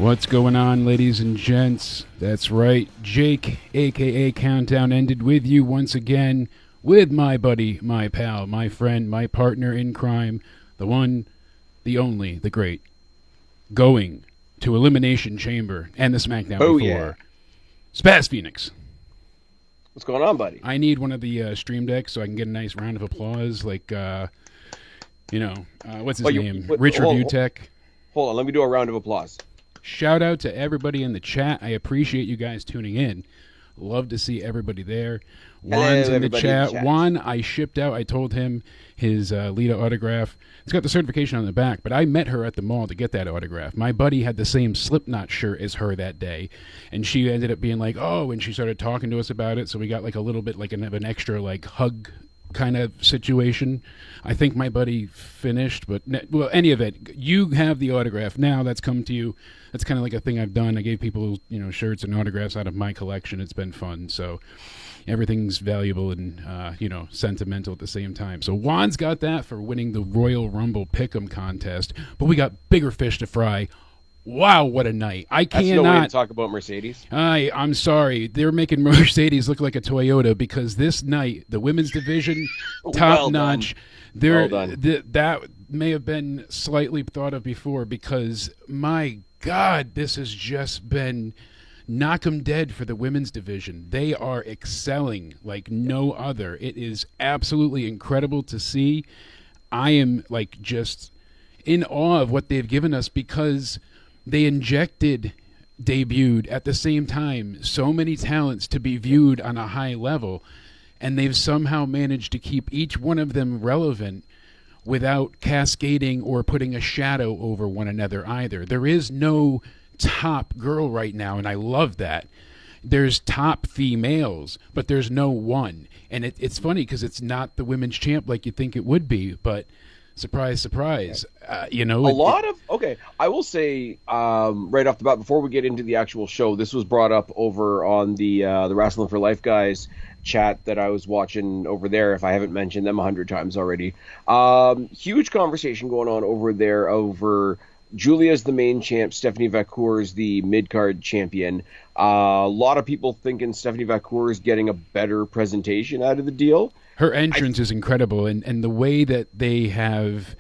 What's going on, ladies and gents? That's right, Jake, a.k.a. Countdown, ended with you once again with my buddy, my pal, my friend, my partner in crime, the one, the only, the great, going to Elimination Chamber and the SmackDown before, yeah. Spaz Phoenix. What's going on, buddy? I need one of the stream decks so I can get a nice round of applause, like, what's his name? Rich Review Tech. Hold on, let me do a round of applause. Shout out to everybody in the chat. I appreciate you guys tuning in. Love to see everybody there. Juan's in the chat. Juan, I shipped out. I told him his Lita autograph. It's got the certification on the back, but I met her at the mall to get that autograph. My buddy had the same Slipknot shirt as her that day, and she ended up being like, oh, and she started talking to us about it, so we got like a little bit like an extra like hug kind of situation. I think my buddy finished, but well, any of it, you have the autograph now. That's come to you. That's kind of like a thing I've done. I gave people, shirts and autographs out of my collection. It's been fun. So everything's valuable and sentimental at the same time. So Juan's got that for winning the Royal Rumble Pick'em contest, but we got bigger fish to fry. Wow, what a night. I cannot... That's no way to talk about Mercedes. I'm sorry. They're making Mercedes look like a Toyota because this night, the women's division, top-notch. Well done. That may have been slightly thought of before because, my God, this has just been knock 'em dead for the women's division. They are excelling like no other. It is absolutely incredible to see. I am just in awe of what they've given us because... they debuted at the same time so many talents to be viewed on a high level, and they've somehow managed to keep each one of them relevant without cascading or putting a shadow over one another either. There is no top girl right now, and I love that. There's top females, but there's no one. And it's funny because it's not the women's champ like you think it would be, but... surprise, surprise. I will say right off the bat, before we get into the actual show, this was brought up over on the Wrestling for Life guys chat that I was watching over there, if I haven't mentioned them 100 times already. Huge conversation going on over there over Julia's the main champ, Stephanie Vacour's the mid-card champion. A lot of people thinking Stephanie Vacour is getting a better presentation out of the deal. Her entrance is incredible, and the way that they have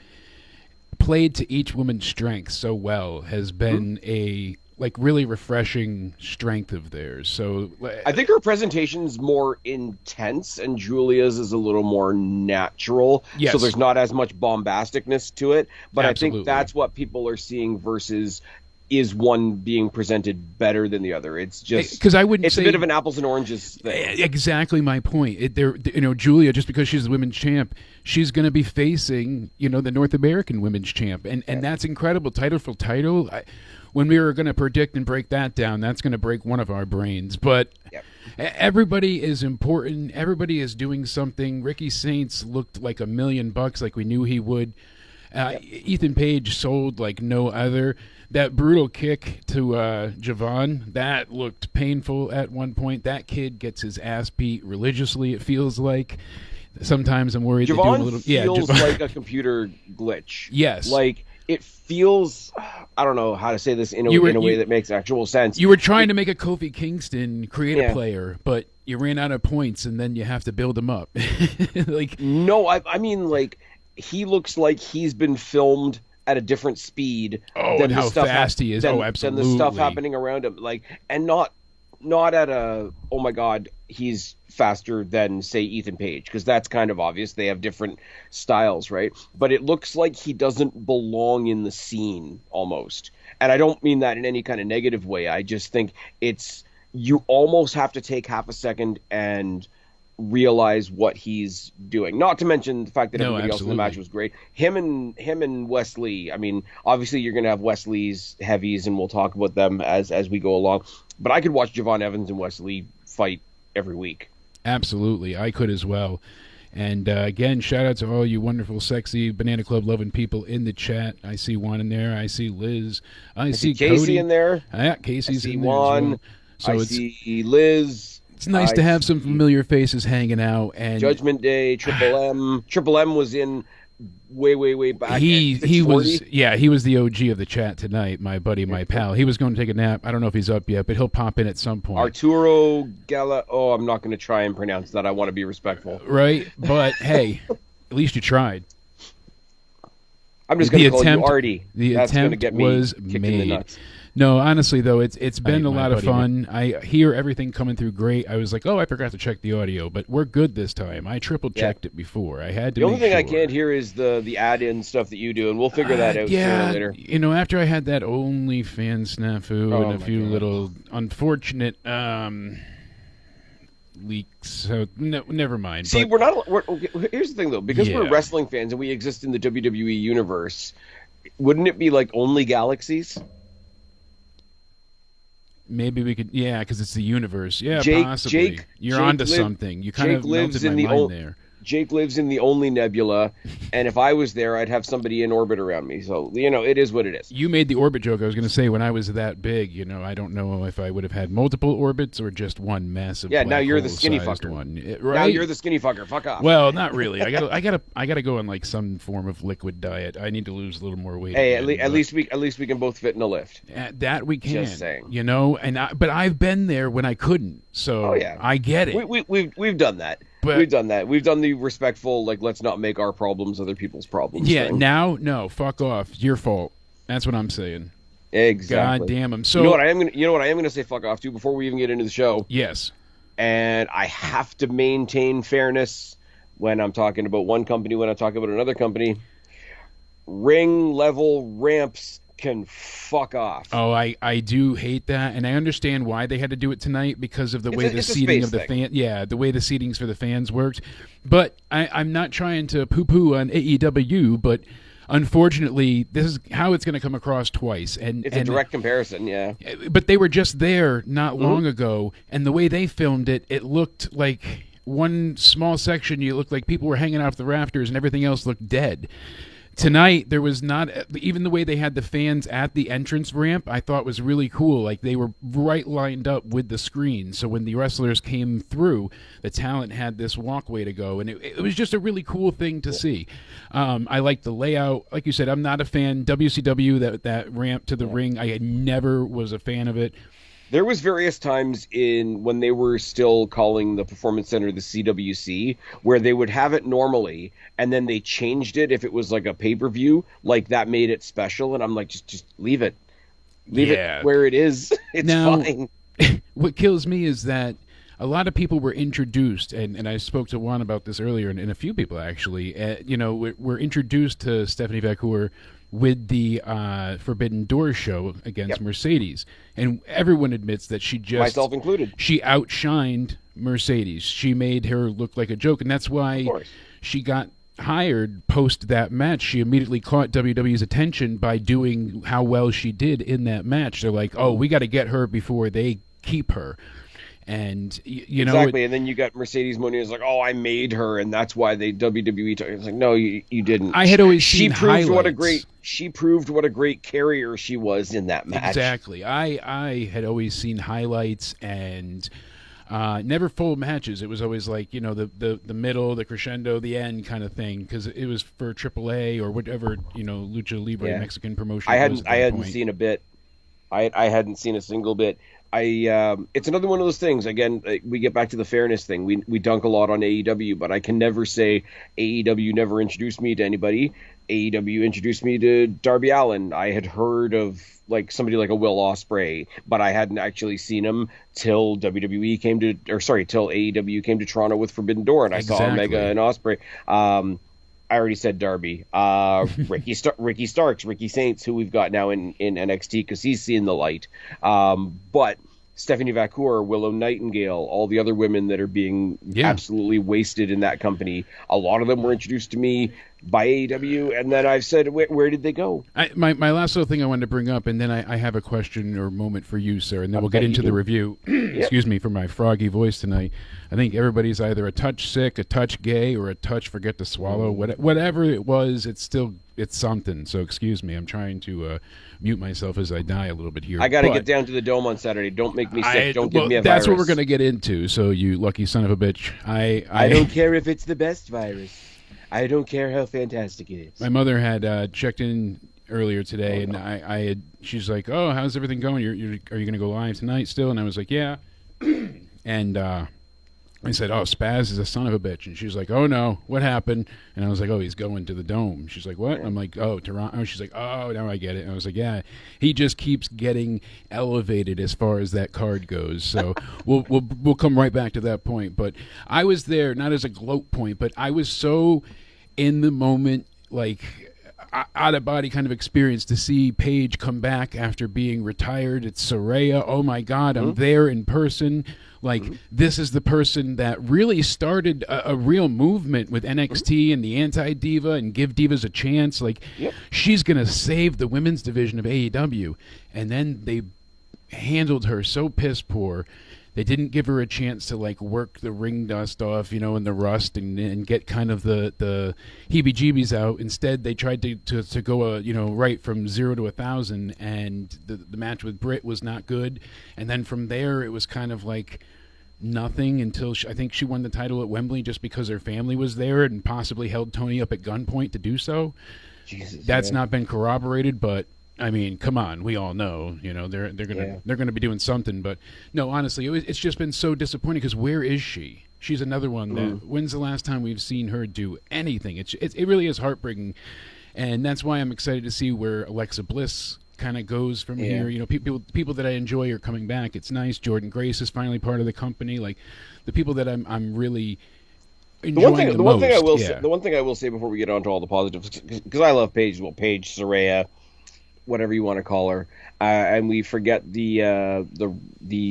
played to each woman's strength so well has been a really refreshing strength of theirs. So I think her presentation's more intense, and Julia's is a little more natural. Yes. So there's not as much bombasticness to it. But Absolutely. I think that's what people are seeing versus... is one being presented better than the other? It's just because I wouldn't. It's say, a bit of an apples and oranges thing. Exactly my point. Julia, just because she's the women's champ, she's going to be facing the North American women's champ, and that's incredible. Title for title. When we were going to predict and break that down, that's going to break one of our brains. But everybody is important. Everybody is doing something. Ricky Saints looked like $1 million, like we knew he would. Ethan Page sold like no other. That brutal kick to Javon, that looked painful at one point. That kid gets his ass beat religiously, it feels like. Sometimes I'm worried Javon they're doing a little... feels like a computer glitch. Yes. Like, it feels... I don't know how to say this in a way that makes actual sense. You were trying to make a Kofi Kingston creative player, but you ran out of points, and then you have to build him up. No, I mean, he looks like he's been filmed at a different speed than how fast he is. Absolutely. Than the stuff happening around him. And not at a, oh my God, he's faster than, say, Ethan Page, because that's kind of obvious. They have different styles, right? But it looks like he doesn't belong in the scene almost. And I don't mean that in any kind of negative way. I just think you almost have to take half a second and realize what he's doing. Not to mention the fact that everybody else in the match was great. Him and Wesley. I mean, obviously you're going to have Wesley's heavies, and we'll talk about them as we go along. But I could watch Javon Evans and Wesley fight every week. Absolutely, I could as well. And again, shout out to all you wonderful, sexy Banana Club loving people in the chat. I see Juan in there. I see Liz. I see Casey Cody in there. Yeah, Casey's in there Juan. as well. So I see Liz. It's nice to have some familiar faces hanging out. And Judgment Day, Triple M. Triple M was in way back. He at 640. he was the OG of the chat tonight. My buddy, my pal. He was going to take a nap. I don't know if he's up yet, but he'll pop in at some point. Arturo Gala. Oh, I'm not going to try and pronounce that. I want to be respectful. Right, but hey, at least you tried. I'm just going to call you Artie. The That's attempt get me was kicked in made. the nuts. No, honestly though, it's been a my lot of buddy, fun. I hear everything coming through great. I was like, oh, I forgot to check the audio, but we're good this time. I triple checked it before. I had to. The only thing sure. I can't hear is the add-in stuff that you do, and we'll figure that out sooner or later. You know, after I had that OnlyFans snafu and a few little unfortunate leaks, so never mind. See, but, here's the thing though, because we're wrestling fans and we exist in the WWE universe. Wouldn't it be like only galaxies? Maybe we could, because it's the universe. Yeah, Jake, possibly. You're onto something. You kind of melted my mind there. Jake lives in the only nebula, and if I was there, I'd have somebody in orbit around me. So, it is what it is. You made the orbit joke. I was going to say, when I was that big, I don't know if I would have had multiple orbits or just one massive. Yeah, now you're the skinny fucker. One, right? Now you're the skinny fucker. Fuck off. Well, not really. I gotta go on like some form of liquid diet. I need to lose a little more weight. Hey, at least we can both fit in a lift. That we can. Just saying. But I've been there when I couldn't. So I get it. We've done that. We've done that. We've done the respectful, like, let's not make our problems other people's problems. Yeah, thing. now, no, fuck off. It's your fault. That's what I'm saying. Exactly. God damn them. So, you know what I am gonna say fuck off to before we even get into the show? Yes. And I have to maintain fairness when I'm talking about one company, when I'm talking about another company. Ring level ramps can fuck off. Oh, I do hate that, and I understand why they had to do it tonight because of the way the seating of the fan. Yeah, the way the seatings for the fans worked. But I'm not trying to poo-poo on AEW, but unfortunately, this is how it's going to come across twice. And it's a direct comparison, yeah. But they were just there not long ago, and the way they filmed it, it looked like one small section. You looked like people were hanging off the rafters, and everything else looked dead. Tonight, there was not, even the way they had the fans at the entrance ramp, I thought was really cool. Like, they were right lined up with the screen. So when the wrestlers came through, the talent had this walkway to go. And it was just a really cool thing to see. I like the layout. Like you said, I'm not a fan. WCW, that ramp to the ring, I never was a fan of it. There was various times when they were still calling the Performance Center the CWC, where they would have it normally, and then they changed it if it was like a pay-per-view, like that made it special, and I'm like, just leave it. Leave it where it is. It's fine. What kills me is that a lot of people were introduced, and I spoke to Juan about this earlier, and a few people actually, were introduced to Stephanie Vacour with the Forbidden Door show against Mercedes. And everyone admits that myself included, she outshined Mercedes. She made her look like a joke, and that's why she got hired post that match. She immediately caught WWE's attention by doing how well she did in that match. They're like, oh, we got to get her before they keep her. And exactly, and then you got Mercedes Monet like, oh, I made her, and that's why they WWE. It's like, no, you didn't. I had always seen highlights. She proved what a great carrier she was in that match. Exactly, I had always seen highlights and never full matches. It was always like the middle, the crescendo, the end kind of thing, because it was for AAA or whatever Lucha Libre Mexican promotion. I hadn't seen a bit. I hadn't seen a single bit. It's another one of those things. Again, we get back to the fairness thing. We dunk a lot on AEW, but I can never say AEW never introduced me to anybody. AEW introduced me to Darby Allin. I had heard of somebody like a Will Ospreay, but I hadn't actually seen him till till AEW came to Toronto with Forbidden Door, and I saw Omega and Ospreay. I already said Darby. Ricky Starks, Ricky Saints, who we've got now in NXT because he's seeing the light. But Stephanie Vacour, Willow Nightingale, all the other women that are being absolutely wasted in that company, a lot of them were introduced to me by AEW, and then I've said, where did they go? My last little thing I wanted to bring up, and then I have a question or moment for you, sir, and then we'll get into the review. Excuse me for my froggy voice tonight. I think everybody's either a touch sick, a touch gay, or a touch forget to swallow. Whatever it was, it's something. So excuse me. I'm trying to mute myself as I die a little bit here. I got to get down to the Dome on Saturday. Don't make me sick. Don't give me a virus. That's what we're going to get into. So you lucky son of a bitch. I don't care if it's the best virus. I don't care how fantastic it is. My mother had checked in earlier today, and no. she's like, "Oh, how's everything going? Are you going to go live tonight still?" And I was like, "Yeah." And I said, "Oh, Spaz is a son of a bitch," and she's like, "Oh no, what happened?" And I was like, "Oh, he's going to the Dome." She's like, "What?" And I'm like, "Oh, Toronto." She's like, "Oh, now I get it." And I was like, "Yeah, he just keeps getting elevated as far as that card goes." So we'll come right back to that point. But I was there not as a gloat point, but I was so in the moment, like out of body kind of experience to see Paige come back after being retired. It's Saraya. Oh my God, I'm there in person. Like, this is the person that really started a real movement with NXT and the anti-diva and give divas a chance. Like, she's going to save the women's division of AEW. And then they handled her so piss poor. They didn't give her a chance to like work the ring dust off, and the rust and get kind of the heebie-jeebies out. Instead, they tried to go right from 0 to 1,000, and the match with Britt was not good. And then from there, it was kind of like nothing until I think she won the title at Wembley just because her family was there and possibly held Tony up at gunpoint to do so. Jesus, That's not been corroborated, but I mean, come on, we all know, they're gonna be doing something. But no, honestly, it's just been so disappointing because where is she? She's another one that. When's the last time we've seen her do anything? It really is heartbreaking, and that's why I'm excited to see where Alexa Bliss kind of goes from here. People that I enjoy are coming back. It's nice. Jordan Grace is finally part of the company. Like the people that I'm really. The one thing I will say before we get on to all the positives, because I love Paige. Well, Paige, Saraya, whatever you want to call her, and we forget the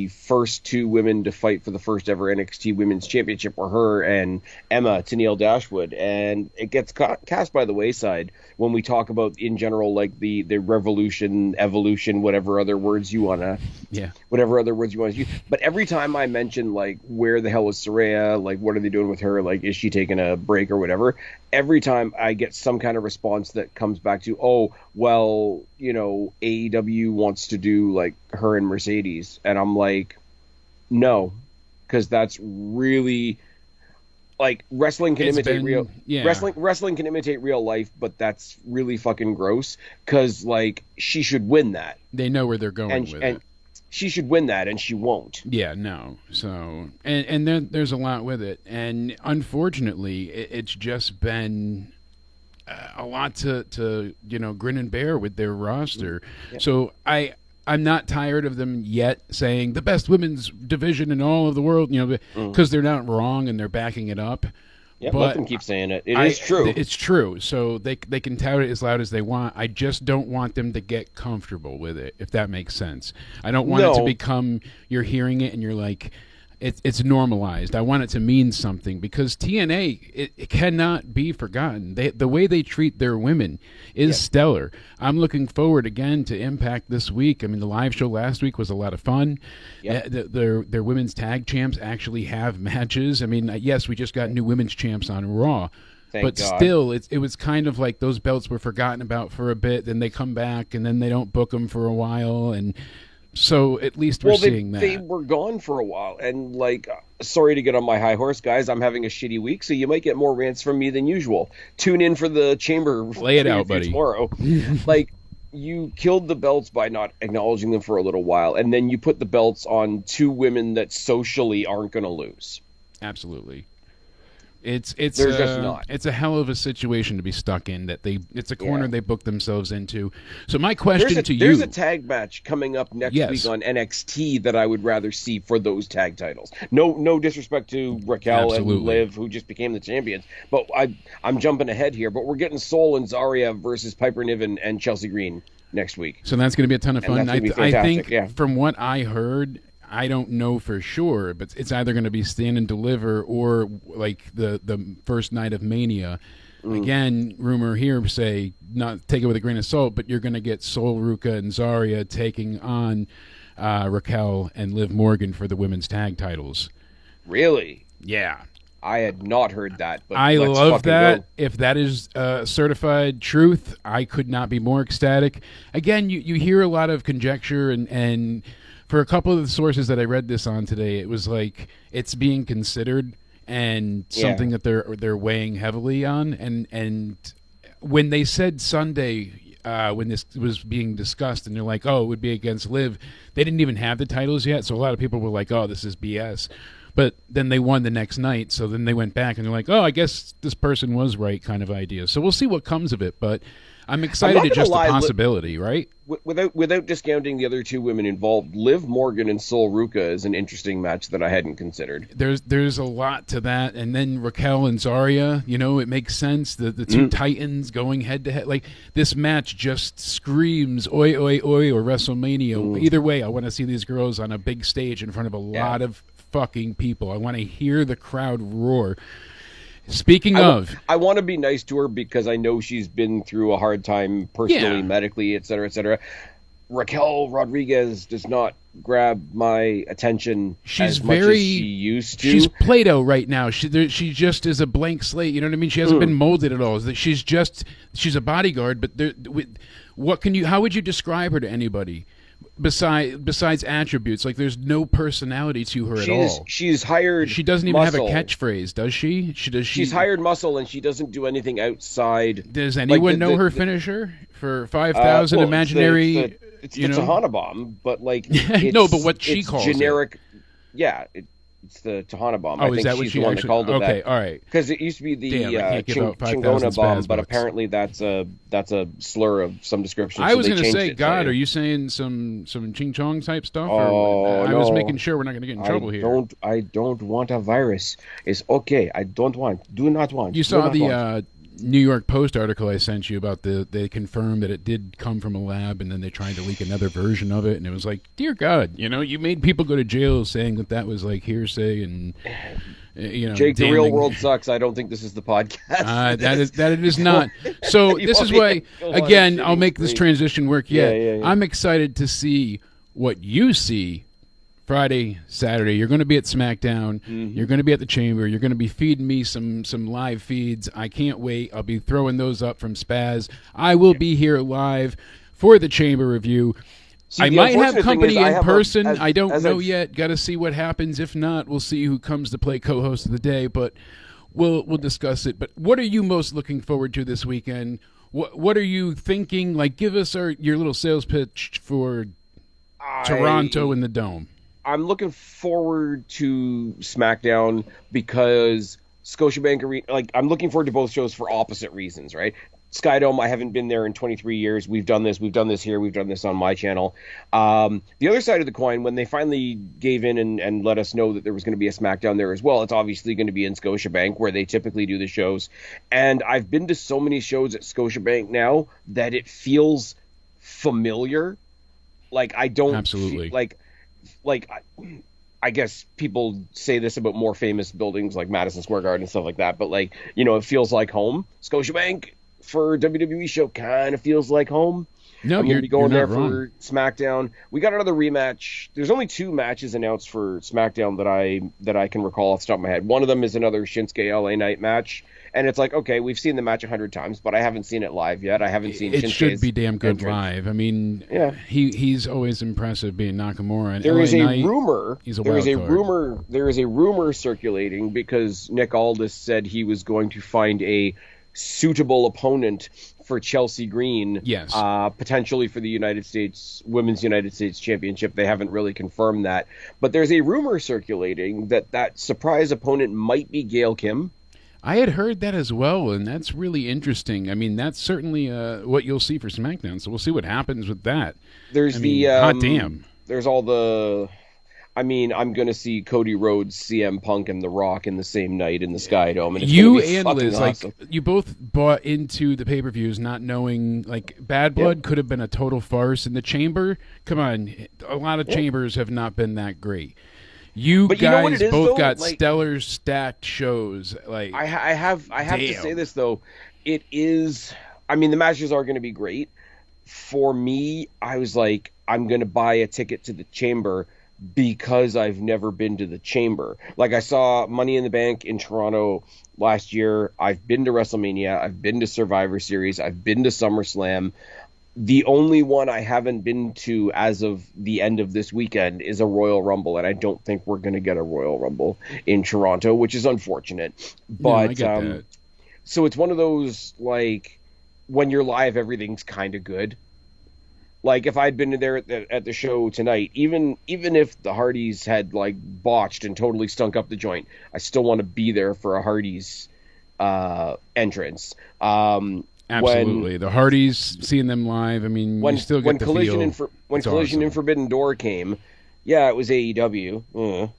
first two women to fight for the first ever NXT Women's Championship were her and Emma Tennille Dashwood, and it gets cast by the wayside when we talk about in general like the revolution, evolution, whatever other words you want to use. But every time I mention like where the hell is Saraya, like what are they doing with her, like is she taking a break or whatever, every time I get some kind of response that comes back to, oh well, AEW wants to do like her and Mercedes, and I'm like, no, because that's really like wrestling can imitate real life, but that's really fucking gross because like she should win that. They know where they're going with it. She should win that, and she won't. Yeah, no. So and there's a lot with it, and unfortunately, it's just been a lot to grin and bear with their roster. Yeah. So I'm not tired of them yet saying the best women's division in all of the world, because they're not wrong and they're backing it up. Yeah, let them keep saying it. It is true. It's true. So they can tout it as loud as they want. I just don't want them to get comfortable with it, if that makes sense. I don't want it to become you're hearing it and you're like, it's normalized. I want it to mean something because TNA, it cannot be forgotten. The way they treat their women is stellar. I'm looking forward again to Impact this week. I mean, the live show last week was a lot of fun. Yep. Their women's tag champs actually have matches. I mean, yes, we just got new women's champs on Raw. But still, it was kind of like those belts were forgotten about for a bit. Then they come back, and then they don't book them for a while, and so at least we're seeing that. They were gone for a while, and like, sorry to get on my high horse, guys. I'm having a shitty week, so you might get more rants from me than usual. Tune in for the Chamber. Lay it out, buddy. Tomorrow. Like, you killed the belts by not acknowledging them for a little while, and then you put the belts on two women that socially aren't going to lose. Absolutely. It's just not. It's a hell of a situation to be stuck in. It's a corner they booked themselves into. So my question to you: there's a tag match coming up next week on NXT that I would rather see for those tag titles. No disrespect to Raquel and Liv, who just became the champions, but I'm jumping ahead here. But we're getting Sol and Zarya versus Piper Niven and Chelsea Green next week. So that's going to be a ton of fun. I think from what I heard. I don't know for sure, but it's either going to be Stand and Deliver or like the first night of Mania. Again, rumor here say not take it with a grain of salt, but you're going to get Sol, Ruka, and Zarya taking on Raquel and Liv Morgan for the women's tag titles. Really? Yeah. I had not heard that, but I love that. Go. If that is certified truth, I could not be more ecstatic. Again, you hear a lot of conjecture and for a couple of the sources that I read this on today, it was like it's being considered, and something that they're weighing heavily on. And when they said Sunday, when this was being discussed, and they're like, oh, it would be against Liv, they didn't even have the titles yet, so a lot of people were like, oh, this is BS. But then they won the next night, so then they went back and they're like, oh, I guess this person was right, kind of idea. So we'll see what comes of it, but I'm excited at just the possibility, right? Without discounting the other two women involved, Liv Morgan and Sol Ruca is an interesting match that I hadn't considered. There's a lot to that, and then Raquel and Zarya, it makes sense. The two Titans going head to head, like this match just screams oi oi oi or WrestleMania. Either way, I want to see these girls on a big stage in front of a lot of fucking people. I want to hear the crowd roar. Speaking of, I want to be nice to her because I know she's been through a hard time personally, medically, et cetera, et cetera. Raquel Rodriguez does not grab my attention as much as she used to. She's Play-Doh right now. She just is a blank slate. You know what I mean? She hasn't been molded at all. She's a bodyguard. But how would you describe her to anybody? Besides attributes, like there's no personality to her at all. She's hired. She doesn't even have a catchphrase, does she? She's hired muscle, and she doesn't do anything outside. Does anyone know her finisher for 5,000 imaginary? It's the Tahana Bomb, but like no, but what she calls generic. It. It's the Tahana Bomb. Oh, I think she's the one that called it that. Okay, all right. Because it used to be the Chingona Bomb, but apparently that's a slur of some description. I was going to say, God, are you saying some Ching Chong type stuff? Oh, I was making sure we're not going to get in trouble here. I don't want a virus. It's okay. I do not want. You saw the New York Post article I sent you about they confirmed that it did come from a lab, and then they tried to leak another version of it, and it was like, dear God, you made people go to jail saying that was like hearsay, and Jake, the real world sucks. I don't think this is the podcast. That it is not. So this is why, again, I'll make this transition work. Yeah. I'm excited to see what you see Friday, Saturday. You're going to be at SmackDown. You're going to be at the Chamber. You're going to be feeding me some live feeds. I can't wait. I'll be throwing those up from Spaz. I will be here live for the Chamber review. I might have company in person. I don't know yet. Got to see what happens. If not, we'll see who comes to play co-host of the day. But we'll discuss it. But what are you most looking forward to this weekend? What are you thinking? Like, give us your little sales pitch for Toronto in the Dome. I'm looking forward to SmackDown because Scotiabank Arena, I'm looking forward to both shows for opposite reasons, right? Skydome, I haven't been there in 23 years. We've done this here, we've done this on my channel. The other side of the coin, when they finally gave in and let us know that there was going to be a SmackDown there as well, it's obviously going to be in Scotiabank where they typically do the shows. And I've been to so many shows at Scotiabank now that it feels familiar. Like I don't absolutely I guess people say this about more famous buildings like Madison Square Garden and stuff like that, but it feels like home. Scotiabank for a WWE show kind of feels like home. No, I'm going to be going there wrong. for SmackDown. We got another rematch. There's only 2 matches announced for SmackDown that I can recall off the top of my head. One of them is another Shinsuke LA Knight match. And it's like, okay, we've seen the match 100 times, but I haven't seen it live yet. I haven't seen Shinsuke's should be damn good entrance live. I mean, he's always impressive being Nakamura. And there LA is a Knight, rumor. He's a there is a card. rumor. There is a rumor circulating because Nick Aldis said he was going to find a suitable opponent for Chelsea Green. Yes. Potentially for the Women's United States Championship. They haven't really confirmed that, but there's a rumor circulating that surprise opponent might be Gail Kim. I had heard that as well, and that's really interesting. I mean, that's certainly what you'll see for SmackDown, so we'll see what happens with that. There's hot damn. There's all the... I mean, I'm going to see Cody Rhodes, CM Punk, and The Rock in the same night in the Skydome. And you and Liz, awesome. You both bought into the pay-per-views not knowing, Bad Blood could have been a total farce. In the Chamber, come on, a lot of Chambers have not been that great. You guys both got stellar stacked shows. I have to say this though, it is. I mean, the matches are going to be great. For me, I was like, I'm going to buy a ticket to the Chamber because I've never been to the Chamber. Like I saw Money in the Bank in Toronto last year. I've been to WrestleMania. I've been to Survivor Series. I've been to SummerSlam. The only one I haven't been to as of the end of this weekend is a Royal Rumble, and I don't think we're going to get a Royal Rumble in Toronto, which is unfortunate. No, I But get that. so it's one of those, like, when you're live, everything's kind of good. Like, if I'd been there at the show tonight, even if the Hardys had, like, botched and totally stunk up the joint, I still want to be there for a Hardys entrance. Absolutely. The Hardys, seeing them live, I mean, you still get the feel. When Collision and Forbidden Door came, yeah, it was AEW,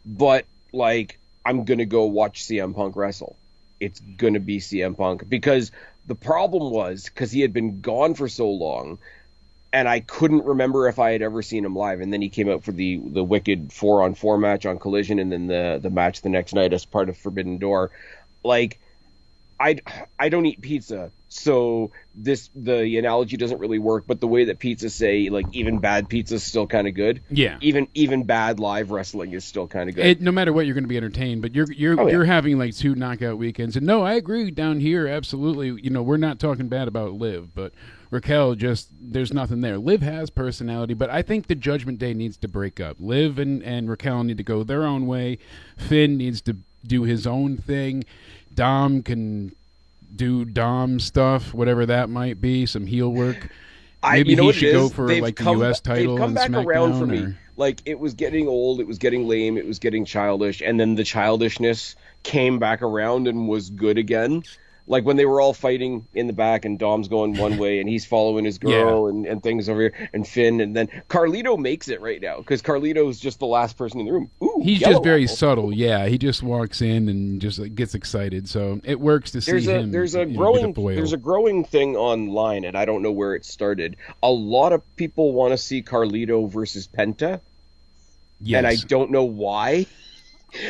but, like, I'm going to go watch CM Punk wrestle. It's going to be CM Punk, because the problem was, because he had been gone for so long, and I couldn't remember if I had ever seen him live, and then he came out for the wicked 4-on-4 match on Collision, and then the match the next night as part of Forbidden Door. Like, I don't eat pizza, so the analogy doesn't really work, but the way that pizzas say, like, even bad pizza is still kind of good. Yeah. Even bad live wrestling is still kind of good. No matter what, you're going to be entertained, but you're having like 2 knockout weekends. And no, I agree down here, absolutely. You know, we're not talking bad about Liv, but Raquel, there's nothing there. Liv has personality, but I think the Judgment Day needs to break up. Liv and Raquel need to go their own way. Finn needs to do his own thing. Dom can do Dom stuff, whatever that might be, some heel work. Maybe he should go for like the U.S. title. They've come back around for me. Like, it was getting old, it was getting lame, it was getting childish, and then the childishness came back around and was good again. Like, when they were all fighting in the back and Dom's going one way and he's following his girl and things over here, and Finn, and then Carlito makes it right now, because Carlito's just the last person in the room. Ooh, he's just very subtle. Yeah, he just walks in and just like, gets excited. So it works to see him. There's a growing thing online, and I don't know where it started. A lot of people want to see Carlito versus Penta. Yes. And I don't know why.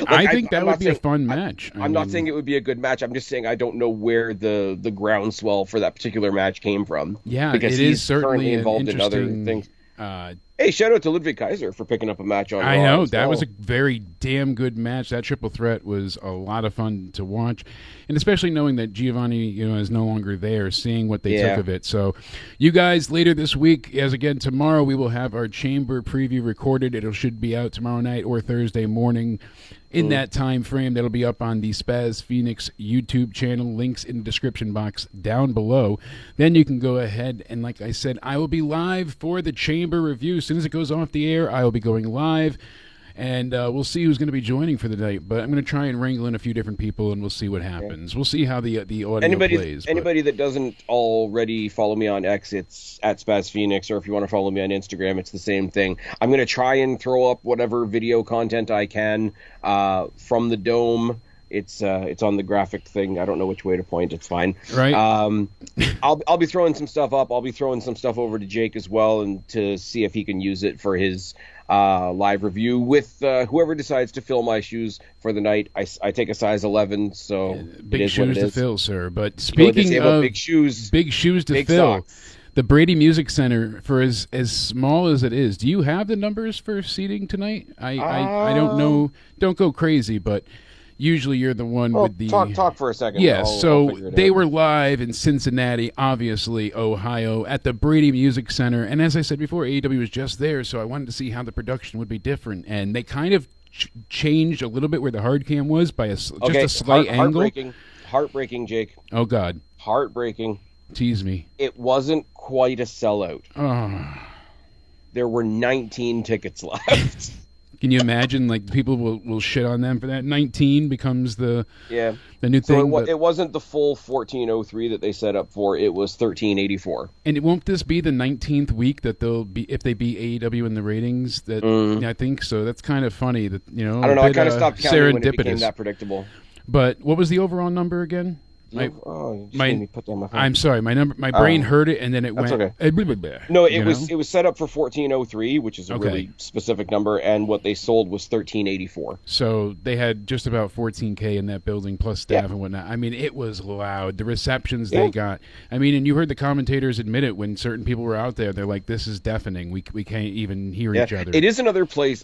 Like, I think that would be a fun match. I'm not saying it would be a good match. I'm just saying I don't know where the groundswell for that particular match came from. Yeah, because it is certainly currently involved in other things. Hey, shout out to Ludwig Kaiser for picking up a match on Raw. I know, that was a very damn good match. That triple threat was a lot of fun to watch, and especially knowing that Giovanni, is no longer there, seeing what they took of it. So, you guys, later this week, as again tomorrow, we will have our Chamber preview recorded. It should be out tomorrow night or Thursday morning. In that time frame, that'll be up on the Spaz Phoenix YouTube channel. Links in the description box down below. Then you can go ahead and, like I said, I will be live for the Chamber review. As soon as it goes off the air, I will be going live. And we'll see who's going to be joining for the night. But I'm going to try and wrangle in a few different people, and we'll see what happens. We'll see how the audio plays. Anybody that doesn't already follow me on X, it's at Spaz Phoenix, or if you want to follow me on Instagram, it's the same thing. I'm going to try and throw up whatever video content I can from the Dome. It's on the graphic thing. I don't know which way to point. It's fine. Right. I'll be throwing some stuff up. I'll be throwing some stuff over to Jake as well, and to see if he can use it for his live review with whoever decides to fill my shoes for the night. I take a size 11, so big shoes to fill, sir. But speaking of big shoes to fill, socks. The Brady Music Center, for as small as it is, do you have the numbers for seating tonight? I don't know. Don't go crazy, but usually you're the one with the... Talk for a second. Yeah, so they were live in Cincinnati, obviously, Ohio, at the Brady Music Center. And as I said before, AEW was just there, so I wanted to see how the production would be different. And they kind of changed a little bit where the hard cam was by just a slight angle. Heartbreaking, Jake. Oh, God. Heartbreaking. Tease me. It wasn't quite a sellout. Oh. There were 19 tickets left. Can you imagine, like, people will shit on them for that? 19 becomes the new thing. So it wasn't the full 1403 that they set up for. It was 1384. And won't this be the 19th week that they'll be, if they beat AEW in the ratings? That I think so. That's kind of funny. That I don't know. I kind of stopped counting when it became that predictable. But what was the overall number again? I'm sorry, my brain heard it and then it went. Okay. No, it was set up for 1403, which is a really specific number, and what they sold was 1384. So they had just about 14K in that building plus staff and whatnot. I mean, it was loud. The receptions they got. I mean, and you heard the commentators admit it when certain people were out there. They're like, "This is deafening. We can't even hear each other." It is another place.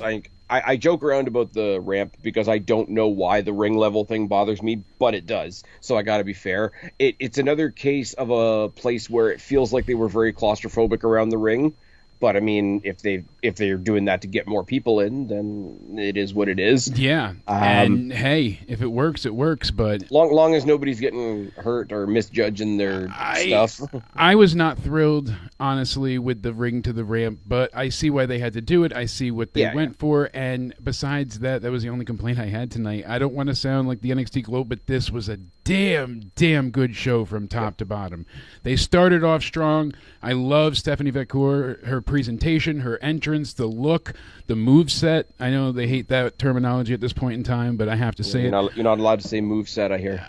I joke around about the ramp because I don't know why the ring level thing bothers me, but it does. So I got to be fair. It's another case of a place where it feels like they were very claustrophobic around the ring. But I mean, if they're doing that to get more people in, then it is what it is. Yeah, and hey, if it works, it works. But long as nobody's getting hurt or misjudging their stuff. I was not thrilled, honestly, with the ring to the ramp, but I see why they had to do it. I see what they went for, and besides that, that was the only complaint I had tonight. I don't want to sound like the NXT Globe, but this was a damn good show from top to bottom. They started off strong. I love Stephanie Vacour, her presentation, her entrance, the look, the moveset. I know they hate that terminology at this point in time, but I have to say you're not allowed to say moveset, I hear.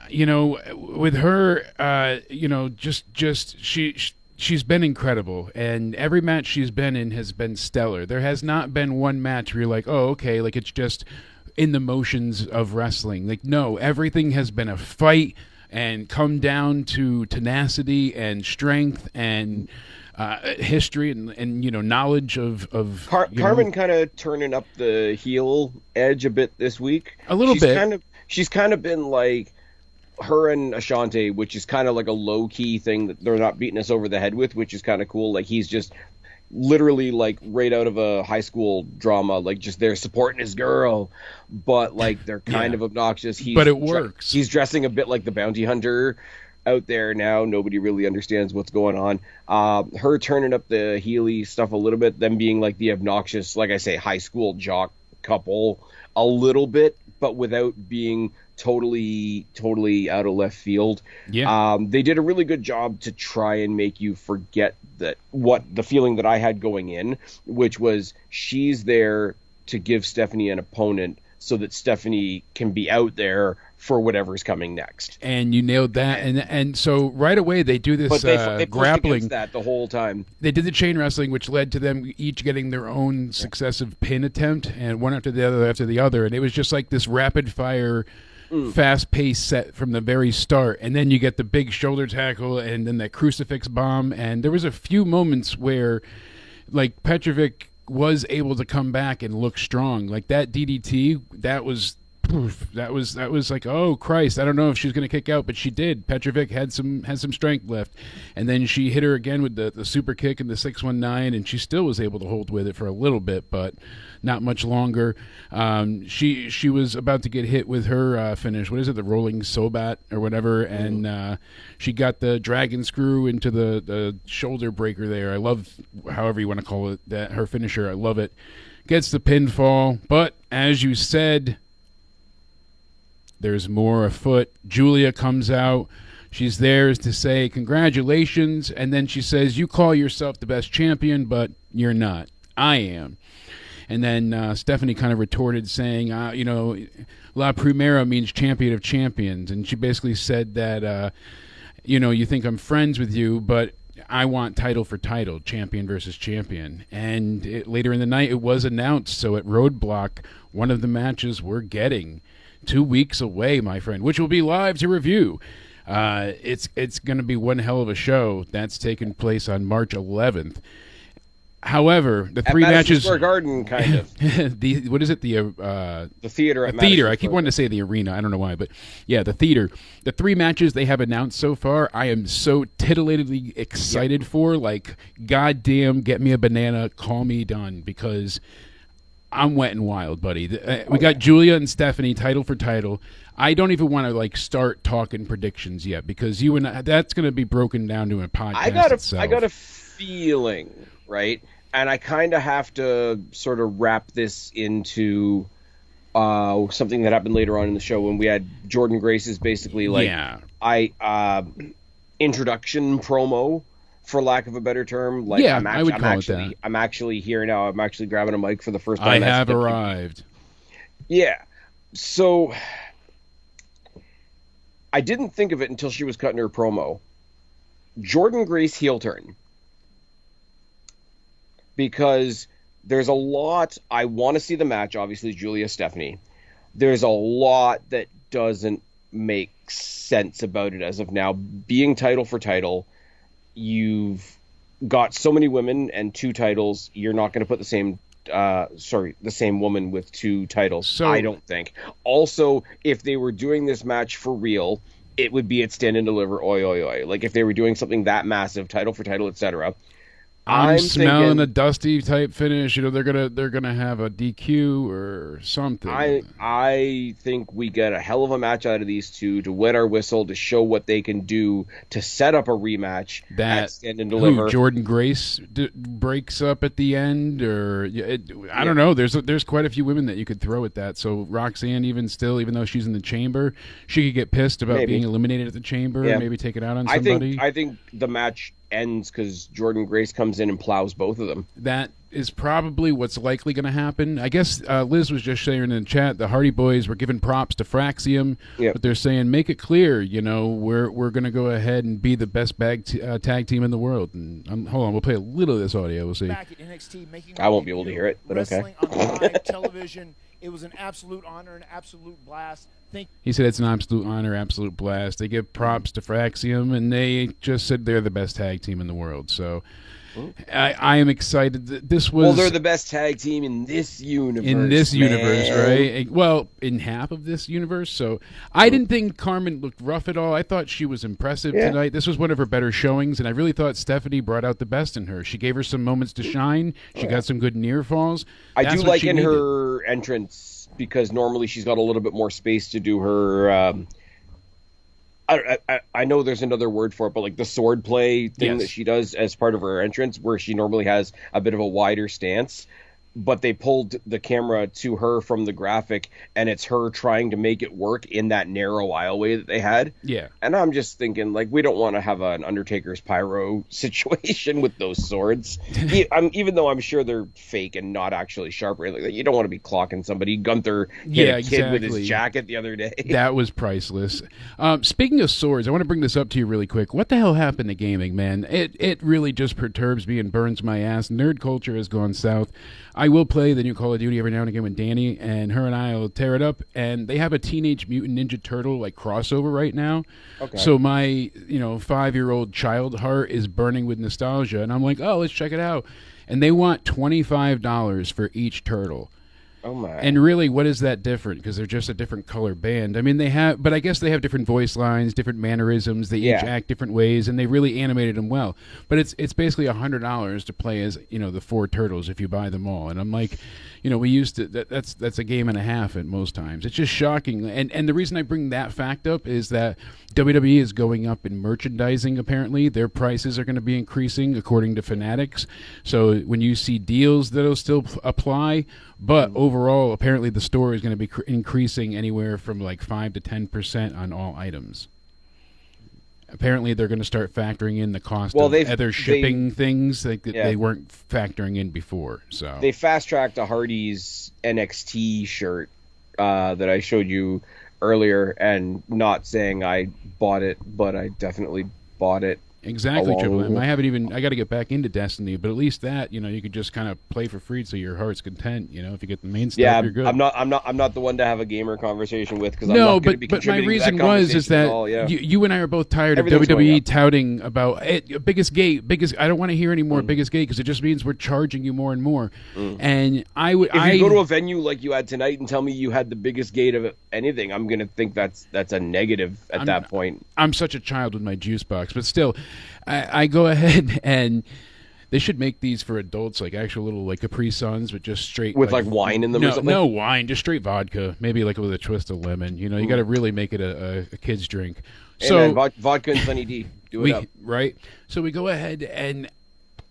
With her, she's been incredible, and every match she's been in has been stellar. There has not been one match where you're like, oh, okay, like it's just in the motions of wrestling. Like, no, everything has been a fight and come down to tenacity and strength and history and knowledge of Carmen kind of turning up the heel edge a bit this week. A little bit. She's kind of been like her and Ashante, which is kind of like a low key thing that they're not beating us over the head with, which is kind of cool. Like he's just literally like right out of a high school drama, like just they're supporting his girl, but like they're kind of obnoxious. But it works. He's dressing a bit like the bounty hunter out there now. Nobody really understands what's going on. Her turning up the Healy stuff a little bit, them being like the obnoxious, like I say, high school jock couple a little bit, but without being totally out of left field. They did a really good job to try and make you forget what the feeling that I had going in, which was she's there to give Stephanie an opponent so that Stephanie can be out there for whatever's coming next. And you nailed that. And so right away they do this they grappling. That the whole time. They did the chain wrestling, which led to them each getting their own successive pin attempt, and one after the other. And it was just like this rapid fire, fast-paced set from the very start. And then you get the big shoulder tackle and then that crucifix bomb. And there was a few moments where, like, Petrovic was able to come back and look strong. Like that DDT, that was like, oh Christ, I don't know if she's going to kick out, but she did. Petrovic had some strength left, and then she hit her again with the super kick and the 619, and she still was able to hold with it for a little bit, but not much longer. She was about to get hit with her finish. What is it, the rolling Sobat or whatever? And she got the dragon screw into the shoulder breaker there. I love, however you want to call it, that her finisher. I love it. Gets the pinfall, but as you said, there's more afoot. Julia comes out. She's there to say congratulations, and then she says, you call yourself the best champion, but you're not. I am. And then Stephanie kind of retorted saying, La Primera means champion of champions. And she basically said that, you think I'm friends with you, but I want title for title, champion versus champion. And later in the night, it was announced. So at Roadblock, one of the matches we're getting 2 weeks away, my friend, which will be live to review. It's going to be one hell of a show. That's taking place on March 11th. However, the three matches. Square Garden, kind of. What is it? The theater. The theater. I keep wanting to say the arena. I don't know why, but yeah, the theater. The three matches they have announced so far, I am so titillatingly excited for. Like, goddamn, get me a banana, call me done, because I'm wet and wild, buddy. We got Julia and Stephanie title for title. I don't even want to start talking predictions yet, because you and I, that's going to be broken down to a podcast. I got a feeling, right? And I kind of have to sort of wrap this into something that happened later on in the show when we had Jordan Grace's basically introduction promo, for lack of a better term. I would call it that. I'm actually here now. I'm actually grabbing a mic for the first time. I have arrived. Yeah. So I didn't think of it until she was cutting her promo. Jordan Grace heel turn. Because there's a lot, I want to see the match, obviously, Julia Stephanie. There's a lot that doesn't make sense about it as of now. Being title for title, you've got so many women and two titles, you're not going to put the same the same woman with 2 titles. So I don't think. Also, if they were doing this match for real, it would be at Stand and Deliver, oi oi oi. Like if they were doing something that massive, title for title, etc. I'm smelling a Dusty type finish. You know, they're gonna have a DQ or something. I think we get a hell of a match out of these two to wet our whistle, to show what they can do, to set up a rematch at Stand and Deliver. Jordan Grace breaks up at the end, or I don't know. There's quite a few women that you could throw at that. So Roxanne, even though she's in the chamber, she could get pissed about being eliminated at the chamber and maybe take it out on somebody. I think the match ends because Jordan Grace comes in and plows both of them. That is probably what's likely going to happen. I guess Liz was just sharing in the chat the Hardy Boys were giving props to Fraxium, but they're saying make it clear, we're going to go ahead and be the best tag team in the world. And hold on, we'll play a little of this audio. We'll see. Back at NXT, making I won't be able to hear it, but okay. On live television, it was an absolute honor, an absolute blast. He said it's an absolute honor, absolute blast. They give props to Fraxium, and they just said they're the best tag team in the world. So I am excited. This was they're the best tag team in this universe. Right? Well, in half of this universe. So I didn't think Carmen looked rough at all. I thought she was impressive tonight. This was one of her better showings, and I really thought Stephanie brought out the best in her. She gave her some moments to shine. She got some good near falls. I do like in her entrance, because normally she's got a little bit more space to do her. I know there's another word for it, but like the sword play thing that she does as part of her entrance, where she normally has a bit of a wider stance. But they pulled the camera to her from the graphic, and it's her trying to make it work in that narrow aisleway that they had. Yeah. And I'm just thinking, like, we don't want to have an Undertaker's pyro situation with those swords. Even though I'm sure they're fake and not actually sharp or anything like that, you don't want to be clocking somebody. Gunther hit a kid with his jacket the other day. That was priceless. Speaking of swords, I want to bring this up to you really quick. What the hell happened to gaming, man? It really just perturbs me and burns my ass. Nerd culture has gone south. I will play the new Call of Duty every now and again with Danny, and her and I will tear it up. And they have a Teenage Mutant Ninja Turtle crossover right now. Okay. So my 5-year-old child heart is burning with nostalgia, and I'm like, oh, let's check it out. And they want $25 for each turtle. Oh my! And really, what is that different? Because they're just a different color band. I mean, but I guess they have different voice lines, different mannerisms. They each act different ways, and they really animated them well. But it's basically $100 to play as the 4 turtles if you buy them all. And I'm like, we used to that's a game and a half at most times. It's just shocking. And the reason I bring that fact up is that WWE is going up in merchandising. Apparently, their prices are going to be increasing according to Fanatics. So when you see deals, that'll still apply. But overall, apparently the store is going to be increasing anywhere from 5 to 10% on all items. Apparently, they're going to start factoring in the cost of other shipping things that they weren't factoring in before. So they fast-tracked a Hardy's NXT shirt that I showed you earlier, and not saying I bought it, but I definitely bought it. Exactly, Triple M. I got to get back into Destiny, but at least that, you could just kind of play for free so your heart's content. If you get the main stuff, you're good. I'm not the one to have a gamer conversation with, because but my reason is that you and I are both tired of WWE touting about biggest gate, I don't want to hear any more biggest gate, because it just means we're charging you more and more. And if you go to a venue like you had tonight and tell me you had the biggest gate of anything, I'm going to think that's a negative at that point. I'm such a child with my juice box, but still, I go ahead and they should make these for adults, actual little Capri Suns, but just straight with wine in them. Or something? No wine, just straight vodka, maybe with a twist of lemon. You got to really make it a kid's drink. So vodka and Sunny D, do it up, right? So we go ahead, and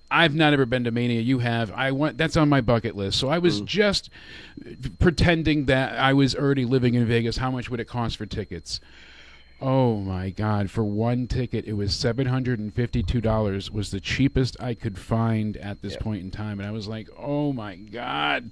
I've not ever been to Mania. You have. That's on my bucket list. So I was just pretending that I was already living in Vegas. How much would it cost for tickets? Oh my God! For one ticket, it was $752. Was the cheapest I could find at this point in time, and I was like, "Oh my God!"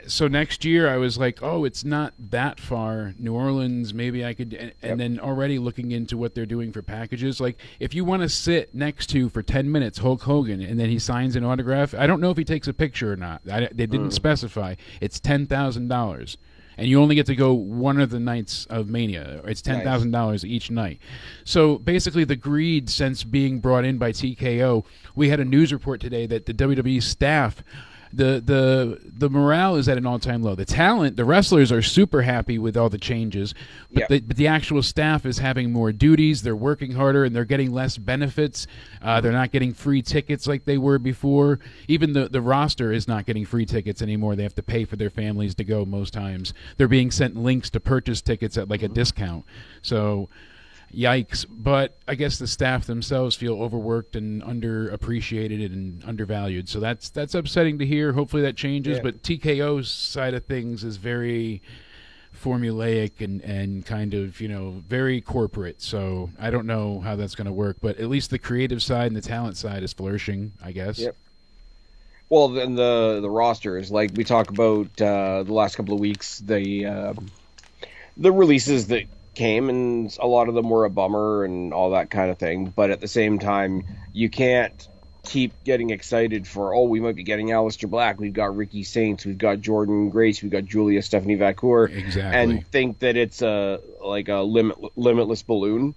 So next year, I was like, "Oh, it's not that far. New Orleans, maybe I could." And then already looking into what they're doing for packages, if you want to sit next to for 10 minutes Hulk Hogan, and then he signs an autograph, I don't know if he takes a picture or not. They didn't specify. It's $10,000. And you only get to go one of the nights of Mania. It's $10,000 each night. So basically the greed since being brought in by TKO, we had a news report today that the WWE staff the morale is at an all-time low. The talent, the wrestlers are super happy with all the changes, but the actual staff is having more duties. They're working harder and they're getting less benefits. They're not getting free tickets like they were before. Even the roster is not getting free tickets anymore. They have to pay for their families to go most times. They're being sent links to purchase tickets at like a discount. So yikes. But I guess the staff themselves feel overworked and underappreciated and undervalued. So that's upsetting to hear. Hopefully that changes. Yeah. But TKO's side of things is very formulaic and kind of, very corporate. So I don't know how that's going to work. But at least the creative side and the talent side is flourishing, I guess. Yep. Well, then the rosters, like we talk about the last couple of weeks, the releases that came, and a lot of them were a bummer and all that kind of thing. But at the same time, you can't keep getting excited for, we might be getting Aleister Black, we've got Ricky Saints, we've got Jordan Grace, we've got Julia Stephanie Vacour, exactly, and think that it's a limitless balloon.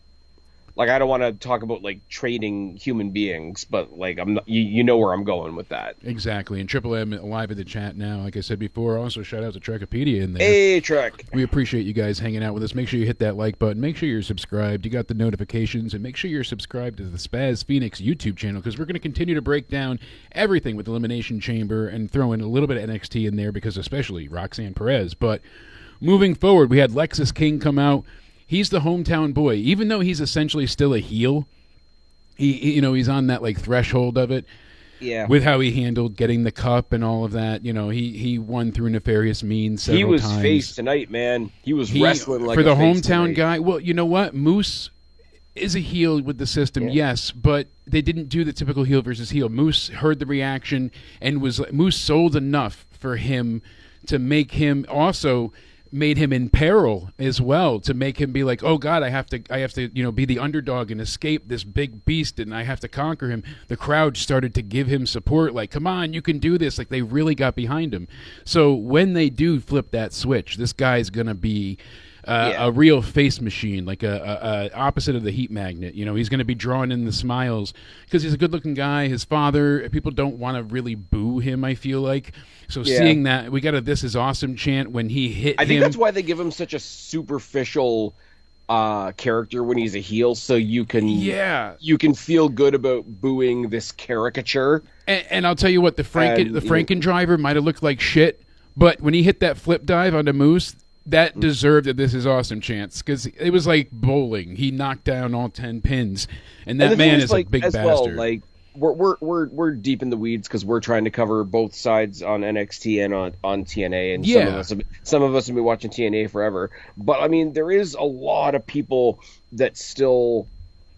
Like, I don't want to talk about like trading human beings, but like I'm not, you know where I'm going with that. Exactly. And Triple M live in the chat now. Like I said before, also shout out to Trekopedia in there. Hey, Trek. We appreciate you guys hanging out with us. Make sure you hit that like button. Make sure you're subscribed. You got the notifications, and make sure you're subscribed to the Spaz Phoenix YouTube channel, because we're going to continue to break down everything with Elimination Chamber and throw in a little bit of NXT in there, because especially Roxanne Perez. But moving forward, we had Lexus King come out. He's the hometown boy, even though he's essentially still a heel. He's on that like threshold of it. Yeah. With how he handled getting the cup and all of that, he won through nefarious means several times. He was face tonight, man. He was wrestling like for the a face hometown tonight. guy. Well, you know what? Moose is a heel with the system, yes, but they didn't do the typical heel versus heel. Moose heard the reaction and Moose sold enough for him to make him also. Made him in peril as well, to make him be like, oh God, I have to, be the underdog and escape this big beast, and I have to conquer him. The crowd started to give him support, like, come on, you can do this. Like, they really got behind him. So when they do flip that switch, this guy's gonna be a real face machine, like a opposite of the heat magnet. He's going to be drawing in the smiles because he's a good-looking guy. His father, people don't want to really boo him, I feel like. So seeing that, we got a "This is awesome" chant when he hit I think that's why they give him such a superficial character when he's a heel, so you can feel good about booing this caricature. And I'll tell you what, the Franken driver might have looked like shit, but when he hit that flip dive onto Moose, that deserved a "This is awesome" chance, because it was like bowling. He knocked down all 10 pins, and that man is a big bastard. Well, like we're deep in the weeds because we're trying to cover both sides on NXT and on TNA, and some of us have been watching TNA forever. But I mean, there is a lot of people that still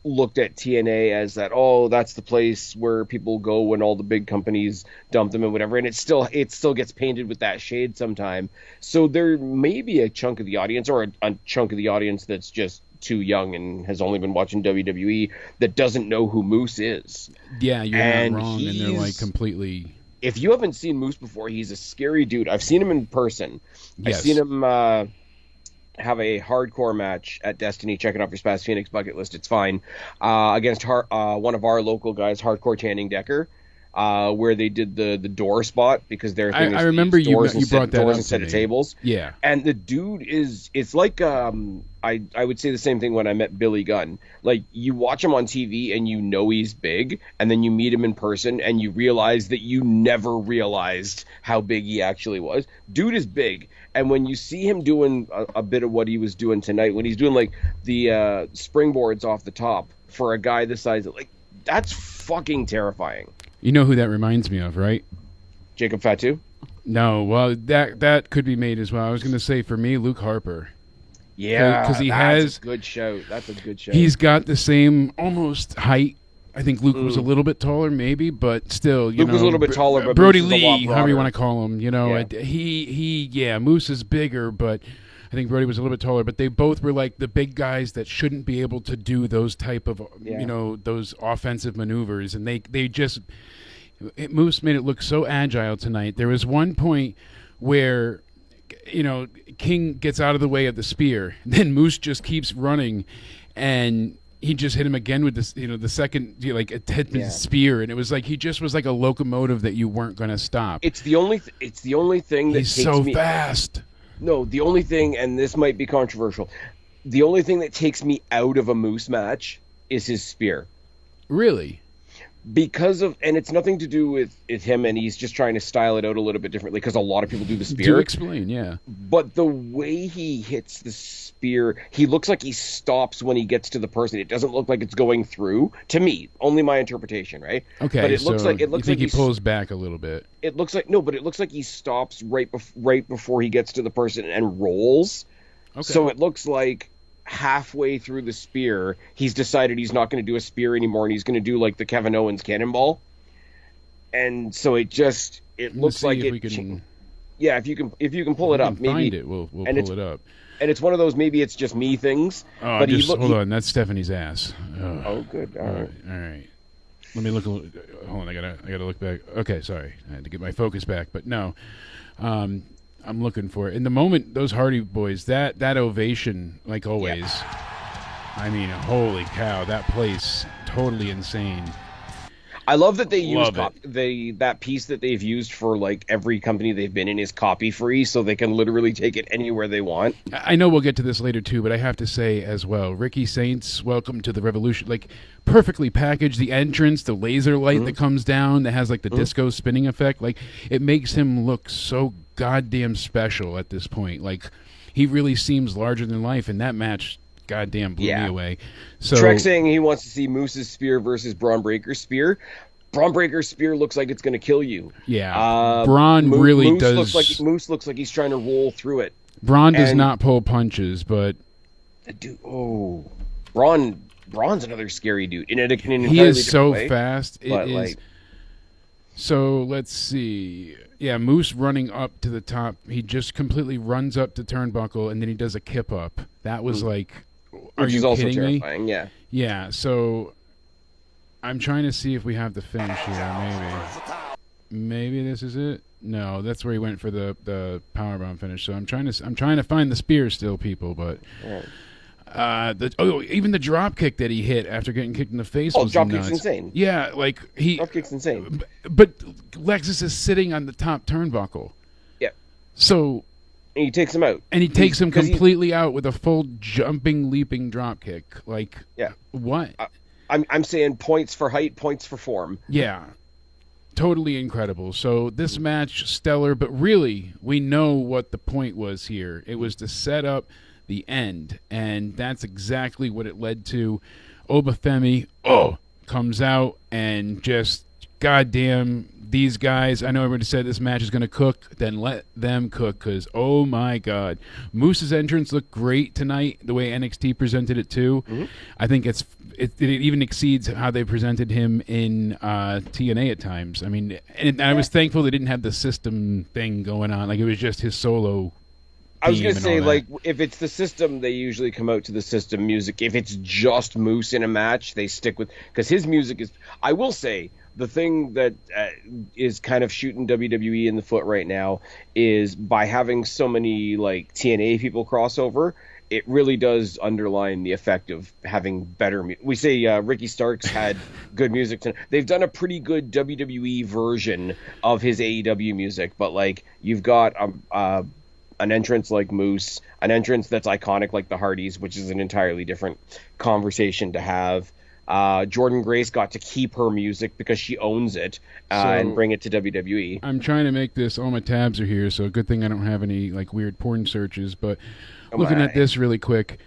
looked at TNA as that, that's the place where people go when all the big companies dump them and whatever, and it still gets painted with that shade sometime. So there may be a chunk of the audience, or a chunk of the audience that's just too young and has only been watching WWE, that doesn't know who Moose is. Yeah, you're not wrong, and they're like completely... If you haven't seen Moose before, he's a scary dude. I've seen him in person. Yes. I've seen him have a hardcore match at Destiny. Check it off your Spaz Phoenix bucket list. It's fine. Against one of our local guys, Hardcore Channing Decker, where they did the door spot, because their thing is I remember you brought that up instead to of me. tables. Yeah. And the dude it's like I would say the same thing when I met Billy Gunn. Like, you watch him on TV and you know he's big, and then you meet him in person and you realize that you never realized how big he actually was. Dude is big. And when you see him doing a bit of what he was doing tonight, when he's doing like the springboards off the top for a guy this size, like, that's fucking terrifying. You know who that reminds me of, right? Jacob Fatu? No, well, that could be made as well. I was going to say, for me, Luke Harper. Yeah, because that's a good show. That's a good show. He's got the same almost height. I think Luke was a little bit taller, maybe, but still, Luke was a little bit taller, but Brody Moose is a lot Lee, broader. however you want to call him, Moose is bigger, but I think Brody was a little bit taller. But they both were like the big guys that shouldn't be able to do those type of, those offensive maneuvers, and Moose made it look so agile tonight. There was one point where, King gets out of the way of the spear, then Moose just keeps running, and he just hit him again with this, the second, like a spear, and it was like he just was like a locomotive that you weren't going to stop. It's the only thing that he's takes so me, fast. No, the only thing, and this might be controversial, the only thing that takes me out of a Moose match is his spear. Really? Because of, and it's nothing to do with him, and he's just trying to style it out a little bit differently because a lot of people do the spear. Do explain, yeah. But the way he hits the spear, he looks like he stops when he gets to the person. It doesn't look like it's going through. To me, only my interpretation, right? Okay, but it so looks like he pulls back a little bit. It looks like but it looks like he stops right before he gets to the person and rolls. Okay. So it looks like halfway through the spear, he's decided he's not going to do a spear anymore, and he's going to do like the Kevin Owens cannonball. And so it looks like it. Yeah, if you can pull it up, maybe find it. We'll pull it up. And it's one of those, maybe it's just me things. Oh, but hold on, that's Stephanie's ass. Oh, good. All right. Let me look. Hold on, I gotta look back. Okay, sorry, I had to get my focus back. But no, I'm looking for it. In the moment, those Hardy Boys, that ovation, like always. Yeah. I mean, holy cow, that place, totally insane. I love that they used that piece that they've used for like every company they've been in is copy free, so they can literally take it anywhere they want. I know we'll get to this later too, but I have to say as well, Ricky Saints, welcome to the revolution. Like perfectly packaged, the entrance, the laser light that comes down that has like the disco spinning effect, like it makes him look so goddamn special at this point. Like he really seems larger than life, and that match goddamn blew me away. So Trek saying he wants to see Moose's spear versus Braun Breaker's spear. Braun Breaker's spear looks like it's going to kill you. Yeah, Braun really Moose does. Moose looks like he's trying to roll through it. Braun does not pull punches, but Braun's another scary dude. He is so way, fast. It is. So let's see. Yeah, Moose running up to the top. He just completely runs up to turnbuckle, and then he does a kip up. That was like, are you also kidding terrifying, me? Yeah. Yeah. So I'm trying to see if we have the finish here. Maybe this is it. No, that's where he went for the powerbomb finish. So I'm trying to find the spear still, people. But even the drop kick that he hit after getting kicked in the face was drop nuts. kick's insane. Yeah, like drop kick's insane. But Lexus is sitting on the top turnbuckle. Yeah. So. And he takes him out. And he takes him completely out with a full jumping, leaping drop kick. Like, what? I'm saying points for height, points for form. Yeah. Totally incredible. So this match, stellar, but really, we know what the point was here. It was to set up the end, and that's exactly what it led to. Obafemi, comes out and just, goddamn, these guys, I know everybody said this match is going to cook, then let them cook, because, oh my God. Moose's entrance looked great tonight, the way NXT presented it too. Mm-hmm. I think it even exceeds how they presented him in TNA at times. I mean, and I was thankful they didn't have the system thing going on. Like, it was just his solo. I was going to say, like, if it's the system, they usually come out to the system music. If it's just Moose in a match, they stick with, because his music is, I will say, the thing that is kind of shooting WWE in the foot right now is by having so many like TNA people crossover, it really does underline the effect of having better music. We say Ricky Starks had good music tonight. They've done a pretty good WWE version of his AEW music, but like you've got an entrance like Moose, an entrance that's iconic like the Hardys, which is an entirely different conversation to have. Jordan Grace got to keep her music because she owns it and bring it to WWE. I'm trying to make this, all my tabs are here, so good thing I don't have any like weird porn searches, but looking at this really quick,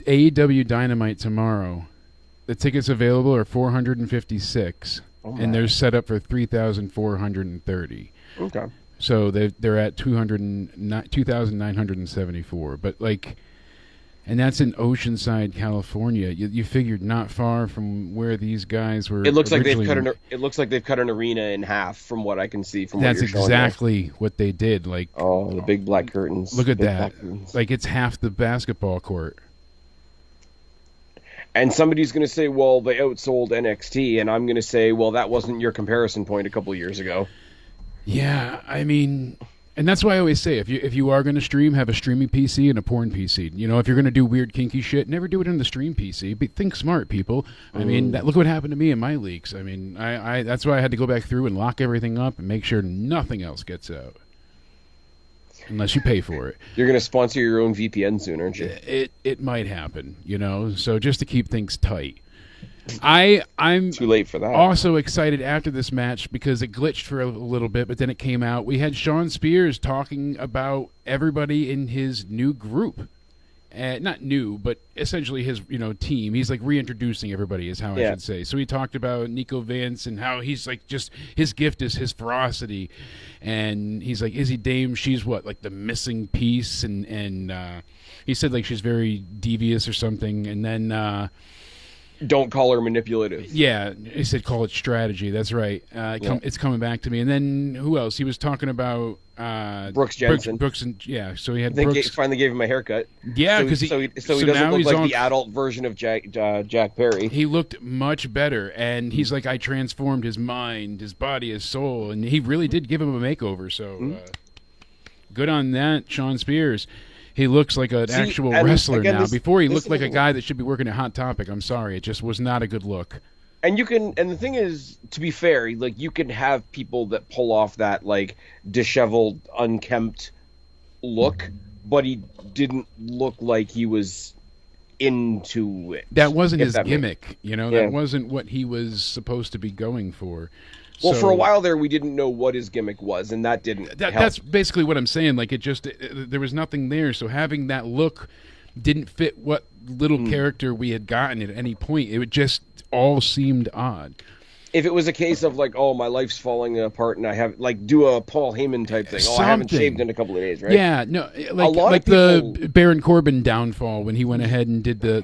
AEW Dynamite tomorrow, the tickets available are 456 and they're set up for 3,430. Okay. So they're at 2,974, but like, and that's in Oceanside, California. You figured not far from where these guys were. It looks like they've cut an arena in half, from what I can see. From that's what you're exactly what they did. Like, the big black curtains. Look at that! Like it's half the basketball court. And somebody's going to say, "Well, they outsold NXT," and I'm going to say, "Well, that wasn't your comparison point a couple of years ago." Yeah, I mean. And that's why I always say, if you are going to stream, have a streaming PC and a porn PC. You know, if you're going to do weird kinky shit, never do it in the stream PC. But think smart, people. I mean, look what happened to me in my leaks. I mean, I that's why I had to go back through and lock everything up and make sure nothing else gets out. Unless you pay for it. You're going to sponsor your own VPN soon, aren't you? It might happen, you know. So just to keep things tight. I'm too late for that. Also excited after this match because it glitched for a little bit, but then it came out. We had Shawn Spears talking about everybody in his new group. Not new, but essentially his team. He's like reintroducing everybody is how I should say. So he talked about Nico Vance and how he's like just his gift is his ferocity, and he's like Izzy Dame. She's what, like the missing piece, and he said like she's very devious or something, and then. Don't call her manipulative. Yeah, he said call it strategy. That's right. It's coming back to me. And then who else? He was talking about Brooks Jensen. Brooks and so he had. They Brooks. finally gave him a haircut. Yeah, because so he doesn't look like the adult version of Jack Perry. He looked much better, and he's like, I transformed his mind, his body, his soul, and he really did give him a makeover. So good on that, Shawn Spears. He looks like an actual wrestler now. Before he looked like a guy that should be working at Hot Topic. I'm sorry, it just was not a good look. And the thing is, to be fair, like you can have people that pull off that like disheveled, unkempt look, but he didn't look like he was into it. That wasn't his gimmick, That wasn't what he was supposed to be going for. Well, for a while there, we didn't know what his gimmick was, and that didn't help. That's basically what I'm saying. Like, there was nothing there, so having that look didn't fit what little character we had gotten at any point. It just all seemed odd. If it was a case of, like, oh, my life's falling apart, and I have, like, do a Paul Heyman type thing. Something. I haven't shaved in a couple of days, right? Yeah, no, like the Baron Corbin downfall when he went ahead and did the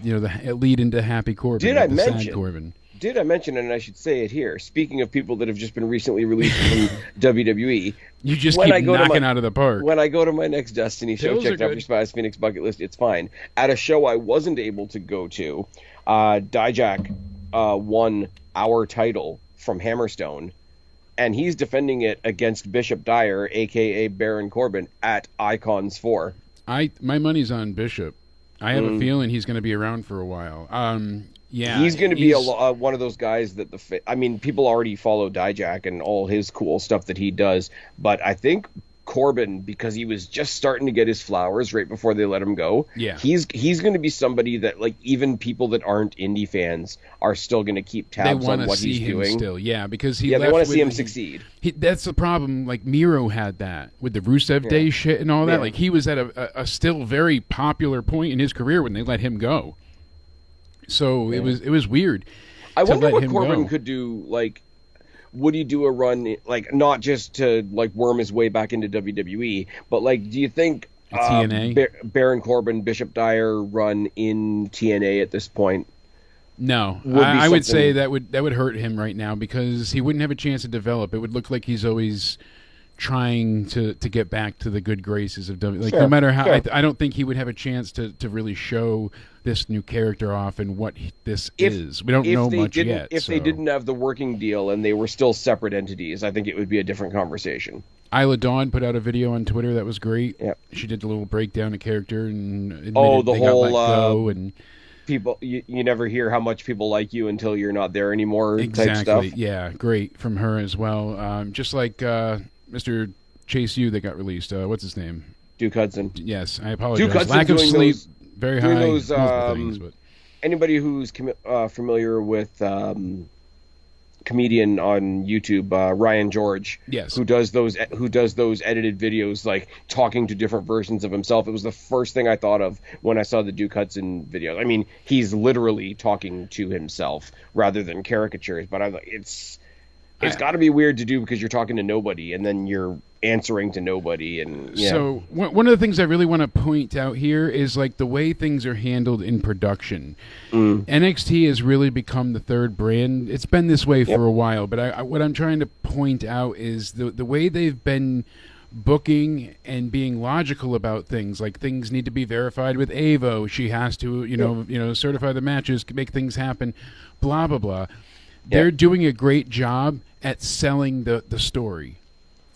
lead into Happy Corbin. Did I mention? Sad Corbin. Did I mention, and I should say it here, speaking of people that have just been recently released from WWE. You just keep knocking out of the park. When I go to my next Destiny show, checked out your Spaz Phoenix bucket list, it's fine. At a show I wasn't able to go to, Dijak won our title from Hammerstone, and he's defending it against Bishop Dyer, a.k.a. Baron Corbin, at Icons 4. My money's on Bishop. I have a feeling he's going to be around for a while. Yeah, he's going to be one of those guys that people already follow Dijak and all his cool stuff that he does, but I think Corbin, because he was just starting to get his flowers right before they let him go, he's going to be somebody that like even people that aren't indie fans are still going to keep tabs on what he's doing. Still, because they want to see him succeed. That's the problem. Like Miro had that with the Rusev Day shit and all that. Like he was at a still very popular point in his career when they let him go. So it was weird. I wonder what Corbin could do. Like, would he do a run, like not just to like worm his way back into WWE, but like, do you think TNA? Baron Corbin, Bishop Dyer run in TNA at this point? No, I would say that would hurt him right now because he wouldn't have a chance to develop. It would look like he's always trying to get back to the good graces of WWE. Like no matter how, I don't think he would have a chance to really show this new character off and what this is. We don't know much yet. If they didn't have the working deal and they were still separate entities, I think it would be a different conversation. Isla Dawn put out a video on Twitter that was great. Yep. She did a little breakdown of character and admitted they got let go and people. You never hear how much people like you until you're not there anymore. Exactly. Type stuff. Yeah, great from her as well. Just like Mr. Chase U that got released. What's his name? Duke Hudson. Yes, I apologize. Duke Hudson Lack of sleep, very high. Those, anybody who's familiar with comedian on YouTube, Ryan George, yes, who does those edited videos, like talking to different versions of himself. It was the first thing I thought of when I saw the Duke Hudson video. I mean, he's literally talking to himself rather than caricatures. But I'm like, it's got to be weird to do because you're talking to nobody and then you're answering to nobody. And so one of the things I really want to point out here is like the way things are handled in production. NXT has really become the third brand. It's been this way for a while, but what I'm trying to point out is the way they've been booking and being logical about things. Like things need to be verified with Avo. She has to certify the matches, make things happen, blah blah blah. They're doing a great job at selling the story.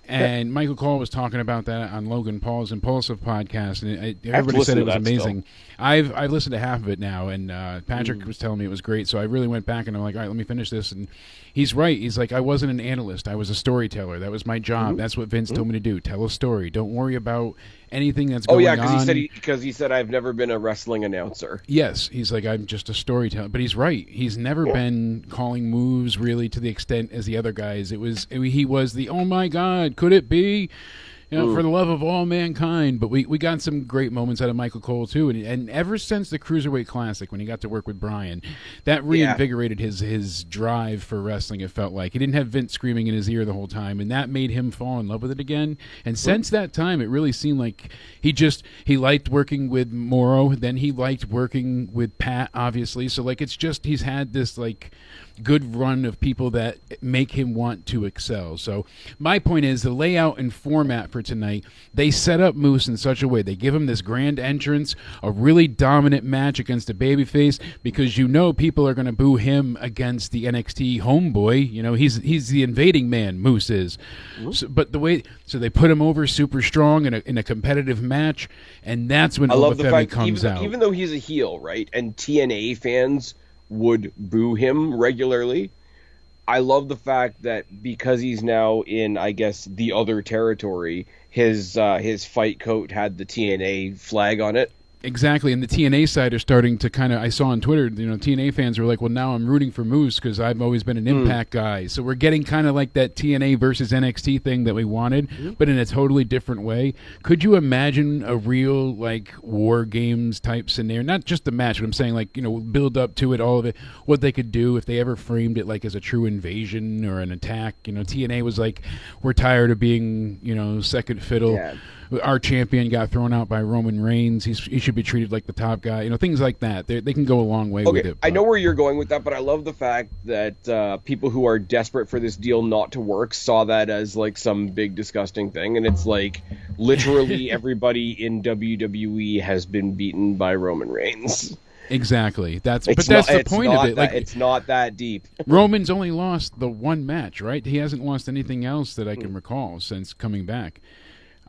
And Michael Cole was talking about that on Logan Paul's Impulsive podcast, and everybody said it was amazing. I've listened to half of it now, and Patrick was telling me it was great, so I really went back and I'm like, all right, let me finish this. And he's right. He's like, I wasn't an analyst. I was a storyteller. That was my job. That's what Vince told me to do. Tell a story. Don't worry about anything that's going on. Because he said I've never been a wrestling announcer. Yes, he's like, I'm just a storyteller. But he's right. He's never been calling moves really to the extent as the other guys. He was the, oh my God, could it be? For the love of all mankind. But we got some great moments out of Michael Cole, too. And ever since the Cruiserweight Classic, when he got to work with Bryan, that reinvigorated his drive for wrestling, it felt like. He didn't have Vince screaming in his ear the whole time, and that made him fall in love with it again. And since that time, it really seemed like he liked working with Morrow, then he liked working with Pat, obviously. So, he's had this, good run of people that make him want to excel. So my point is the layout and format for tonight, they set up Moose in such a way. They give him this grand entrance, a really dominant match against a babyface, because people are going to boo him against the NXT homeboy. He's the invading man, Moose is. So they put him over super strong in a competitive match, and that's when Obafemi comes out. Even though he's a heel, right, and TNA fans would boo him regularly, I love the fact that because he's now in, I guess, the other territory, his fight coat had the TNA flag on it. Exactly, and the TNA side are starting to kind of, I saw on Twitter, TNA fans were like, well, now I'm rooting for Moose because I've always been an Impact guy. So we're getting kind of like that TNA versus NXT thing that we wanted, but in a totally different way. Could you imagine a real, War Games type scenario? Not just the match, but I'm saying, build up to it, all of it, what they could do if they ever framed it, as a true invasion or an attack. TNA was like, we're tired of being, second fiddle. Yeah. Our champion got thrown out by Roman Reigns. He should be treated like the top guy. Things like that. They can go a long way with it. I know where you're going with that, but I love the fact that people who are desperate for this deal not to work saw that as some big disgusting thing, and it's literally everybody in WWE has been beaten by Roman Reigns. Exactly. That's the point of it. It's not that deep. Roman's only lost the one match, right? He hasn't lost anything else that I can recall since coming back.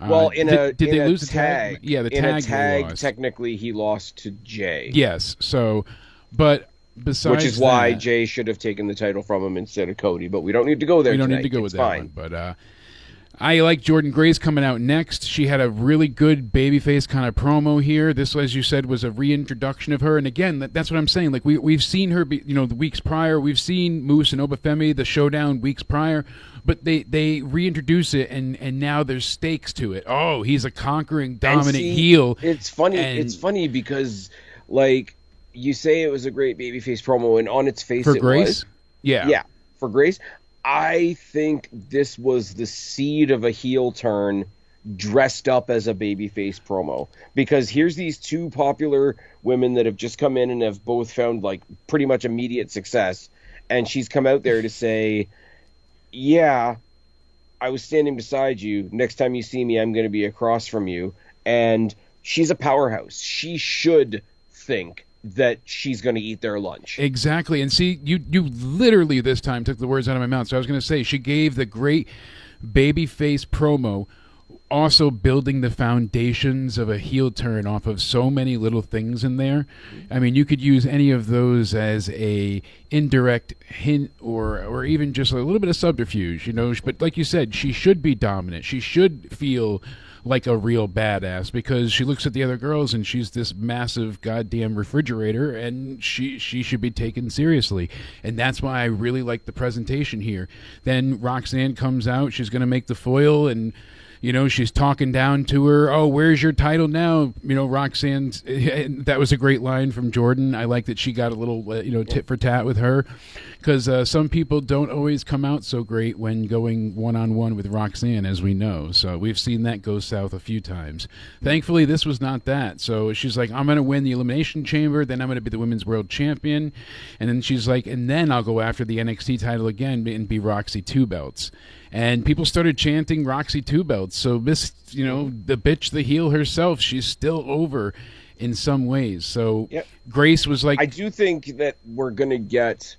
Well, did they lose the tag? Yeah, the tag. Technically, he lost to Jay. Yes. So, but besides, which is why Jay should have taken the title from him instead of Cody. But we don't need to go there. We don't need to go with that one. But I like Jordan Grace coming out next. She had a really good babyface kind of promo here. This, as you said, was a reintroduction of her. And again, that's what I'm saying. We've seen her, the weeks prior. We've seen Moose and Obafemi, the showdown weeks prior. But they reintroduce it, and now there's stakes to it. Oh, he's a conquering, dominant heel. It's funny. It's funny because, you say it was a great babyface promo, and on its face, for Grace, yeah, for Grace. I think this was the seed of a heel turn dressed up as a babyface promo, because here's these two popular women that have just come in and have both found pretty much immediate success, and she's come out there to say, yeah, I was standing beside you. Next time you see me, I'm going to be across from you. And she's a powerhouse. She should think that she's going to eat their lunch. Exactly. And see, you literally this time took the words out of my mouth. So I was going to say, she gave the great babyface promo, also building the foundations of a heel turn off of so many little things in there. I mean, you could use any of those as a indirect hint or even just a little bit of subterfuge, But like you said, she should be dominant. She should feel like a real badass, because she looks at the other girls and she's this massive goddamn refrigerator, and she should be taken seriously. And that's why I really like the presentation here. Then Roxanne comes out. She's going to make the foil, and she's talking down to her. Oh, where's your title now? Roxanne's. That was a great line from Jordan. I like that she got a little, tit for tat with her, because some people don't always come out so great when going one-on-one with Roxanne, as we know. So we've seen that go south a few times. Thankfully, this was not that. So she's like, I'm going to win the Elimination Chamber, then I'm going to be the Women's World Champion. And then she's like, and then I'll go after the NXT title again and be Roxy Two Belts. And people started chanting Roxy Two Belts. So Miss, the bitch, the heel herself, she's still over in some ways. So Grace was like, I do think that we're going to get,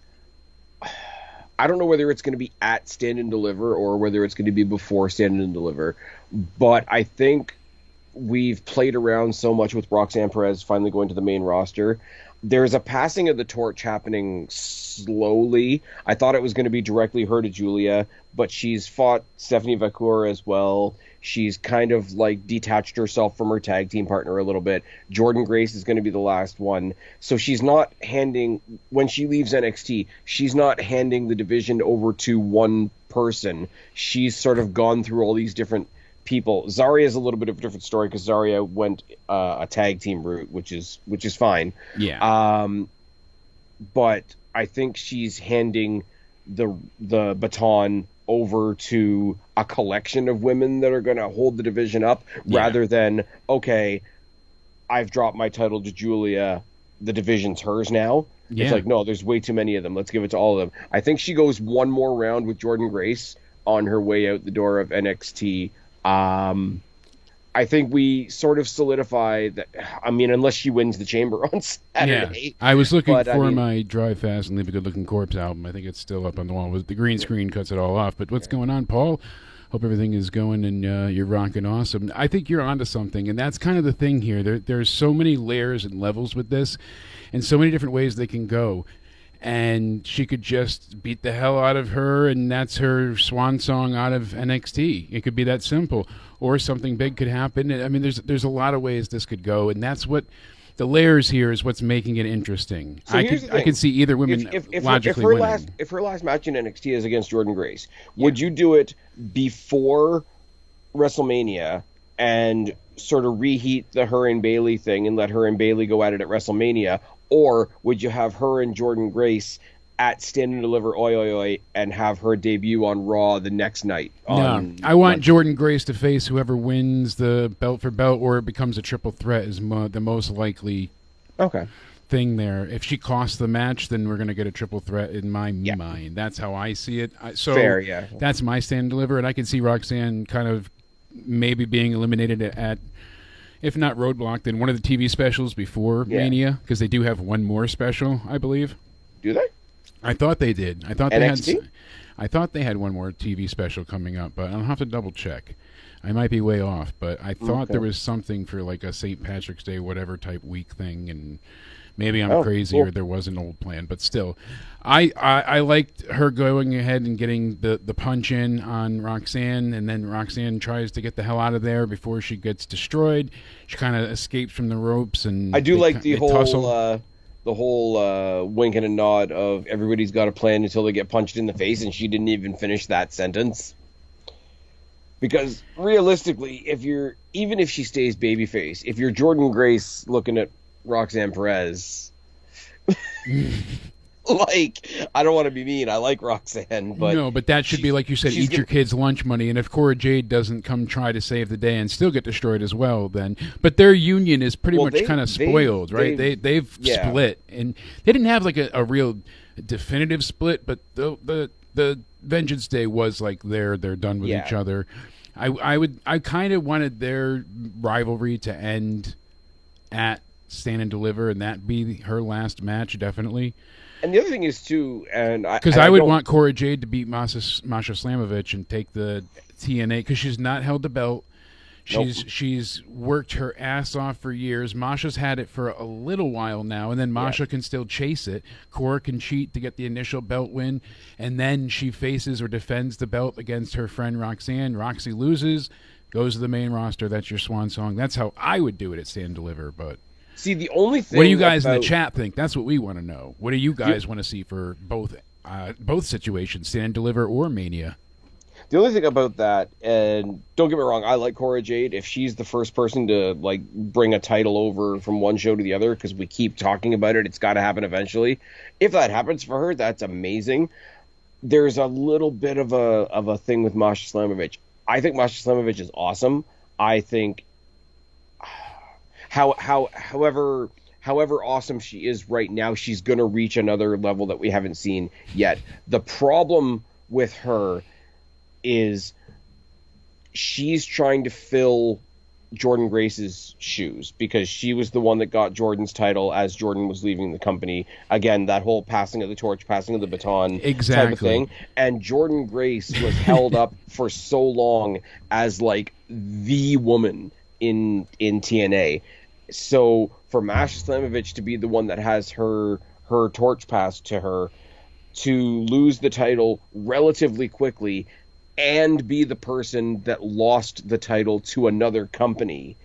I don't know whether it's going to be at Stand and Deliver or whether it's going to be before Stand and Deliver, but I think we've played around so much with Roxanne Perez finally going to the main roster. There's a passing of the torch happening slowly. I thought it was going to be directly her to Julia, but she's fought Stephanie Vacour as well. She's kind of like detached herself from her tag team partner a little bit. Jordan Grace is going to be the last one. So she's not handing, when she leaves NXT, she's not handing the division over to one person. She's sort of gone through all these different people. Zarya is a little bit of a different story because Zarya went a tag team route, which is fine. Yeah. But I think she's handing the baton over to a collection of women that are going to hold the division up rather than, okay, I've dropped my title to Julia, the division's hers now. Yeah. It's like, no, there's way too many of them. Let's give it to all of them. I think she goes one more round with Jordan Grace on her way out the door of NXT. I think we sort of solidify that. I mean, unless she wins the Chamber on Saturday. Yeah. I was looking my Drive Fast and Leave a Good Looking Corpse album. I think it's still up on the wall. The green screen cuts it all off. But what's going on, Paul? Hope everything is going and you're rocking awesome. I think you're onto something, and that's kind of the thing here. There's so many layers and levels with this, and so many different ways they can go. And she could just beat the hell out of her, and that's her swan song out of NXT. It could be that simple. Or something big could happen. I mean, there's a lot of ways this could go, and that's what the layers here is what's making it interesting. So I could see either women logically winning. If her last match in NXT is against Jordan Grace, would you do it before WrestleMania and sort of reheat the her and Bayley thing and let her and Bayley go at it at WrestleMania? Or would you have her and Jordan Grace at Stand and Deliver Oi Oi Oi and have her debut on Raw the next night? No, I want Jordan Grace to face whoever wins the belt for belt, or it becomes a triple threat is the most likely thing there. If she costs the match, then we're going to get a triple threat in my mind. That's how I see it. Fair, yeah. That's my Stand and Deliver, and I can see Roxanne kind of maybe being eliminated at, if not Roadblock, then one of the TV specials before Mania, because they do have one more special, I believe. Do they? I thought they did. I thought NXT? I thought they had one more TV special coming up, but I'll have to double check. I might be way off, but I thought there was something for like a St. Patrick's Day whatever type week thing, and maybe I'm crazy or there was an old plan, but still. I liked her going ahead and getting the punch in on Roxanne, and then Roxanne tries to get the hell out of there before she gets destroyed. She kind of escapes from the ropes, and I do like the whole wink and a nod of everybody's got a plan until they get punched in the face, and she didn't even finish that sentence. Because realistically, even if she stays babyface, if you're Jordan Grace looking at Roxanne Perez, like, I don't want to be mean, I like Roxanne, but no, but that should be, like you said, eat your kids' lunch money. And if Cora Jade doesn't come try to save the day and still get destroyed as well, then but their union is pretty much kind of spoiled, right? They've split, and they didn't have like a real definitive split, but the Vengeance Day was like they're done with each other. I kind of wanted their rivalry to end at Stand and Deliver, and that be her last match, definitely. And the other thing is too, and because I would want Cora Jade to beat Masha Slamovich and take the TNA, because she's not held the belt. She's worked her ass off for years. Masha's had it for a little while now, and then Masha can still chase it. Cora can cheat to get the initial belt win, and then she faces or defends the belt against her friend Roxanne. Roxy loses, goes to the main roster. That's your swan song. That's how I would do it at Stand and Deliver, but... See, the only thing... What do you guys in the chat think? That's what we want to know. What do you guys want to see for both situations, Stand and Deliver or Mania? The only thing about that, and don't get me wrong, I like Cora Jade. If she's the first person to like bring a title over from one show to the other, because we keep talking about it, it's got to happen eventually. If that happens for her, that's amazing. There's a little bit of a thing with Masha Slamovich. I think Masha Slamovich is awesome. I think however awesome she is right now, she's going to reach another level that we haven't seen yet. The problem with her is she's trying to fill Jordan Grace's shoes, because she was the one that got Jordan's title as Jordan was leaving the company. Again, that whole passing of the torch, passing of the baton type of thing. And Jordan Grace was held up for so long as like the woman in TNA. So for Masha Slamovich to be the one that has her torch passed to her, to lose the title relatively quickly and be the person that lost the title to another company,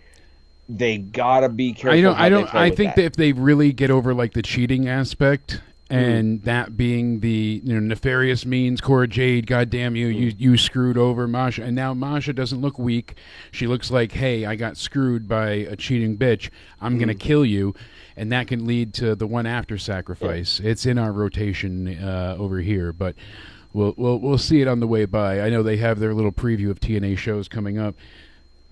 they gotta be careful. I think that if they really get over like the cheating aspect, and that being the nefarious means, Cora Jade, goddamn you, you screwed over Masha, and now Masha doesn't look weak. She looks like, hey, I got screwed by a cheating bitch. I'm gonna kill you, and that can lead to the one after sacrifice. Yeah. It's in our rotation over here, but. We'll see it on the way by. I know they have their little preview of TNA shows coming up.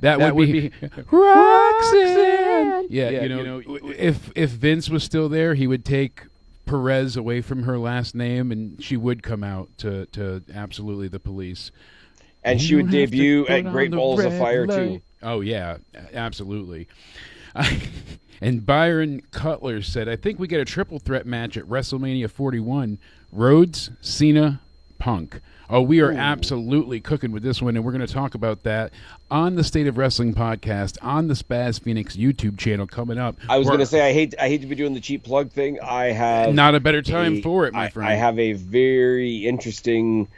That would be Roxanne. Yeah, if Vince was still there, he would take Perez away from her last name, and she would come out to absolutely the police. And she would debut at Great Balls of Fire too. Oh yeah, absolutely. And Byron Cutler said, "I think we get a triple threat match at WrestleMania 41: Rhodes, Cena, Punk." Oh, we are absolutely cooking with this one, and we're going to talk about that on the State of Wrestling podcast on the Spaz Phoenix YouTube channel coming up. I was going to say, I hate to be doing the cheap plug thing. I have not a better time for it, my friend. I have a very interesting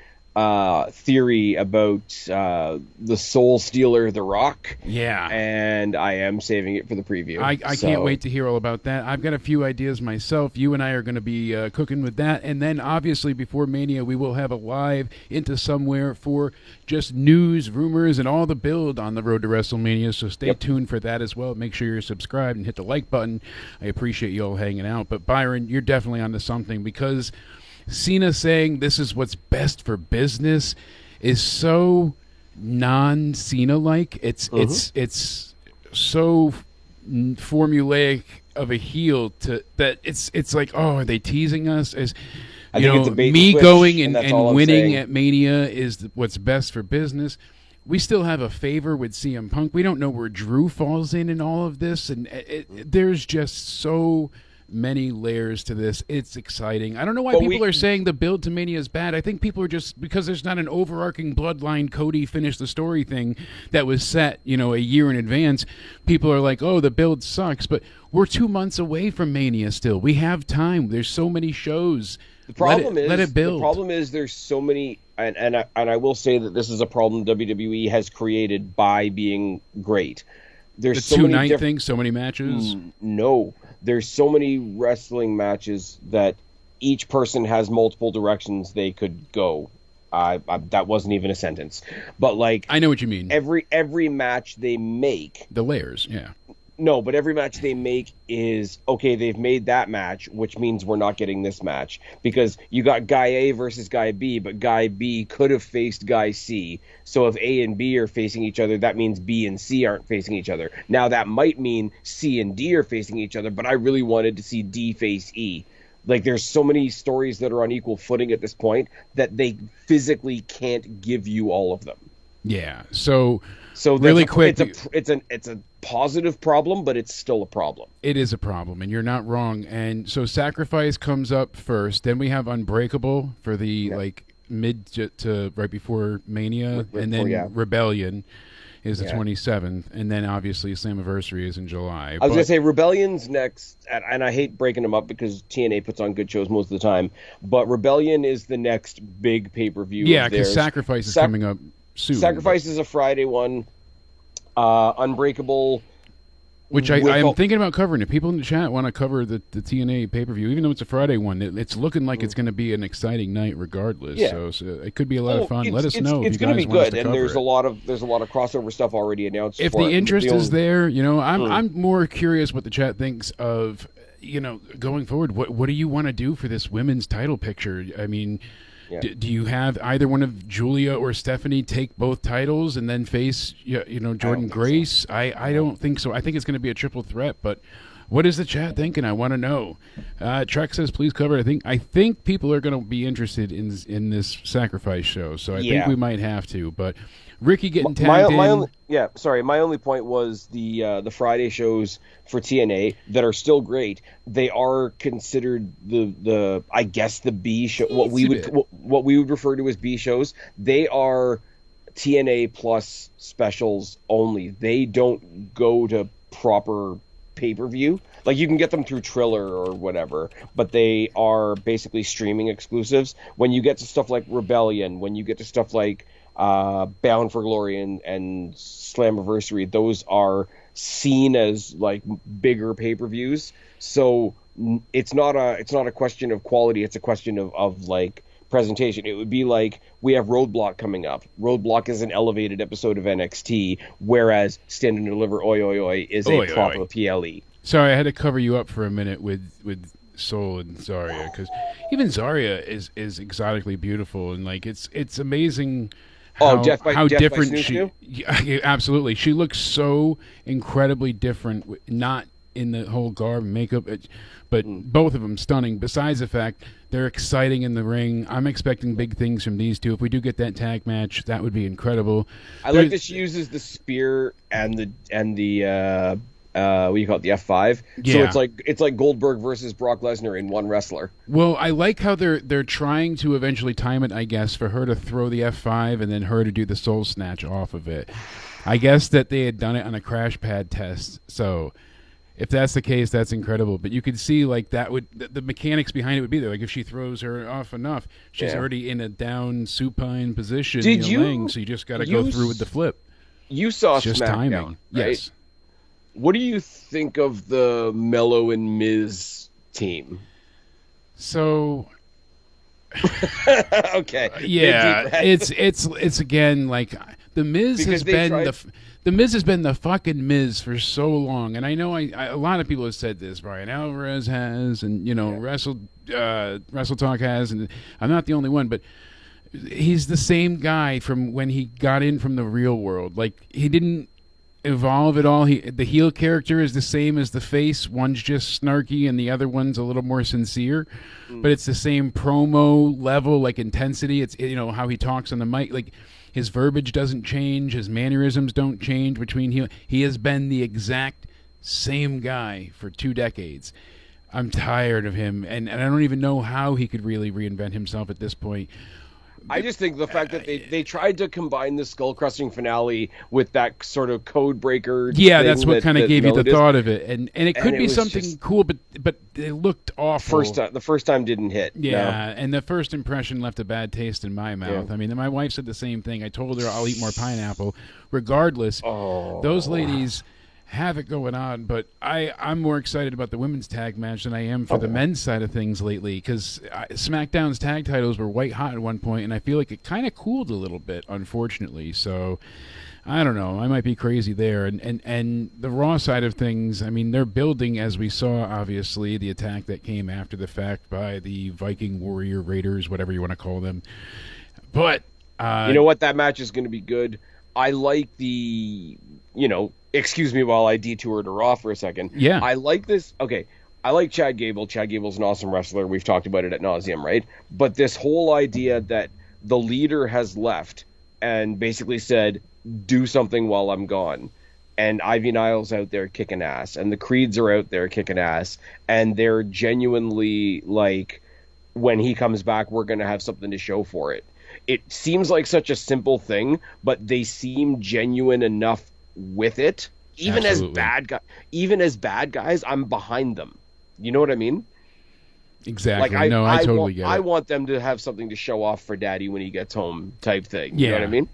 theory about the Soul Stealer, The Rock. Yeah. And I am saving it for the preview. I can't wait to hear all about that. I've got a few ideas myself. You and I are going to be cooking with that. And then, obviously, before Mania, we will have a live Into Somewhere for just news, rumors, and all the build on the road to WrestleMania. So stay tuned for that as well. Make sure you're subscribed and hit the like button. I appreciate you all hanging out. But, Byron, you're definitely onto something, because Cena saying this is what's best for business is so non-Cena-like. It's so formulaic of a heel that it's like, oh, are they teasing us? As me going and winning at Mania is what's best for business. We still have a favor with CM Punk. We don't know where Drew falls in all of this, and there's just so many layers to this. It's exciting. I don't know why people are saying the build to Mania is bad. I think people are just, because there's not an overarching bloodline Cody finish the story thing that was set, a year in advance. People are like, oh, the build sucks, but we're 2 months away from Mania still. We have time. There's so many shows. The problem let it build. The problem is there's so many, and I will say that this is a problem WWE has created by being great. There's the so many two-night thing, so many matches? No. There's so many wrestling matches that each person has multiple directions they could go. That wasn't even a sentence. But, like, I know what you mean. Every match they make. The layers, yeah. No, but every match they make is, okay, they've made that match, which means we're not getting this match. Because you got Guy A versus Guy B, but Guy B could have faced Guy C. So if A and B are facing each other, that means B and C aren't facing each other. Now, that might mean C and D are facing each other, but I really wanted to see D face E. Like, there's so many stories that are on equal footing at this point that they physically can't give you all of them. Yeah, so really quick, it's a positive problem, but it's still a problem. It is a problem, and you're not wrong. And so Sacrifice comes up first, then we have Unbreakable for the mid to right before Mania, and then Rebellion is the 27th, and then obviously Slammiversary is in July. I was gonna say Rebellion's next, and I hate breaking them up because TNA puts on good shows most of the time, but Rebellion is the next big pay-per-view. Yeah, because Sacrifice is coming up soon. Sacrifice is a Friday one. Unbreakable, which I'm thinking about covering. If people in the chat want to cover the TNA pay-per-view, even though it's a Friday one, it's looking like it's going to be an exciting night regardless. Yeah. So it could be a lot of fun. Let us know. It's going to be good, and there's a lot of crossover stuff already announced. If the interest is there, I'm more curious what the chat thinks of, going forward. What do you want to do for this women's title picture? I mean. Yeah. Do you have either one of Julia or Stephanie take both titles and then face, Jordan Grace? I don't think so. I think it's going to be a triple threat, but What is the chat thinking? I want to know. Trek says, please cover it. I think people are going to be interested in this sacrifice show, so I think we might have to. But Ricky getting tagged in. My only point was the Friday shows for TNA that are still great. They are considered the I guess the B show, what we would refer to as B shows. They are TNA plus specials only. They don't go to proper pay-per-view. Like, you can get them through Triller or whatever, but they are basically streaming exclusives. When you get to stuff like Rebellion, when you get to stuff like Bound for Glory and Slammiversary, those are seen as like bigger pay-per-views. So it's not a question of quality, it's a question of like presentation. It would be like, we have Roadblock coming up. Roadblock is an elevated episode of NXT, whereas Stand and Deliver Oi Oi Oi is a proper PLE. Sorry, I had to cover you up for a minute with Soul and Zarya, because even Zarya is exotically beautiful, and like it's amazing how different she. Yeah, absolutely, she looks so incredibly different. Not in the whole garb and makeup, but both of them stunning. Besides the fact they're exciting in the ring, I'm expecting big things from these two. If we do get that tag match, that would be incredible. I like that she uses the spear and the what do you call it, the F5. Yeah. So it's like Goldberg versus Brock Lesnar in one wrestler. Well, I like how they're trying to eventually time it, I guess, for her to throw the F5 and then her to do the soul snatch off of it. I guess that they had done it on a crash pad test, so if that's the case, that's incredible. But you could see, like, that would the mechanics behind it would be there. Like, if she throws her off enough, she's already in a down supine position. So you just got to go through with the flip. You saw just SmackDown, timing, right? Yes. What do you think of the Mello and Miz team? So, okay, yeah, it's again like the Miz has been the Miz has been the fucking Miz for so long, and I know a lot of people have said this. Brian Alvarez has, and Wrestle Talk has, and I'm not the only one, but he's the same guy from when he got in from the real world. Like, he didn't evolve at all. The heel character is the same as the face. One's just snarky and the other one's a little more sincere, but it's the same promo level, like intensity. It's how he talks on the mic, like his verbiage doesn't change, his mannerisms don't change between he has been the exact same guy for 2 decades. I'm tired of him, and I don't even know how he could really reinvent himself at this point. I just think the fact that they tried to combine the skull-crushing finale with that sort of code breaker. Yeah, that's what kind of gave you the thought of it, and it could be something cool, but it looked awful. The first time didn't hit. Yeah, and the first impression left a bad taste in my mouth. Yeah. I mean, my wife said the same thing. I told her I'll eat more pineapple, regardless. Those ladies have it going on, but I'm more excited about the women's tag match than I am for the men's side of things lately, because SmackDown's tag titles were white hot at one point, and I feel like it kind of cooled a little bit, unfortunately. So I don't know, I might be crazy there. And the Raw side of things, I mean, they're building, as we saw, obviously, the attack that came after the fact by the Viking Warrior Raiders, whatever you want to call them. But you know what, that match is going to be good. I like the, excuse me while I detour to Raw for a second. Yeah. I like this. Okay. I like Chad Gable. Chad Gable's an awesome wrestler. We've talked about it ad nauseum, right? But this whole idea that the leader has left and basically said, do something while I'm gone. And Ivy Niles out there kicking ass. And the Creeds are out there kicking ass. And they're genuinely like, when he comes back, we're going to have something to show for it. It seems like such a simple thing, but they seem genuine enough with it. Even Absolutely. as bad guys, I'm behind them. You know what I mean? Exactly. I totally get it. I want them to have something to show off for Daddy when he gets home, type thing. Yeah. You know what I mean?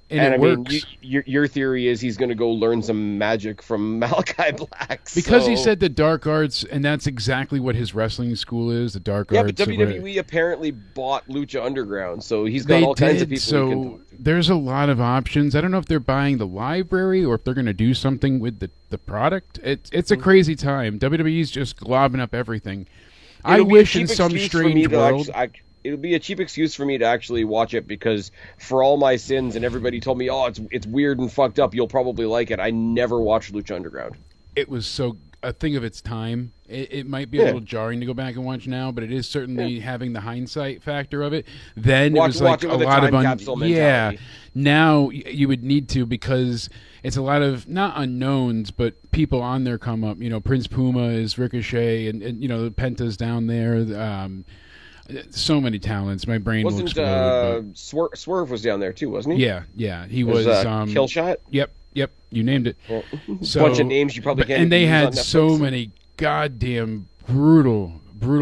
And I works. mean, your theory is he's going to go learn some magic from Malachi Black. Because he said the dark arts, and that's exactly what his wrestling school is, the dark arts. Yeah, but WWE apparently bought Lucha Underground, so he's got all kinds of people. So there's a lot of options. I don't know if they're buying the library or if they're going to do something with the product. It's a crazy time. WWE's just globbing up everything. I wish in some strange world... It'll be a cheap excuse for me to actually watch it, because for all my sins, and everybody told me, it's weird and fucked up, you'll probably like it. I never watched Lucha Underground. it was so a thing of its time. It might be a little jarring to go back and watch now, but it is certainly having the hindsight factor of it. Then it was like a lot of mentality. Now you would need to, because it's a lot of not unknowns, but people on there come up. You know, Prince Puma is Ricochet, and you know Penta's down there. So many talents. My brain will explode. Swerve was down there too, wasn't he? Yeah. He was Killshot. Yep. You named it. Well, So, bunch of names you probably can't. And they use had on Netflix. so many goddamn brutal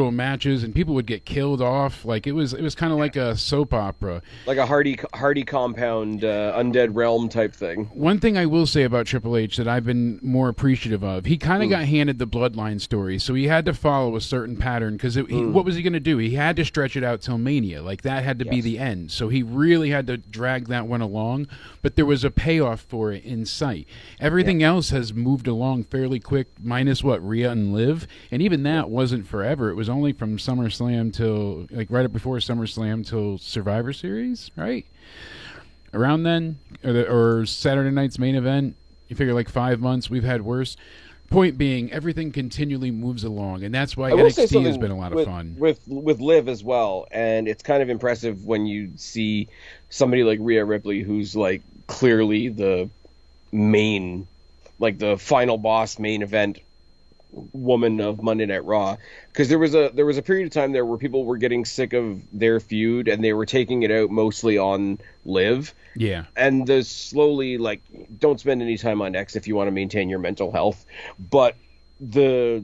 matches, and people would get killed off. Like it was kind of like a soap opera, like a Hardy Compound, Undead Realm type thing. One thing I will say about Triple H that I've been more appreciative of, he kind of got handed the Bloodline story, so he had to follow a certain pattern, because what was he going to do? He had to stretch it out till Mania. Like that had to be the end, so he really had to drag that one along, but there was a payoff for it in sight. Everything else has moved along fairly quick, minus Rhea and Liv, and even that wasn't forever. It was only from SummerSlam till, like, right up before SummerSlam till Survivor Series, right? Around then, or Saturday night's main event. You figure like 5 months. We've had worse. Point being, everything continually moves along, and that's why NXT has been a lot of fun. With Liv as well, and it's kind of impressive when you see somebody like Rhea Ripley, who's like clearly the main, like the final boss main event woman of Monday Night Raw, because there was a period of time there where people were getting sick of their feud and they were taking it out mostly on Liv. Yeah. And the slowly, like, don't spend any time on X if you want to maintain your mental health. But the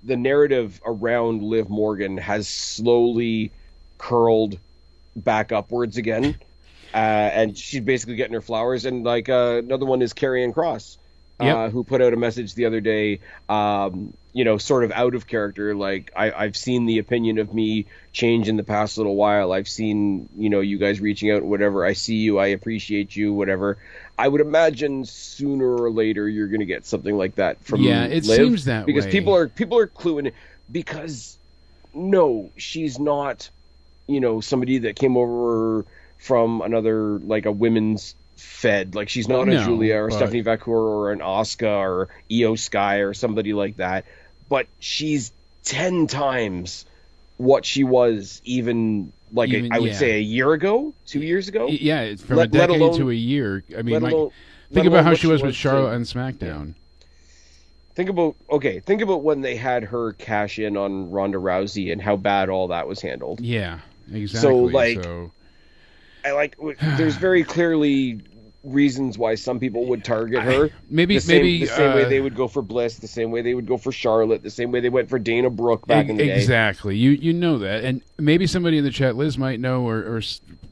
narrative around Liv Morgan has slowly curled back upwards again. And she's basically getting her flowers. And like another one is Karrion Kross. Who put out a message the other day, sort of out of character, like, I've seen the opinion of me change in the past little while. I've seen, you guys reaching out, whatever. I see you. I appreciate you, whatever. I would imagine sooner or later you're going to get something like that from it Liv, seems that because way. people are cluing in, because no, she's not, somebody that came over from another, like, a women's fed. Like, she's not a Julia or Stephanie Vacour or an Asuka or Io Sky or somebody like that, but she's 10 times what she was even I would say a year ago, 2 years ago. Yeah, it's from a decade to a year. I mean, think about how she was with Charlotte on SmackDown. Think about when they had her cash in on Ronda Rousey and how bad all that was handled. Yeah, exactly. There's very clearly reasons why some people would target her. Maybe the same way they would go for Bliss, the same way they would go for Charlotte, the same way they went for Dana Brooke back in the day. Exactly. You know that, and maybe somebody in the chat, Liz might know or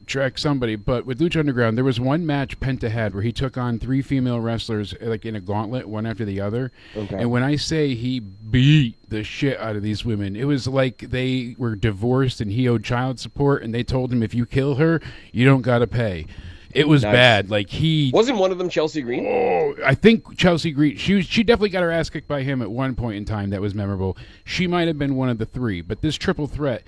track somebody. But with Lucha Underground, there was one match Penta had where he took on 3 female wrestlers, like in a gauntlet, one after the other. Okay. And when I say he beat the shit out of these women, it was like they were divorced and he owed child support, and they told him, if you kill her, you don't got to pay. It was bad. Like, he wasn't one of them Chelsea Green. Oh, I think Chelsea Green. She definitely got her ass kicked by him at one point in time. That was memorable. She might have been one of the 3, but this triple threat,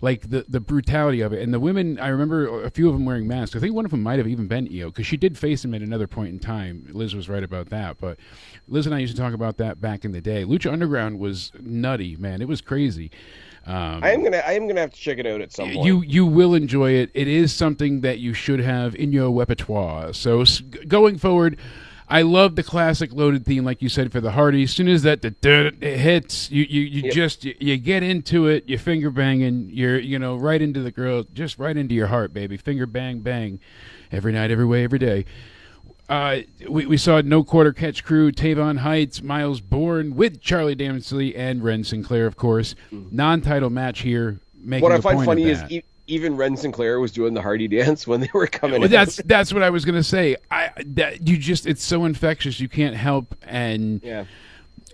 like the brutality of it, and the women. I remember a few of them wearing masks. I think one of them might have even been Io, because she did face him at another point in time. Liz was right about that. But Liz and I used to talk about that back in the day. Lucha Underground was nutty, man. It was crazy. I am gonna have to check it out at some point. You will enjoy it. It is something that you should have in your repertoire. So going forward, I love the classic loaded theme, like you said, for the Hardys. As soon as that it hits, you get into it. You finger banging. You're right into the girl, just right into your heart, baby. Finger bang bang, every night, every way, every day. We saw No Quarter Catch Crew, Tavon Heights, Miles Bourne with Charlie Dempsey and Ren Sinclair, of course. Non-title match here. What I find funny is even Ren Sinclair was doing the Hardy dance when they were coming in. That's what I was gonna say. It's so infectious. You can't help. And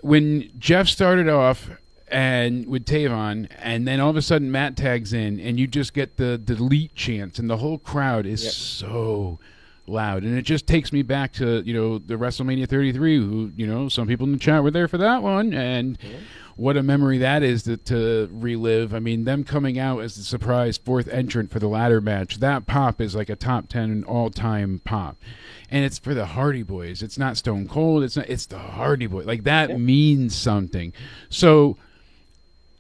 when Jeff started off and with Tavon, and then all of a sudden Matt tags in, and you just get the delete chants, and the whole crowd is so loud. And it just takes me back to, the WrestleMania 33, who, some people in the chat were there for that one. And what a memory that is to relive. I mean, them coming out as the surprise fourth entrant for the ladder match, that pop is like a top 10 all-time pop. And it's for the Hardy Boys. It's not Stone Cold. It's the Hardy Boys. Like, that means something. So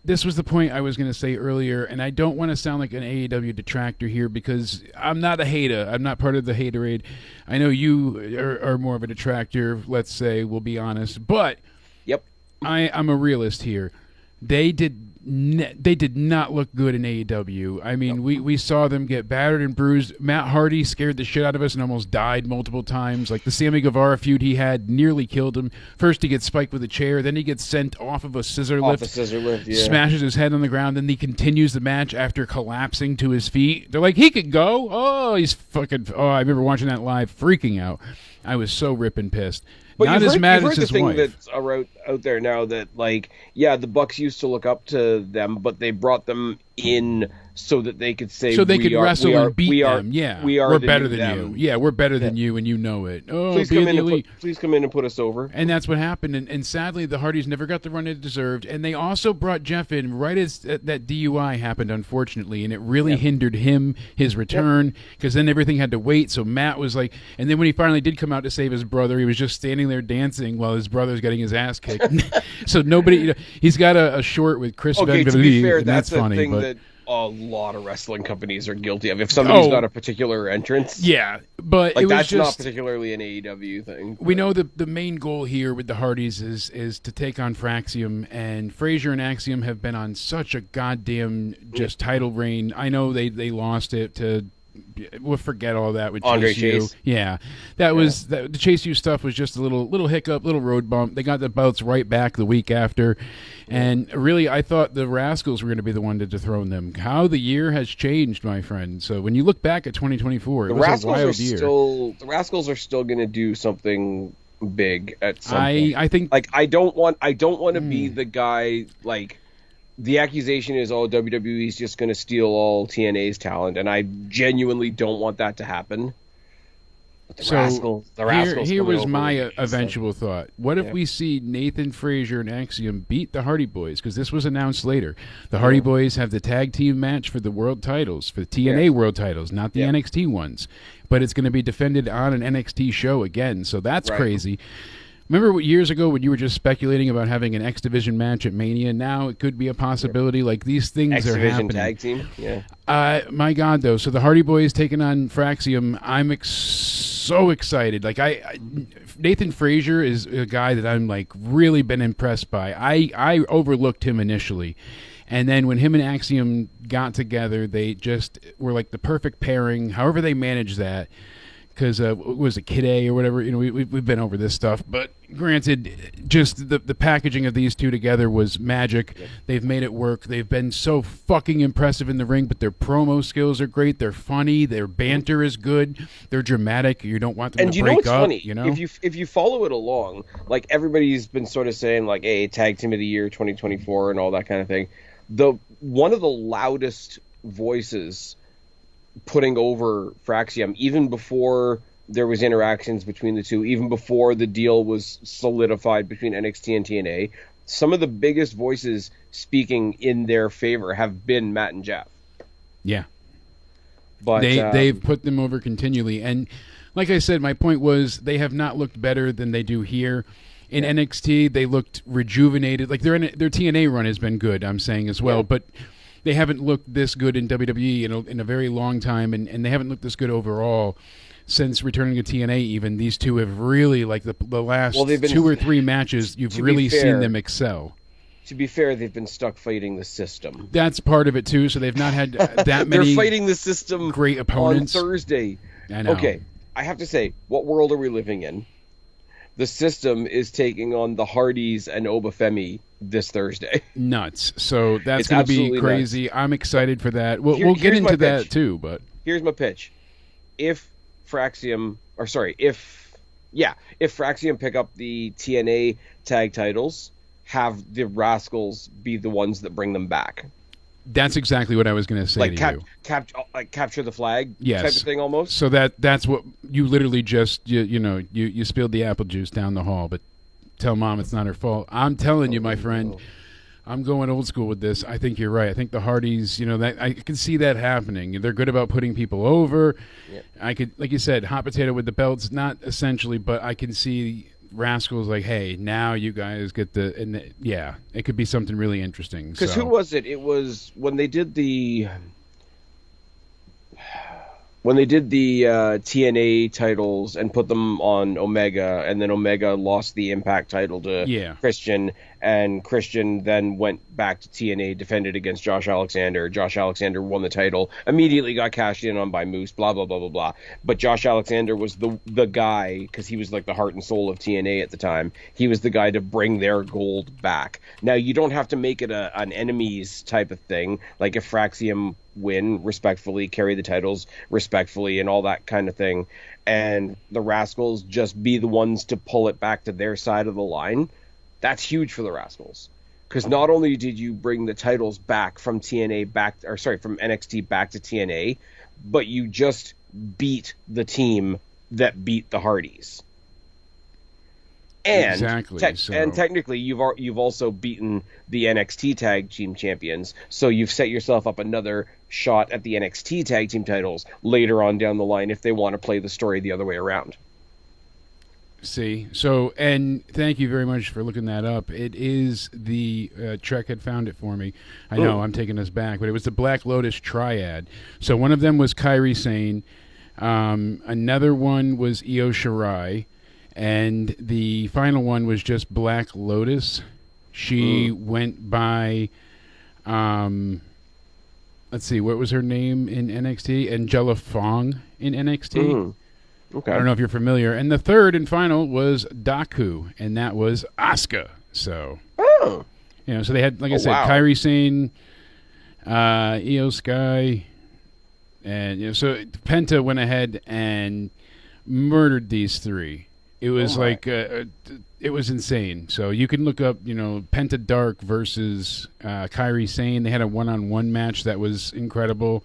this was the point I was going to say earlier, and I don't want to sound like an AEW detractor here because I'm not a hater. I'm not part of the haterade. I know you are more of a detractor, let's say, we'll be honest. But I'm a realist here. They did not look good in AEW. I mean, we saw them get battered and bruised. Matt Hardy scared the shit out of us and almost died multiple times. Like the Sammy Guevara feud he had nearly killed him. First he gets spiked with a chair, then he gets sent off of a scissor lift, smashes his head on the ground, then he continues the match after collapsing to his feet. They're like, he could go. I remember watching that live, freaking out. I was so ripping pissed. But not as mad as his wife. You've heard the thing that's out there now that, like, the Bucks used to look up to them, but they brought them in so that they could say, they could wrestle and beat them. Yeah, we're better than them. you. Yeah, we're better than you, and you know it. Oh, please come in and put us over. And that's what happened. And sadly, the Hardys never got the run they deserved. And they also brought Jeff in right as that DUI happened, unfortunately, and it really hindered his return, because then everything had to wait. So Matt was like, and then when he finally did come out to save his brother, he was just standing there dancing while his brother's getting his ass kicked. So nobody, he's got a short with Chris Van to be fair, that's a funny, thing but that a lot of wrestling companies are guilty of. If somebody's got a particular entrance, but like, it was that's just not particularly an AEW thing. We know the main goal here with the Hardys is to take on Fraxium, and Frazier and Axiom have been on such a goddamn just title reign. I know they lost it to. We'll forget all that with Andre Chase. Yeah, was the Chase U stuff was just a little hiccup, little road bump. They got the belts right back the week after, and really, I thought the Rascals were going to be the one to dethrone them. How the year has changed, my friend. So when you look back at 2024, it was a wild year. The Rascals are still going to do something big at some point. I think, like, I don't want to be the guy, like. The accusation is, WWE is just going to steal all TNA's talent, and I genuinely don't want that to happen. But the Rascals here was my eventual thought. What if we see Nathan Frazier and Axiom beat the Hardy Boys? Because this was announced later. The Hardy Boys have the tag team match for the world titles, for the TNA world titles, not the NXT ones. But it's going to be defended on an NXT show again, so that's crazy. Remember years ago when you were just speculating about having an X Division match at Mania? Now it could be a possibility. Like, these things X are Division happening. Tag team, my God, though. So the Hardy Boys taking on Fraxium. I'm so excited. Like, Nathan Frazier is a guy that I'm like really been impressed by. I overlooked him initially. And then when him and Axiom got together, they just were like the perfect pairing. However they managed that. Because was it Kid A or whatever? We've been over this stuff, but granted, just the packaging of these two together was magic. Yep. They've made it work. They've been so fucking impressive in the ring, but their promo skills are great. They're funny. Their banter is good. They're dramatic. You don't want them to break up. Funny? If you follow it along, like, everybody's been sort of saying, like, hey, tag team of the year 2024 and all that kind of thing. One of the loudest voices putting over Fraxium, even before there was interactions between the two, even before the deal was solidified between NXT and TNA, some of the biggest voices speaking in their favor have been Matt and Jeff. Yeah. But they've put them over continually. And like I said, my point was they have not looked better than they do here. In NXT, they looked rejuvenated. Like, their TNA run has been good, I'm saying, as well. But they haven't looked this good in WWE in a very long time, and they haven't looked this good overall since returning to TNA. Even these two have really, like, the last 2 or 3 matches, you've really seen them excel. To be fair, they've been stuck fighting the system. That's part of it too. So they've not had that many. They're fighting the system great opponents on Thursday. I know. Okay, I have to say, what world are we living in? The system is taking on the Hardys and Obafemi this Thursday. Nuts. So that's going to be crazy. Nuts. I'm excited for that. We'll get into that too, but here's my pitch. If Fraxium pick up the TNA tag titles, have the Rascals be the ones that bring them back. That's exactly what I was going to say like to you. like capture the flag Yes. type of thing almost. So that's what you literally just you spilled the apple juice down the hall, but tell Mom it's not her fault. I'm telling you, my friend, I'm going old school with this. I think you're right. I think the Hardys, that I can see that happening. They're good about putting people over. Yeah. I could, like you said, hot potato with the belts, not essentially, but I can see Rascals like, hey, now you guys get it could be something really interesting. Because who was it? It was when they did the TNA titles and put them on Omega, and then Omega lost the Impact title to Christian, and Christian then went back to TNA, defended against Josh Alexander. Josh Alexander won the title, immediately got cashed in on by Moose, blah, blah, blah, blah, blah. But Josh Alexander was the guy, because he was like the heart and soul of TNA at the time. He was the guy to bring their gold back. Now, you don't have to make it an enemies type of thing, like if Fraxium win respectfully, carry the titles respectfully, and all that kind of thing, and the Rascals just be the ones to pull it back to their side of the line. That's huge for the Rascals, because not only did you bring the titles back from from NXT back to TNA, but you just beat the team that beat the Hardys. And and technically, you've also beaten the NXT Tag Team Champions, so you've set yourself up another shot at the NXT Tag Team titles later on down the line if they want to play the story the other way around. See, so, and thank you very much for looking that up. It is the Trek had found it for me. I know I'm taking us back, but it was the Black Lotus Triad. So one of them was Kairi Sane, another one was Io Shirai, and the final one was just Black Lotus. She went by, let's see, what was her name in NXT? Angela Fong in NXT. Okay. I don't know if you're familiar. And the third and final was Daku, and that was Asuka. So, so they had, like I said, Kairi Sane, Io Sky, and so Penta went ahead and murdered these three. It was it was insane. So you can look up, Penta Dark versus Kairi Sane. They had a one-on-one match that was incredible.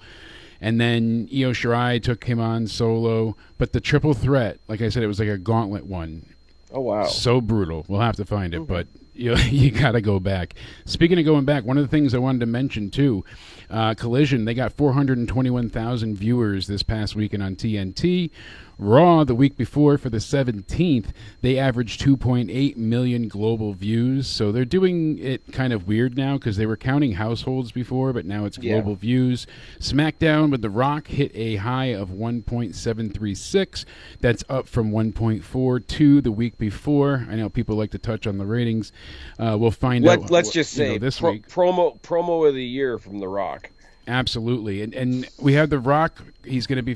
And then Io Shirai took him on solo. But the triple threat, like I said, it was like a gauntlet one. Oh, wow. So brutal. We'll have to find it, but you got to go back. Speaking of going back, one of the things I wanted to mention, too, Collision, they got 421,000 viewers this past weekend on TNT. Raw, the week before, for the 17th, they averaged 2.8 million global views. So they're doing it kind of weird now because they were counting households before, but now it's global views. SmackDown with The Rock hit a high of 1.736. That's up from 1.42 the week before. I know people like to touch on the ratings. We'll find out. Let's just say this week. Promo of the year from The Rock. Absolutely. And we have The Rock. He's going to be,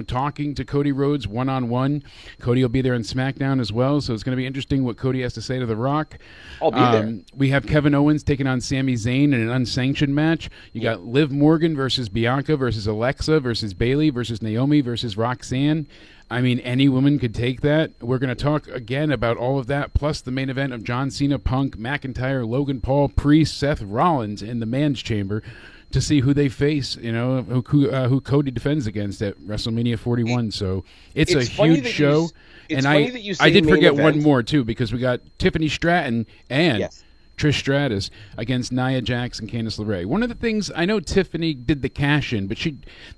talking to Cody Rhodes one-on-one. Cody will be there on SmackDown as well, so it's going to be interesting what Cody has to say to The Rock. I'll be there. We have Kevin Owens taking on Sami Zayn in an unsanctioned match. You got Liv Morgan versus Bianca versus Alexa versus Bayley versus Naomi versus Roxanne. I mean, any woman could take that. We're going to talk again about all of that, plus the main event of John Cena, Punk, McIntyre, Logan Paul, Priest, Seth Rollins in the Man's Chamber, to see who they face, who Cody defends against at WrestleMania 41. So it's a huge show. And I did forget one more, too, because we got Tiffany Stratton and Trish Stratus against Nia Jax and Candice LeRae. One of the things, I know Tiffany did the cash-in, but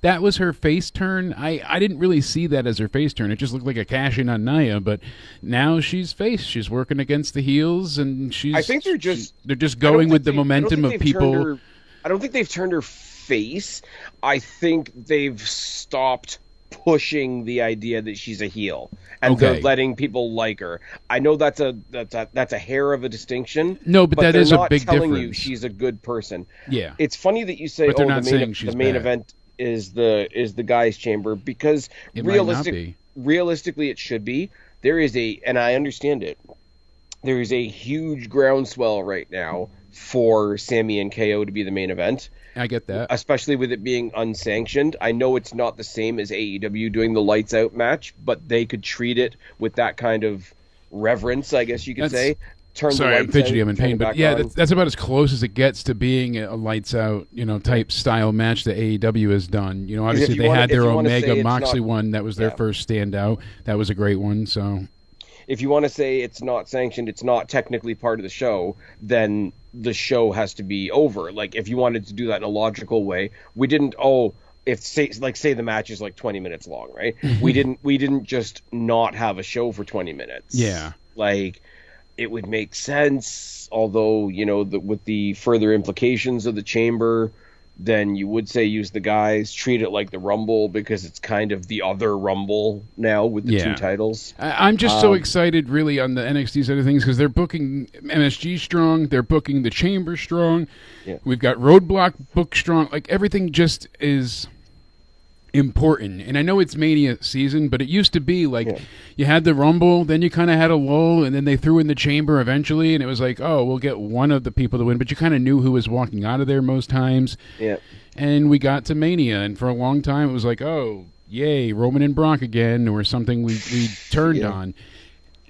that was her face turn. I didn't really see that as her face turn. It just looked like a cash-in on Nia, but now she's face. She's working against the heels, and I think they're just going with the momentum of people. I don't think they've turned her face. I think they've stopped pushing the idea that she's a heel, and they're letting people like her. I know that's a hair of a distinction. No, but that is a big difference. They're not telling you she's a good person. Yeah, it's funny that you say, the main event is the guys' chamber, because realistically it should be. There is and I understand it. There is a huge groundswell right now for Sami and KO to be the main event. I get that. Especially with it being unsanctioned. I know it's not the same as AEW doing the lights out match, but they could treat it with that kind of reverence, I guess you could say. turn Sorry, the I'm lights fidgety. out, I'm in turn pain, it but back yeah, on. that's about as close as it gets to being a lights out, type style match that AEW has done. Obviously they had their Omega Moxley one that was their first standout. That was a great one. So if you want to say it's not sanctioned, it's not technically part of the show, then the show has to be over. Like, if you wanted to do that in a logical way, we didn't. If say the match is like 20 minutes long, right? we didn't just not have a show for 20 minutes. Yeah, like it would make sense. Although with the further implications of the chamber, then you would say use the guys, treat it like the Rumble, because it's kind of the other Rumble now with the two titles. I'm just so excited, really, on the NXT side of things, because they're booking MSG strong, they're booking the Chamber strong, we've got Roadblock booked strong, like everything just is important. And I know it's Mania season, but it used to be like you had the Rumble, then you kind of had a lull, and then they threw in the Chamber eventually, and it was like, oh, we'll get one of the people to win, but you kind of knew who was walking out of there most times. Yeah. And we got to Mania, and for a long time it was like, oh, yay, Roman and Brock again, or something we turned on.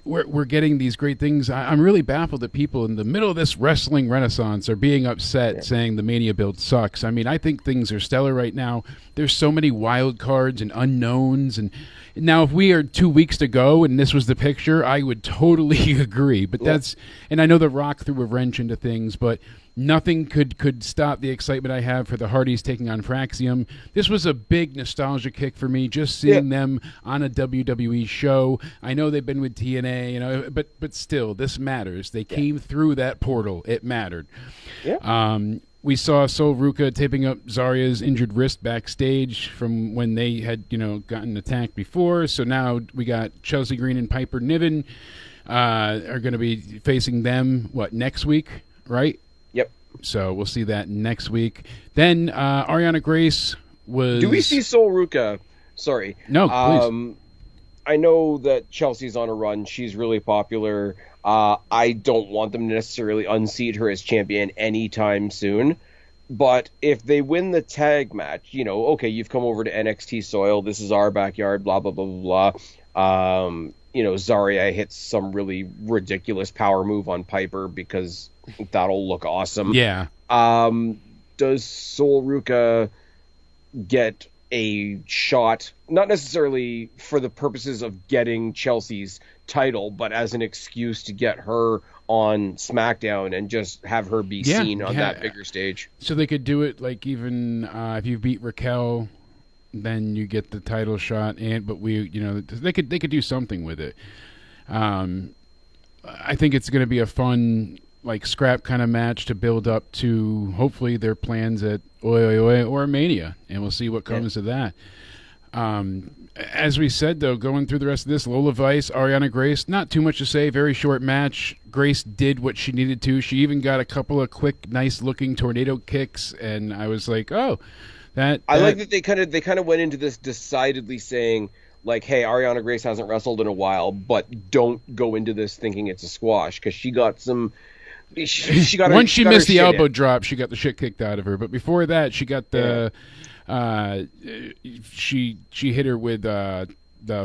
We're getting these great things. I'm really baffled that people in the middle of this wrestling renaissance are being upset, saying the Mania build sucks. I mean, I think things are stellar right now. There's so many wild cards and unknowns. And now, if we are 2 weeks to go and this was the picture, I would totally agree. But and I know The Rock threw a wrench into things, but nothing could stop the excitement I have for the Hardys taking on Fraxium. This was a big nostalgia kick for me, just seeing them on a WWE show. I know they've been with TNA, but still, this matters. They came through that portal. It mattered. Yeah. We saw Sol Ruca taping up Zarya's injured wrist backstage from when they had, gotten attacked before. So now we got Chelsea Green and Piper Niven are going to be facing them, next week, right? Yep. So we'll see that next week. Then Ariana Grace was... Do we see Sol Ruca? Sorry. No, please. I know that Chelsea's on a run. She's really popular. I don't want them to necessarily unseat her as champion anytime soon. But if they win the tag match, okay, you've come over to NXT soil. This is our backyard, blah, blah, blah, blah, blah. Zarya hits some really ridiculous power move on Piper because that'll look awesome. Yeah. Does Sol Ruca get a shot, not necessarily for the purposes of getting Chelsea's title, but as an excuse to get her on SmackDown and just have her be seen on that bigger stage? So they could do it like even if you beat Raquel, then you get the title shot, but they could do something with it. I think it's going to be a fun scrap kind of match to build up to hopefully their plans at Oi Oi Oi or Mania, and we'll see what comes of that. As we said, though, going through the rest of this, Lola Vice, Ariana Grace, not too much to say. Very short match. Grace did what she needed to. She even got a couple of quick, nice-looking tornado kicks, and I was like, oh, that... I like that they kind of went into this decidedly saying, hey, Ariana Grace hasn't wrestled in a while, but don't go into this thinking it's a squash, because she got some... She got once she missed the elbow drop, she got the shit kicked out of her. But before that, she got the she hit her with the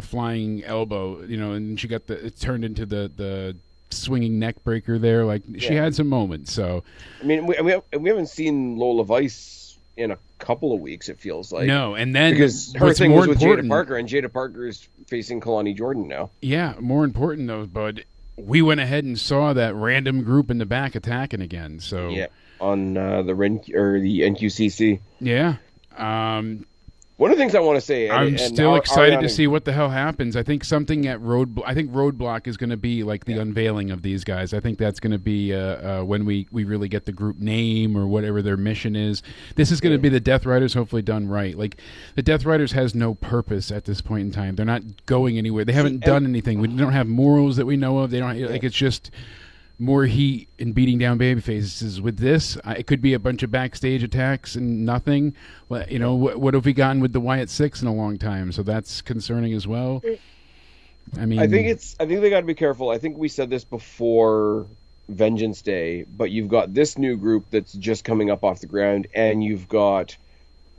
flying elbow, and she got it turned into the swinging neck breaker there. She had some moments. So I mean, we haven't seen Lola Vice in a couple of weeks. It feels like no, and then because her thing was with Jada Parker, and Jada Parker is facing Kalani Jordan now. Yeah, more important though, bud. We went ahead and saw that random group in the back attacking again. So on the NQCC. Yeah. One of the things I want to say, I'm still excited to see what the hell happens. I think something at Roadblock is going to be the unveiling of these guys. I think that's going to be when we really get the group name or whatever their mission is. This is going to be the Death Riders, hopefully done right. The Death Riders has no purpose at this point in time. They're not going anywhere. They haven't done anything. We don't have morals that we know of. They don't it's just more heat and beating down baby faces. With this, it could be a bunch of backstage attacks and nothing. What have we gotten with the Wyatt Six in a long time? So that's concerning as well. I mean, I think they got to be careful. I think we said this before Vengeance Day, but you've got this new group that's just coming up off the ground, and you've got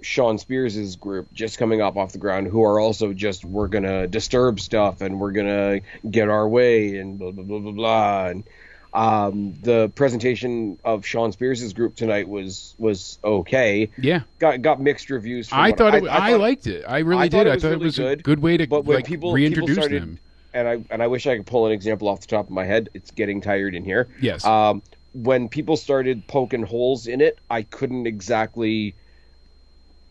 Sean Spears' group just coming up off the ground, who are also just, we're gonna disturb stuff and we're gonna get our way and blah blah blah blah blah. And The presentation of Sean Spears' group tonight was okay. Yeah, got mixed reviews. I liked it. I really did. I thought it was a good way to reintroduce them. And I wish I could pull an example off the top of my head. It's getting tired in here. Yes. When people started poking holes in it, I couldn't exactly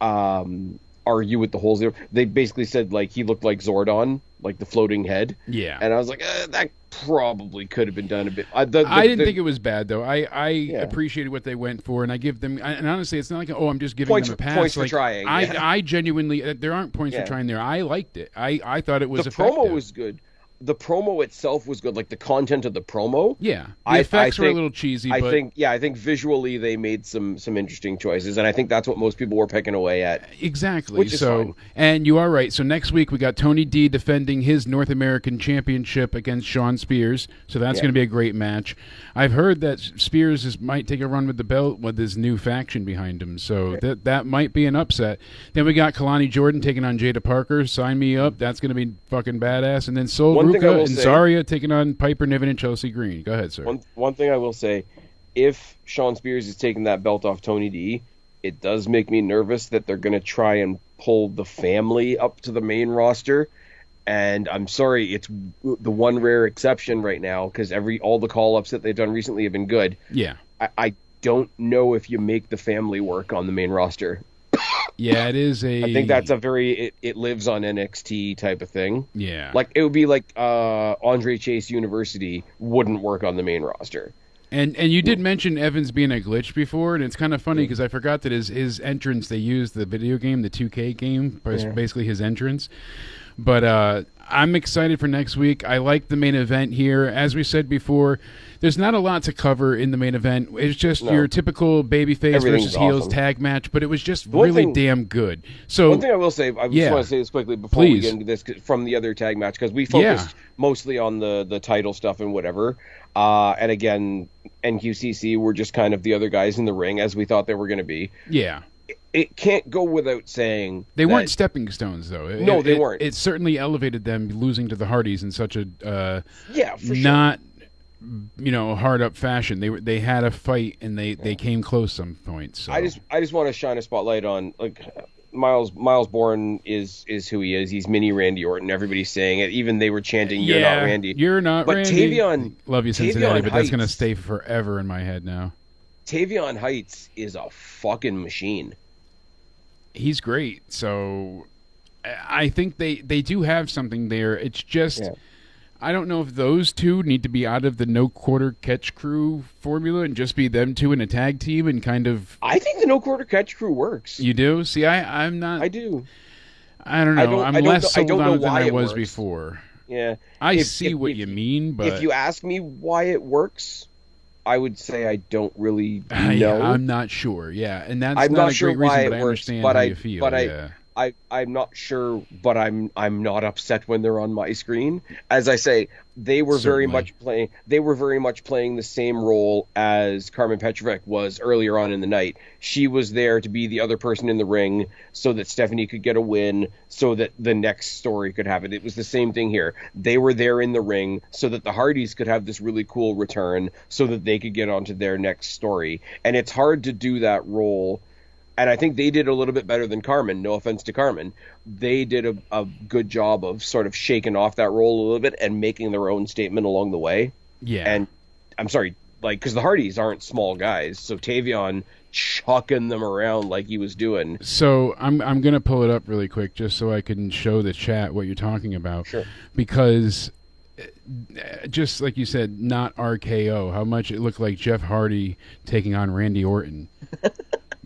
argue with the holes there. They basically said like he looked like Zordon, like the floating head. Yeah. And I was like, that probably could have been done a bit. I didn't think it was bad though. I appreciated what they went for, and I give them. And honestly, it's not like I'm just giving them a pass. Points like, for trying. I genuinely there aren't points for trying there. I liked it. I thought it was effective. The promo was good. The promo itself was good, like the content of the promo. Yeah, the effects were a little cheesy. I think visually they made some interesting choices, and I think that's what most people were picking away at. Exactly. Which is fine. And you are right. So next week we got Tony D defending his North American Championship against Sean Spears. So that's going to be a great match. I've heard that Spears might take a run with the belt with his new faction behind him. So that might be an upset. Then we got Kalani Jordan taking on Jada Parker. Sign me up. That's going to be fucking badass. And then Sol Ruka and Zarya taking on Piper Niven and Chelsea Green. Go ahead, sir. One thing I will say, if Sean Spears is taking that belt off Tony D, it does make me nervous that they're going to try and pull the family up to the main roster. And I'm sorry, it's the one rare exception right now because all the call-ups that they've done recently have been good. Yeah. I don't know if you make the family work on the main roster. Yeah, it is I think that's a very it lives on NXT type of thing. Yeah. Like it would be like Andre Chase University wouldn't work on the main roster. And you did mention Evans being a glitch before, and it's kind of funny because I forgot that his entrance, they used the video game, the 2K game, basically his entrance. But I'm excited for next week. I like the main event here. As we said before, there's not a lot to cover in the main event. It's just your typical babyface versus heels tag match, but it was just really damn good. So one thing I will say, I just want to say this quickly before we get into this from the other tag match, because we focused mostly on the title stuff and whatever. And again, NQCC were just kind of the other guys in the ring as we thought they were going to be. Yeah. It can't go without saying they weren't stepping stones, though. No, they weren't. It certainly elevated them losing to the Hardys in such a for not hard up fashion. They had a fight and they came close some points. So. I just want to shine a spotlight on like Miles Bourne is who he is. He's mini Randy Orton. Everybody's saying it. Even they were chanting, "You're not Randy. You're not but Randy." Tavion, love you, Cincinnati, but that's gonna stay forever in my head now. Tavion Heights is a fucking machine. He's great. So I think they do have something there. It's just I don't know if those two need to be out of the no quarter catch crew formula and just be them two in a tag team and kind of. I think the no quarter catch crew works. You do? See, I'm not. I do. I don't know. I'm less sold on it than I was works. before. Yeah. I see what you mean, but if you ask me why it works, I would say I don't really know. I'm not sure. Yeah, and that's I'm not not a sure great reason, why but it I works, understand but how I you feel. but I'm not sure, but I'm not upset when they're on my screen. As I say, they were very much playing the same role as Carmen Petrovic was earlier on in the night. She was there to be the other person in the ring so that Stephanie could get a win, so that the next story could have it. It was the same thing here. They were there in the ring so that the Hardys could have this really cool return so that they could get onto their next story. And it's hard to do that role. And I think they did a little bit better than Carmen. No offense to Carmen. They did a good job of sort of shaking off that role a little bit and making their own statement along the way. Yeah. And I'm sorry, because the Hardys aren't small guys. So Tavion chucking them around like he was doing. So I'm going to pull it up really quick just so I can show the chat what you're talking about. Sure. Because just like you said, not RKO, how much it looked like Jeff Hardy taking on Randy Orton.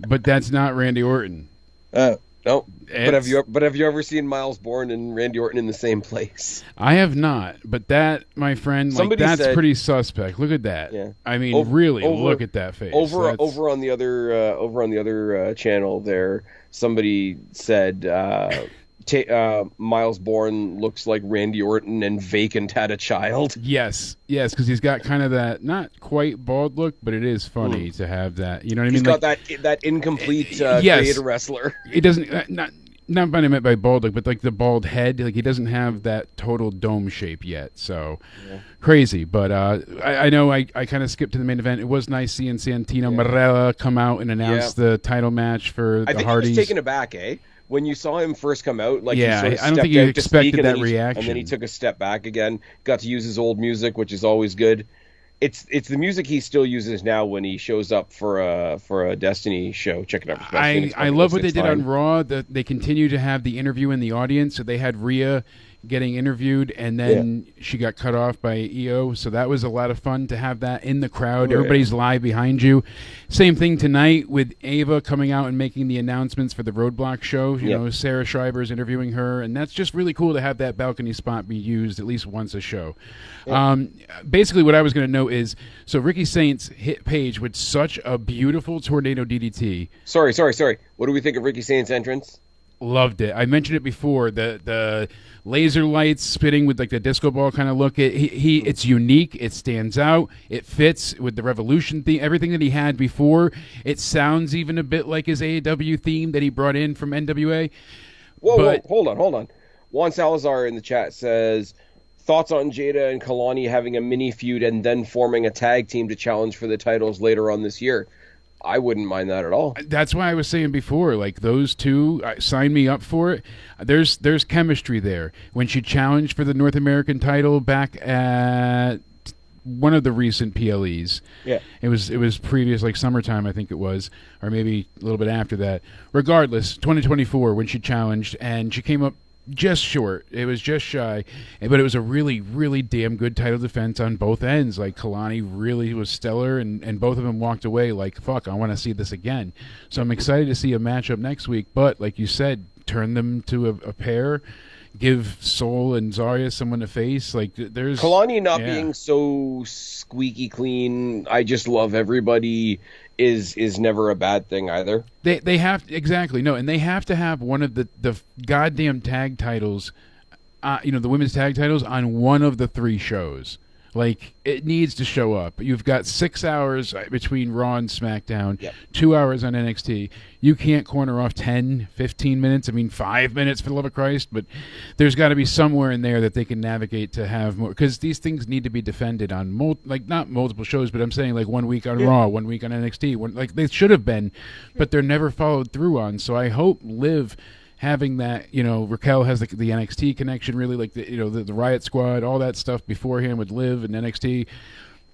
But that's not Randy Orton. No. But have you ever seen Miles Bourne and Randy Orton in the same place? I have not. But that, my friend, that's pretty suspect. Look at that. Yeah. I mean, look at that face. Over on the other channel there, somebody said Miles Bourne looks like Randy Orton and Vacant had a child. Yes, because he's got kind of that not quite bald look, but it is funny to have that. You know what I mean? He's got that incomplete creator wrestler. It doesn't not what I meant by bald, like, but like the bald head. Like he doesn't have that total dome shape yet. So crazy. But I know I kind of skipped to the main event. It was nice seeing Santino Marella come out and announce the title match for the Hardys. I think he was taken aback, when you saw him first come out, like he sort of I don't think you expected that reaction. And then he took a step back again, got to use his old music, which is always good. It's the music he still uses now when he shows up for a Destiny show. Check it out. I love what they did on Raw. They continue to have the interview in the audience. So they had Rhea getting interviewed, and then she got cut off by EO. So that was a lot of fun to have that in the crowd. Everybody's live behind you. Same thing tonight with Ava coming out and making the announcements for the Roadblock show. You know, Sarah Schreiber's interviewing her, and that's just really cool to have that balcony spot be used at least once a show. Basically, what I was going to note is, so Ricky Saints hit Paige with such a beautiful tornado DDT. Sorry. What do we think of Ricky Saints' entrance? Loved it. I mentioned it before. The laser lights spitting with like the disco ball kind of look. It's unique. It stands out. It fits with the Revolution theme. Everything that he had before. It sounds even a bit like his AEW theme that he brought in from NWA. Whoa, hold on. Juan Salazar in the chat says, thoughts on Jada and Kalani having a mini feud and then forming a tag team to challenge for the titles later on this year. I wouldn't mind that at all. That's why I was saying before, like those two, sign me up for it. There's chemistry there. When she challenged for the North American title back at one of the recent PLEs, it was previous, like summertime, I think it was, or maybe a little bit after that. Regardless, 2024 when she challenged, and she came up just short. It was just shy, but it was a really, really damn good title defense on both ends. Like Kalani really was stellar, and both of them walked away like, fuck, I want to see this again. So I'm excited to see a matchup next week, but like you said, turn them to a pair, give Soul and Zarya someone to face. Like there's Kalani not being so squeaky clean, I just love everybody, is never a bad thing either. They have exactly no, and they have to have one of the goddamn tag titles, the women's tag titles on one of the three shows. Like it needs to show up. You've got 6 hours between Raw and SmackDown, 2 hours on NXT. You can't corner off 10, 15 minutes. I mean, 5 minutes for the love of Christ. But there's got to be somewhere in there that they can navigate to have more, because these things need to be defended on not multiple shows, but I'm saying like 1 week on Raw, 1 week on NXT. Like they should have been, but they're never followed through on. So I hope Liv, having that, Raquel has the NXT connection, really, like the Riot Squad, all that stuff beforehand with Liv and NXT.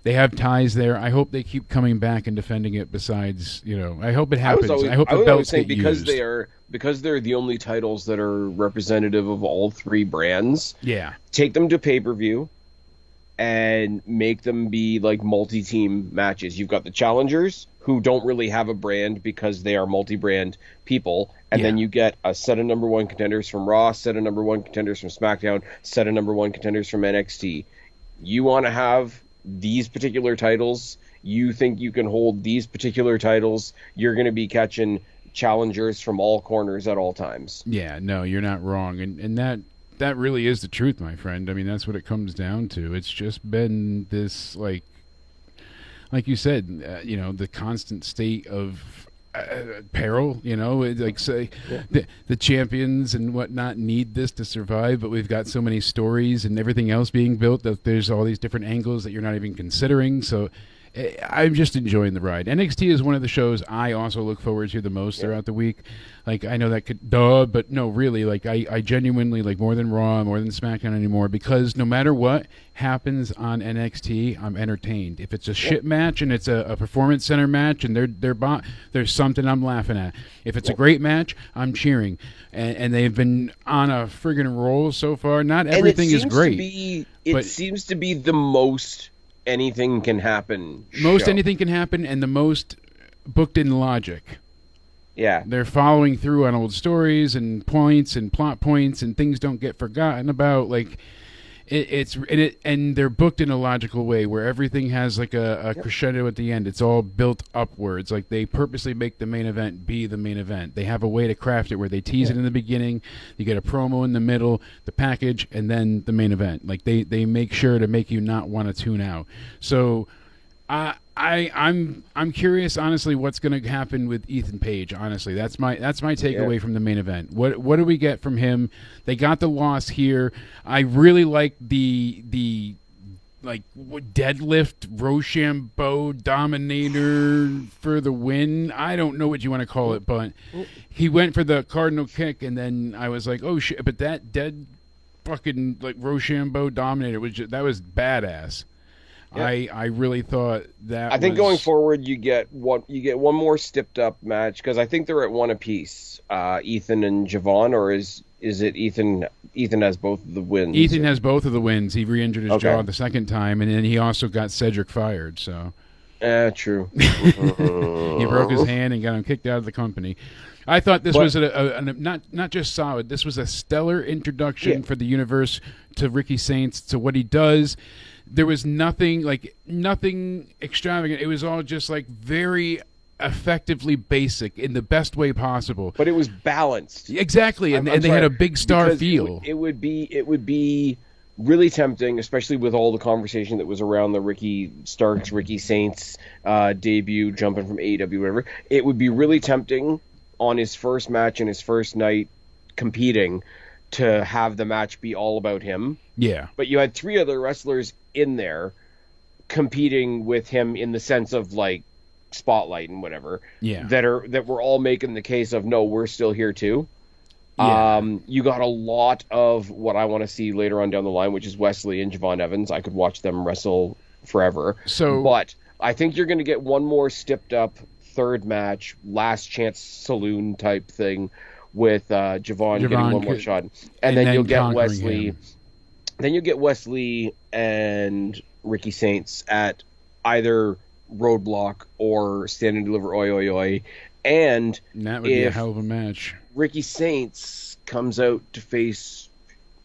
They have ties there. I hope they keep coming back and defending it. Besides, I hope it happens. I hope the belts get used. Because they're the only titles that are representative of all three brands. Yeah, take them to pay-per-view and make them be like multi-team matches. You've got the challengers, who don't really have a brand because they are multi-brand people, and then you get a set of number one contenders from Raw, set of number one contenders from SmackDown, set of number one contenders from NXT. You want to have these particular titles, you think you can hold these particular titles, you're going to be catching challengers from all corners at all times. Yeah, no, you're not wrong, and that really is the truth, my friend. I mean, that's what it comes down to. It's just been this, like you said, the constant state of peril. Like say the champions and whatnot need this to survive, but we've got so many stories and everything else being built that there's all these different angles that you're not even considering. So I'm just enjoying the ride. NXT is one of the shows I also look forward to the most throughout the week. Like, I know that could, but no, really, like, I genuinely, like, more than Raw, more than SmackDown anymore, because no matter what happens on NXT, I'm entertained. If it's a shit match and it's a performance center match and there's something I'm laughing at. If it's a great match, I'm cheering. And they've been on a friggin' roll so far. Not everything is great. It seems to be the most anything can happen. Anything can happen, and the most booked in logic. Yeah. They're following through on old stories and points and plot points, and things don't get forgotten about. Like and they're booked in a logical way where everything has like a crescendo at the end. It's all built upwards. Like they purposely make the main event be the main event. They have a way to craft it where they tease it in the beginning, you get a promo in the middle, the package, and then the main event. Like they make sure to make you not want to tune out. So I'm curious, honestly, what's going to happen with Ethan Page. Honestly, that's my takeaway from the main event. What do we get from him? They got the loss here. I really like the deadlift Rochambeau Dominator for the win. I don't know what you want to call it, but he went for the Cardinal kick, and then I was like, oh shit! But that dead fucking Rochambeau Dominator that was badass. Yeah. I really thought that. I think going forward, you get one more stepped up match, because I think they're at one apiece. Ethan and Javon, or is it Ethan? Ethan has both of the wins. Ethan has both of the wins. He re-injured his jaw the second time, and then he also got Cedric fired. So. True. He broke his hand and got him kicked out of the company. I thought this was not just solid. This was a stellar introduction for the universe to Ricky Saints, to what he does. There was nothing extravagant. It was all just very effectively basic in the best way possible. But it was balanced. Exactly, and they had a big star feel. It would be really tempting, especially with all the conversation that was around the Ricky Starks, Ricky Saints debut, jumping from AEW, whatever. It would be really tempting on his first match and his first night competing to have the match be all about him. Yeah. But you had three other wrestlers in there competing with him in the sense of spotlight and whatever. Yeah. That were all making the case of, no, we're still here too. Yeah. You got a lot of what I want to see later on down the line, which is Wesley and Javon Evans. I could watch them wrestle forever. But I think you're going to get one more stepped up third match, last chance saloon type thing with Javon getting one more shot, and then you'll get Wesley. Him. Then you'll get Wesley and Ricky Saints at either Roadblock or Stand and Deliver Oi Oi Oi, and that would be a hell of a match. Ricky Saints comes out to face,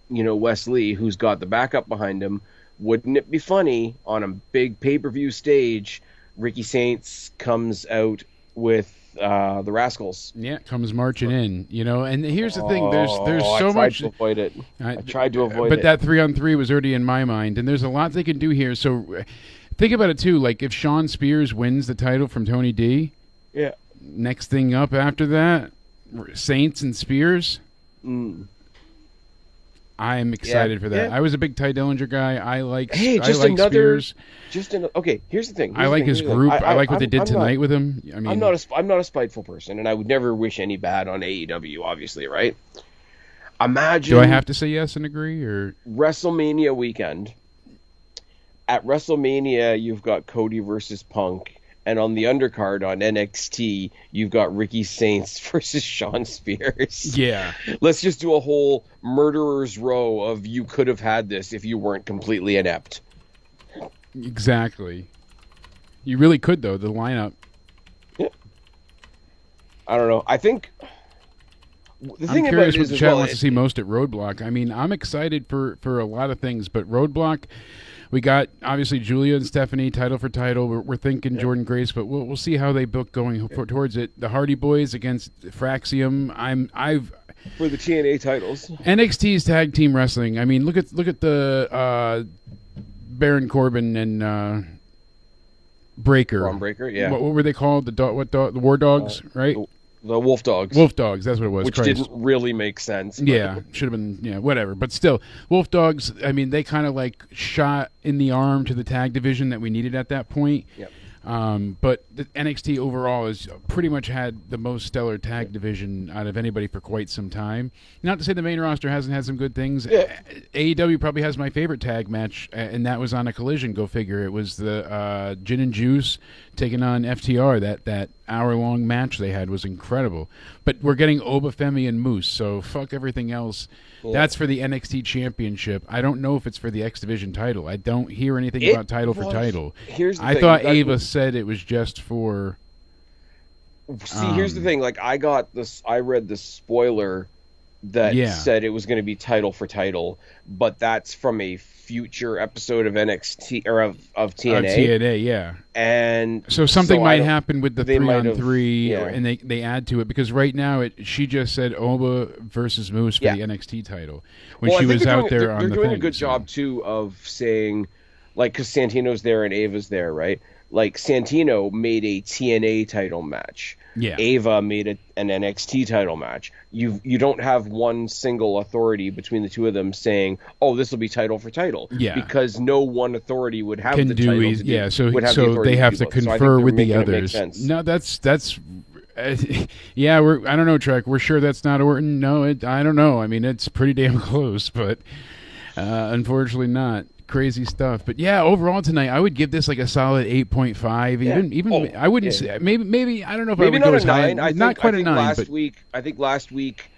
Wesley, who's got the backup behind him. Wouldn't it be funny on a big pay-per-view stage? Ricky Saints comes out with the Rascals. Yeah, comes marching in, And here's the thing: there's so much. To avoid it. I tried to avoid it, but that 3-on-3 was already in my mind, and there's a lot they can do here. So think about it too. If Sean Spears wins the title from Tony D, next thing up after that, Saints and Spears. I'm excited for that. I was a big Ty Dillinger guy. I like Spears. Okay, here's the thing. I like his group. I like what they did tonight with him. I mean, I'm not a spiteful person, and I would never wish any bad on AEW. Obviously, right? Imagine. Do I have to say yes and agree, or WrestleMania weekend? At WrestleMania, you've got Cody versus Punk. And on the undercard on NXT, you've got Ricky Saints versus Sean Spears. Yeah. Let's just do a whole murderer's row of you could have had this if you weren't completely inept. Exactly. You really could, though, the lineup. Yeah. I don't know. I think the thing I'm curious about it what the chat wants to see most at Roadblock. I mean, I'm excited for a lot of things, but Roadblock... We got, obviously, Julia and Stephanie, title for title. We're thinking Jordan Grace, but we'll see how they book going towards it. The Hardy Boys against Fraxium. For the TNA titles. NXT's tag team wrestling. I mean, look at the Baron Corbin and Breaker. Braun Breaker, yeah. What were they called? The War Dogs, right? The Wolf Dogs. Wolf Dogs, that's what it was. Which didn't really make sense. But. Yeah, should have been, whatever. But still, Wolf Dogs, I mean, they kind of shot in the arm to the tag division that we needed at that point. Yep. But the NXT overall has pretty much had the most stellar tag division out of anybody for quite some time. Not to say the main roster hasn't had some good things. Yeah. AEW probably has my favorite tag match, and that was on a Collision. Go figure. It was the Gin and Juice taking on FTR. That hour-long match they had was incredible. But we're getting Obafemi and Moose, so fuck everything else. Yeah. That's for the NXT Championship. I don't know if it's for the X Division title. I don't hear anything about title for title. I thought Ava said it was just for... See, here's the thing. I read the spoiler that said it was going to be title for title, but that's from a future episode of NXT or of TNA. TNA, yeah. And so something might happen with the 3-on-3, yeah. and they add to it, because right now she just said Oba versus Moose for the NXT title when she was out there on the thing. They're doing a good job too of saying like, because Santino's there and Ava's there, right? Like, Santino made a TNA title match. Yeah. Ava made an NXT title match. You don't have one single authority between the two of them saying, "Oh, this will be title for title." Yeah. Because no one authority would have Can the do title. eas- To do, yeah, so would have the so authority they have do to both. So I think confer they're with the making it make others. sense. No, that's yeah. I don't know, Trek. We're sure that's not Orton. No, I don't know. I mean, it's pretty damn close, but unfortunately not. Crazy stuff. But yeah, overall tonight, I would give this like a solid 8.5. Yeah. Even I wouldn't yeah. say maybe I don't know if Maybe I would not go a as high. 9. Not quite a 9. Last week, I think last week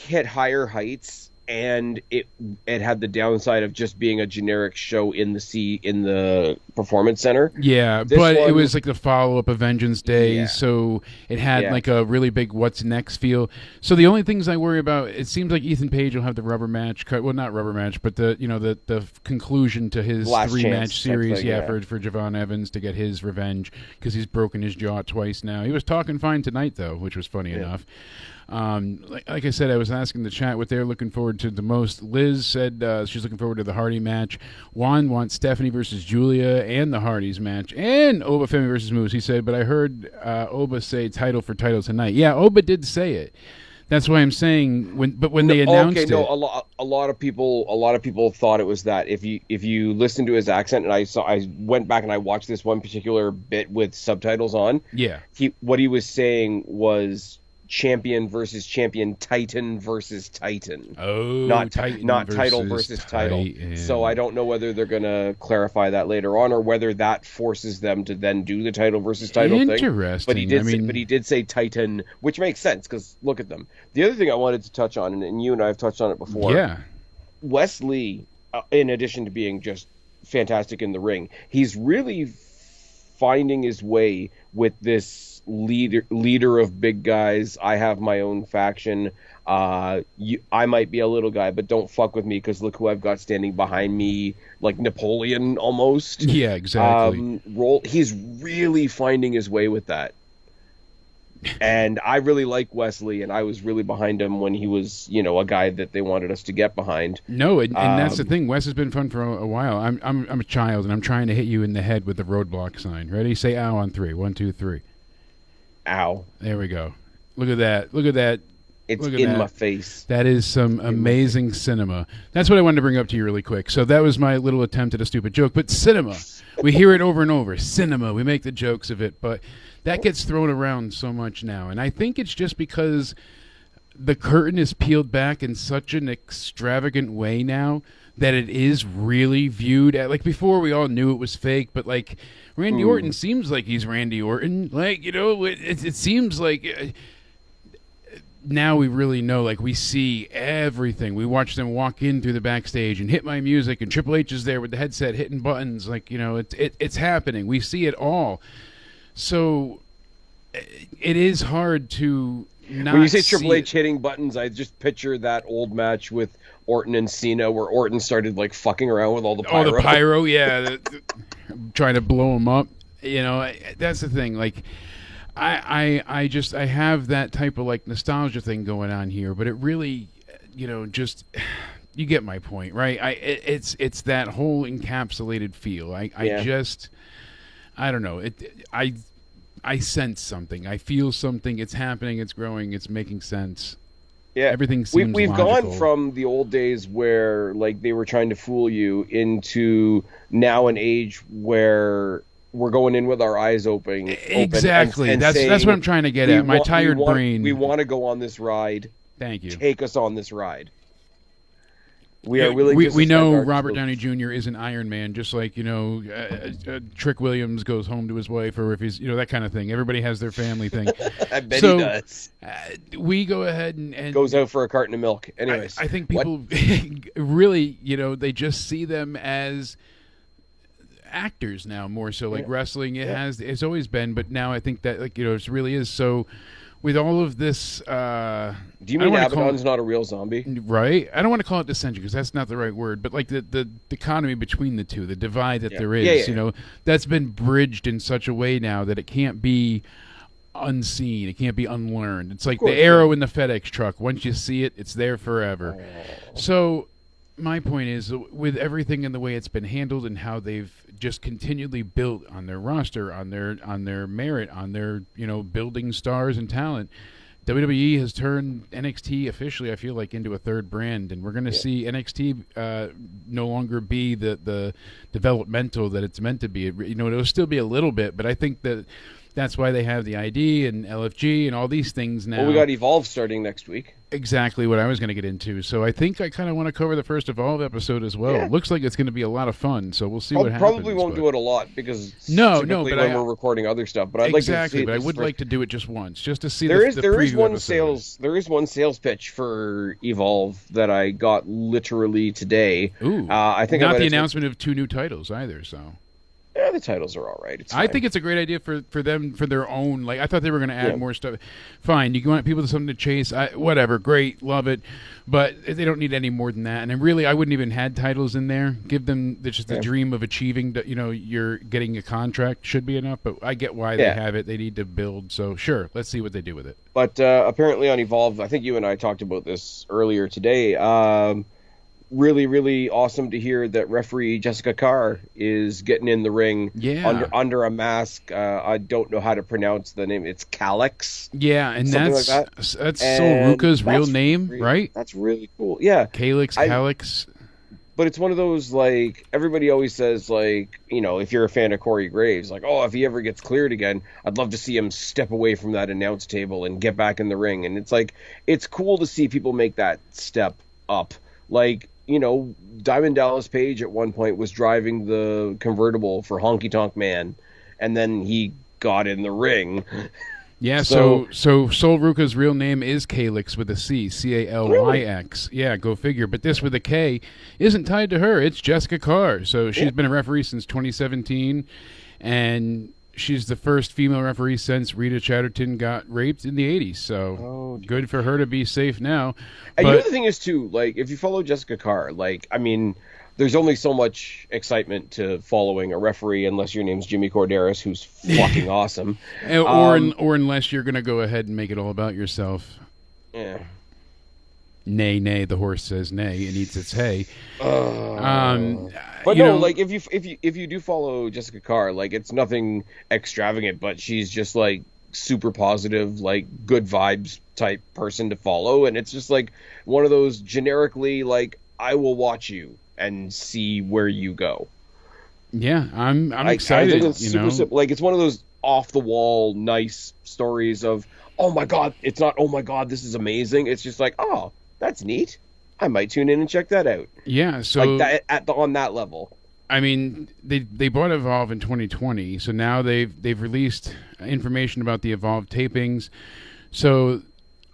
hit higher heights, and it had the downside of just being a generic show in the Performance Center. Yeah, This but it one- was like the follow-up of Vengeance Day, Yeah. so it had Yeah. like a really big what's next feel. So the only things I worry about, it seems like Ethan Page will have the rubber match, well, not rubber match, but the conclusion to his Last 3-match chance type series, thing, yeah. for Javon Evans to get his revenge, because he's broken his jaw twice now. He was talking fine tonight, though, which was funny enough. Like I said, I was asking the chat what they're looking forward to the most. Liz said she's looking forward to the Hardy match. Juan wants Stephanie versus Julia and the Hardys match, and Oba Femi versus Moose. He said, but I heard Oba say title for title tonight. Yeah, Oba did say it. That's why I'm saying when they announced it. A lot of people thought it was that. If you listen to his accent, and I went back and I watched this one particular bit with subtitles on. Yeah, what he was saying was champion versus champion, Titan versus Titan. Oh, not Titan title versus title. So I don't know whether they're going to clarify that later on, or whether that forces them to then do the title versus title thing. Interesting. But he did say Titan, which makes sense because look at them. The other thing I wanted to touch on, and you and I have touched on it before. Yeah, Wes Lee, in addition to being just fantastic in the ring, he's really finding his way with this leader of big guys. I have my own faction. I might be a little guy, but don't fuck with me because look who I've got standing behind me, like Napoleon almost. Yeah, exactly. He's really finding his way with that. And I really like Wesley, and I was really behind him when he was, a guy that they wanted us to get behind. No, and that's the thing. Wes has been fun for a while. I'm a child, and I'm trying to hit you in the head with the roadblock sign. Ready? Say ow on 3. 1, 2, 3. Ow. There we go. Look at that. Look at that. It's Look at in that. my face. That is some amazing cinema. That's what I wanted to bring up to you really quick. So that was my little attempt at a stupid joke. But cinema, we hear it over and over. Cinema, we make the jokes of it. But that gets thrown around so much now. And I think it's just because the curtain is peeled back in such an extravagant way now that it is really viewed at, like, before we all knew it was fake, but like Randy Orton seems like he's Randy Orton. Like, it seems like now we really know, like, we see everything. We watch them walk in through the backstage and hit my music, and Triple H is there with the headset hitting buttons. Like, it's happening. We see it all. So it is hard to not. When you say see Triple H it. hitting buttons, I just picture that old match with Orton and Cena where Orton started like fucking around with all the pyro. Oh, the pyro, yeah. Trying to blow him up. That's the thing. Like, I have that type of like nostalgia thing going on here, but it really, just, you get my point, right? It's that whole encapsulated feel. I don't know. I sense something. I feel something. It's happening. It's growing. It's making sense. Yeah, everything seems we've logical. gone from the old days where like they were trying to fool you into now an age where we're going in with our eyes open. Exactly. And that's saying, what I'm trying to get at. My tired brain. We want to go on this ride. Thank you. Take us on this ride. We are willing. We know Robert Downey Jr. is an Iron Man, just like Trick Williams goes home to his wife, or if he's that kind of thing. Everybody has their family thing. I bet he does. We go ahead and goes out for a carton of milk. Anyways, I think people really, they just see them as actors now more so. Like wrestling, it's always been, but now I think that it really is so. With all of this, do you mean Abaddon's not a real zombie? Right. I don't want to call it dissension because that's not the right word. But like the dichotomy between the two, the divide that there is, that's been bridged in such a way now that it can't be unseen. It can't be unlearned. It's like the arrow in the FedEx truck. Once you see it, it's there forever. So my point is, with everything and the way it's been handled and how they've just continually built on their roster, on their merit, on their building stars and talent. WWE has turned NXT officially, I feel like, into a third brand, and we're going to see NXT no longer be the developmental that it's meant to be. It'll still be a little bit, but I think that's why they have the ID and LFG and all these things now. Well, we got Evolve starting next week. Exactly what I was going to get into. So I think I kind of want to cover the first Evolve episode as well. Yeah. Looks like it's going to be a lot of fun, so we'll see what happens. Probably won't do it a lot because typically when we're recording other stuff. But I'd like to see it. But I would like to do it just once, just to see there the is one episode. There is one sales pitch for Evolve that I got literally today. Ooh, I think not the announcement of 2 new titles either. So. Yeah, the titles are all right. I think it's a great idea for them, for their own. Like, I thought they were going to add more stuff. Fine, you want people to something to chase. Whatever, great, love it. But they don't need any more than that. And really, I wouldn't even had titles in there. Give them just the dream of achieving. You're getting a contract should be enough. But I get why they have it. They need to build. So sure, let's see what they do with it. But apparently on Evolve, I think you and I talked about this earlier today. Really, really awesome to hear that referee Jessica Carr is getting in the ring under a mask. I don't know how to pronounce the name. It's Calix. Yeah, and that's Sol And Ruka's real name, right? That's really cool. Yeah. Calix. But it's one of those, like, everybody always says, like, if you're a fan of Corey Graves, like, oh, if he ever gets cleared again, I'd love to see him step away from that announce table and get back in the ring. And it's like, it's cool to see people make that step up. Like, Diamond Dallas Page at one point was driving the convertible for Honky Tonk Man, and then he got in the ring. Yeah, so Sol Ruka's real name is Calix with a C, Calyx. Really? Yeah, go figure. But this with a K isn't tied to her. It's Jessica Carr. So she's been a referee since 2017, and she's the first female referee since Rita Chatterton got raped in the 80s. So good for her to be safe now. And the thing is, too, like, if you follow Jessica Carr, like, I mean, there's only so much excitement to following a referee unless your name's Jimmy Corderas, who's fucking awesome. Or unless you're going to go ahead and make it all about yourself. Yeah. Nay, nay, the horse says nay and eats its hay. But no, like, if you do follow Jessica Carr, like, it's nothing extravagant, but she's just, like, super positive, like, good vibes type person to follow, and it's just, like, one of those generically, like, I will watch you and see where you go. Yeah, I'm excited. I think it's super simple. Like, it's one of those off-the-wall, nice stories of, oh my god, it's not, oh my god, this is amazing. It's just like, oh, that's neat. I might tune in and check that out. Yeah, so like that, on that level. I mean, they bought Evolve in 2020, so now they've released information about the Evolve tapings. So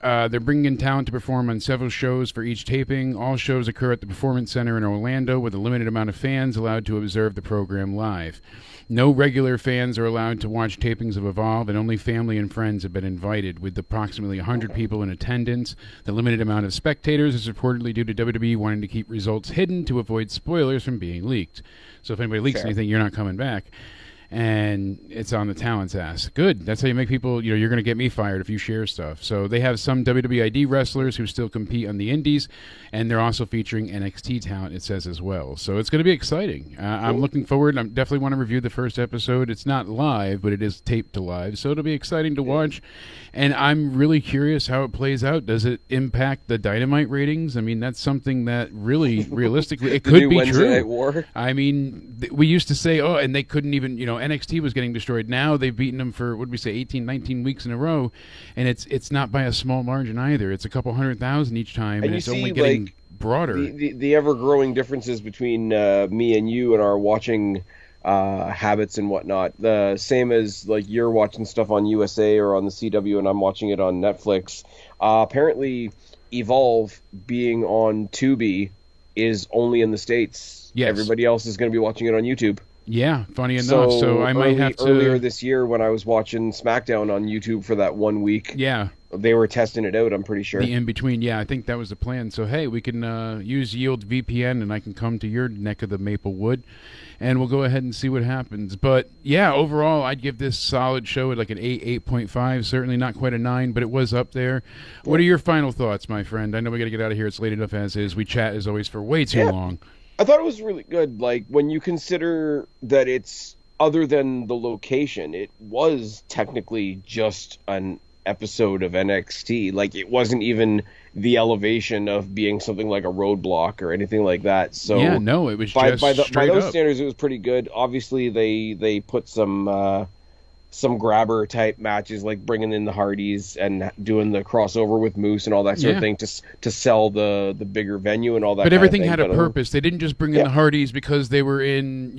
they're bringing in talent to perform on several shows for each taping. All shows occur at the Performance Center in Orlando, with a limited amount of fans allowed to observe the program live. No regular fans are allowed to watch tapings of Evolve, and only family and friends have been invited, with approximately 100 people in attendance. The limited amount of spectators is reportedly due to WWE wanting to keep results hidden to avoid spoilers from being leaked. So if anybody leaks anything, you're not coming back. And it's on the talent's ass. Good. That's how you make people, you're going to get me fired if you share stuff. So they have some WWE ID wrestlers who still compete on the indies, and they're also featuring NXT talent, it says as well. So it's going to be exciting. Cool. I'm looking forward. I definitely want to review the first episode. It's not live, but it is taped to live, so it'll be exciting to watch. And I'm really curious how it plays out. Does it impact the Dynamite ratings? I mean, that's something that really, realistically, it could be Wednesday true. Night War. I mean, we used to say, and they couldn't even, NXT was getting destroyed. Now they've beaten them for, what did we say, 18, 19 weeks in a row, and it's not by a small margin either. It's a couple 100,000 each time, and it's only getting broader. The ever-growing differences between me and you and our watching habits and whatnot. The same as, like, you're watching stuff on USA or on the CW, and I'm watching it on Netflix. Apparently, Evolve being on Tubi is only in the States. Yes. Everybody else is going to be watching it on YouTube. Yeah, funny enough. So I might have to. Earlier this year, when I was watching SmackDown on YouTube for that 1 week, yeah, they were testing it out, I'm pretty sure. The in-between, yeah, I think that was the plan. So, hey, we can use Yield VPN, and I can come to your neck of the Maplewood, and we'll go ahead and see what happens. But, yeah, overall, I'd give this solid show at like an 8, 8.5. Certainly not quite a 9, but it was up there. Yeah. What are your final thoughts, my friend? I know we got to get out of here. It's late enough as is. We chat, as always, for way too long. I thought it was really good. Like, when you consider that it's, other than the location, it was technically just an episode of NXT. Like, it wasn't even the elevation of being something like a Roadblock or anything like that. So yeah, no, it was by those standards, it was pretty good. Obviously, they put some grabber type matches, like bringing in the Hardys and doing the crossover with Moose and all that sort of thing to sell the bigger venue and all that. But everything kind of had a purpose. They didn't just bring in the Hardys because they were in,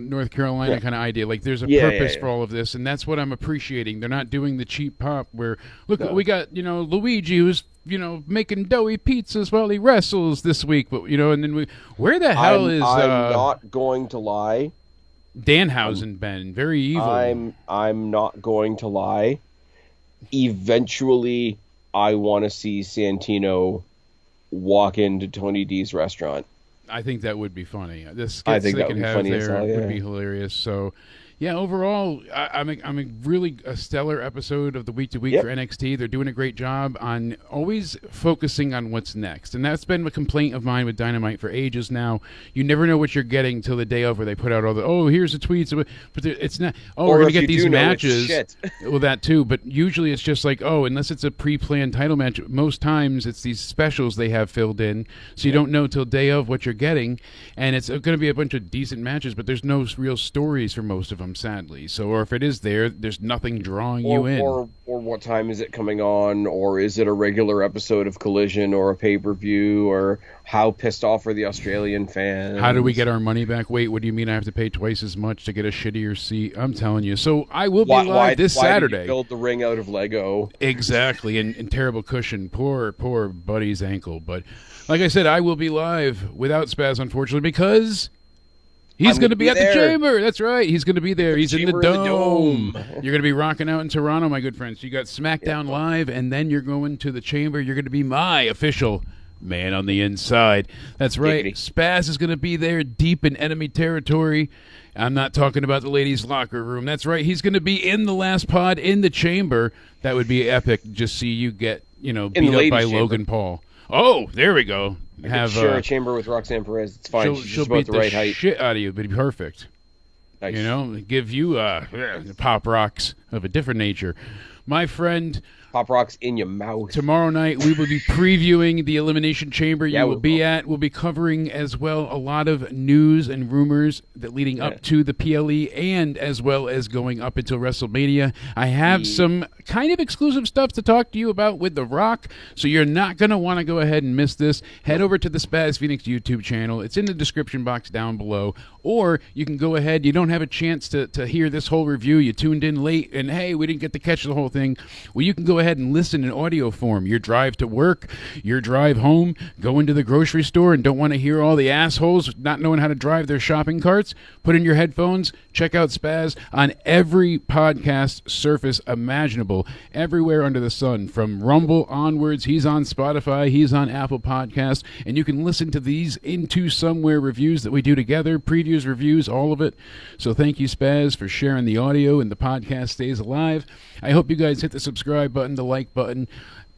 North Carolina kind of idea. Like, there's a purpose for all of this, and that's what I'm appreciating. They're not doing the cheap pop where, look, we got, Luigi who's, making doughy pizzas while he wrestles this week. But, and then where the hell is... I'm not going to lie. Danhausen, Ben, very evil. I'm not going to lie. Eventually, I want to see Santino walk into Tony D's restaurant. I think that would be funny. The I skits think they that could would be have funny there as hell, would be hilarious. So, yeah, overall, I'm a really a stellar episode of the Week to Week for NXT. They're doing a great job on always focusing on what's next. And that's been a complaint of mine with Dynamite for ages now. You never know what you're getting till the day of where they put out all the, here's the tweets. But it's not, we're going to get these matches. Well, that too. But usually it's just like, unless it's a pre-planned title match, most times it's these specials they have filled in. So you don't know till day of what you're getting. And it's going to be a bunch of decent matches, but there's no real stories for most of them, sadly. So, or if it is there's nothing drawing you in. Or what time is it coming on? Or is it a regular episode of Collision or a pay-per-view? Or how pissed off are the Australian fans? How do we get our money back? Wait, what do you mean I have to pay twice as much to get a shittier seat? I'm telling you. So I will be live this Saturday. Why did you build the ring out of Lego? Exactly, and terrible cushion. Poor buddy's ankle. But like I said, I will be live without Spaz, unfortunately, because... he's going to be at the Chamber. That's right. He's going to be there. He's in the Dome. You're going to be rocking out in Toronto, my good friends. So you got SmackDown Live, and then you're going to the Chamber. You're going to be my official man on the inside. That's right. Spaz is going to be there deep in enemy territory. I'm not talking about the ladies' locker room. That's right. He's going to be in the last pod in the Chamber. That would be epic. Just see you get, beat up by Logan Paul. Oh, there we go. Share a chamber with Roxanne Perez. It's fine. She'll beat the right height. Shit out of you, but it'd be perfect. Nice. Give you pop rocks of a different nature. My friend, Pop rocks in your mouth. Tomorrow night we will be previewing the Elimination Chamber. You will be at. We'll be covering as well a lot of news and rumors that leading up to the PLE and as well as going up until WrestleMania. I have some kind of exclusive stuff to talk to you about with The Rock, so you're not going to want to go ahead and miss this. Head over to the Spaz Phoenix YouTube channel. It's in the description box down below. Or you can go ahead. You don't have a chance to hear this whole review. You tuned in late and, hey, we didn't get to catch the whole thing. Well, you can go ahead and listen in audio form. Your drive to work, your drive home, go into the grocery store and don't want to hear all the assholes not knowing how to drive their shopping carts. Put in your headphones. Check out Spaz on every podcast surface imaginable, everywhere under the sun. From Rumble onwards, he's on Spotify, he's on Apple Podcasts, and you can listen to these Into Somewhere reviews that we do together, previews, reviews, all of it. So thank you, Spaz, for sharing the audio and the podcast stays alive. I hope you guys hit the subscribe button, the like button.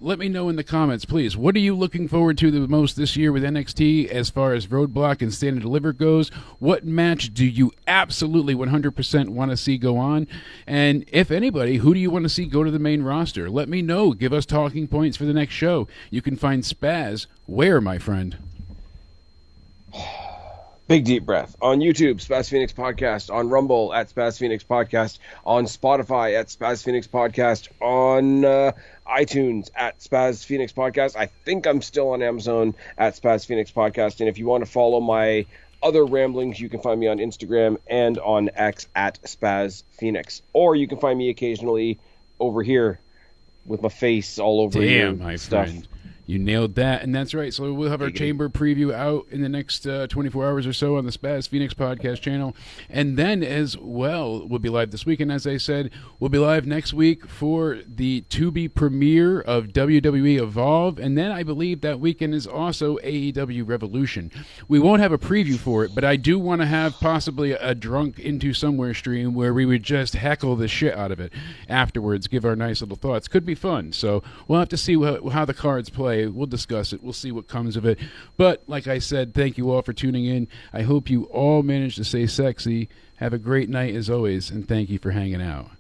Let me know in the comments, please. What are you looking forward to the most this year with NXT as far as Roadblock and Stand and Deliver goes? What match do you absolutely 100% want to see go on? And if anybody, who do you want to see go to the main roster? Let me know. Give us talking points for the next show. You can find Spaz where, my friend? Big deep breath. On YouTube, Spaz Phoenix Podcast. On Rumble, at Spaz Phoenix Podcast. On Spotify, at Spaz Phoenix Podcast. On iTunes, at Spaz Phoenix Podcast. I think I'm still on Amazon, at Spaz Phoenix Podcast. And if you want to follow my other ramblings, you can find me on Instagram and on X, at Spaz Phoenix. Or you can find me occasionally over here with my face all over Damn, my friend. You nailed that, and that's right. So we'll have our chamber preview out in the next 24 hours or so on the Spaz Phoenix podcast channel. And then as well, we'll be live this weekend, as I said. We'll be live next week for the to-be premiere of WWE Evolve. And then I believe that weekend is also AEW Revolution. We won't have a preview for it, but I do want to have possibly a Drunk Into Somewhere stream where we would just heckle the shit out of it afterwards, give our nice little thoughts. Could be fun. So we'll have to see how the cards play. We'll discuss it. We'll see what comes of it. But like I said, thank you all for tuning in. I hope you all managed to stay sexy. Have a great night as always, and thank you for hanging out.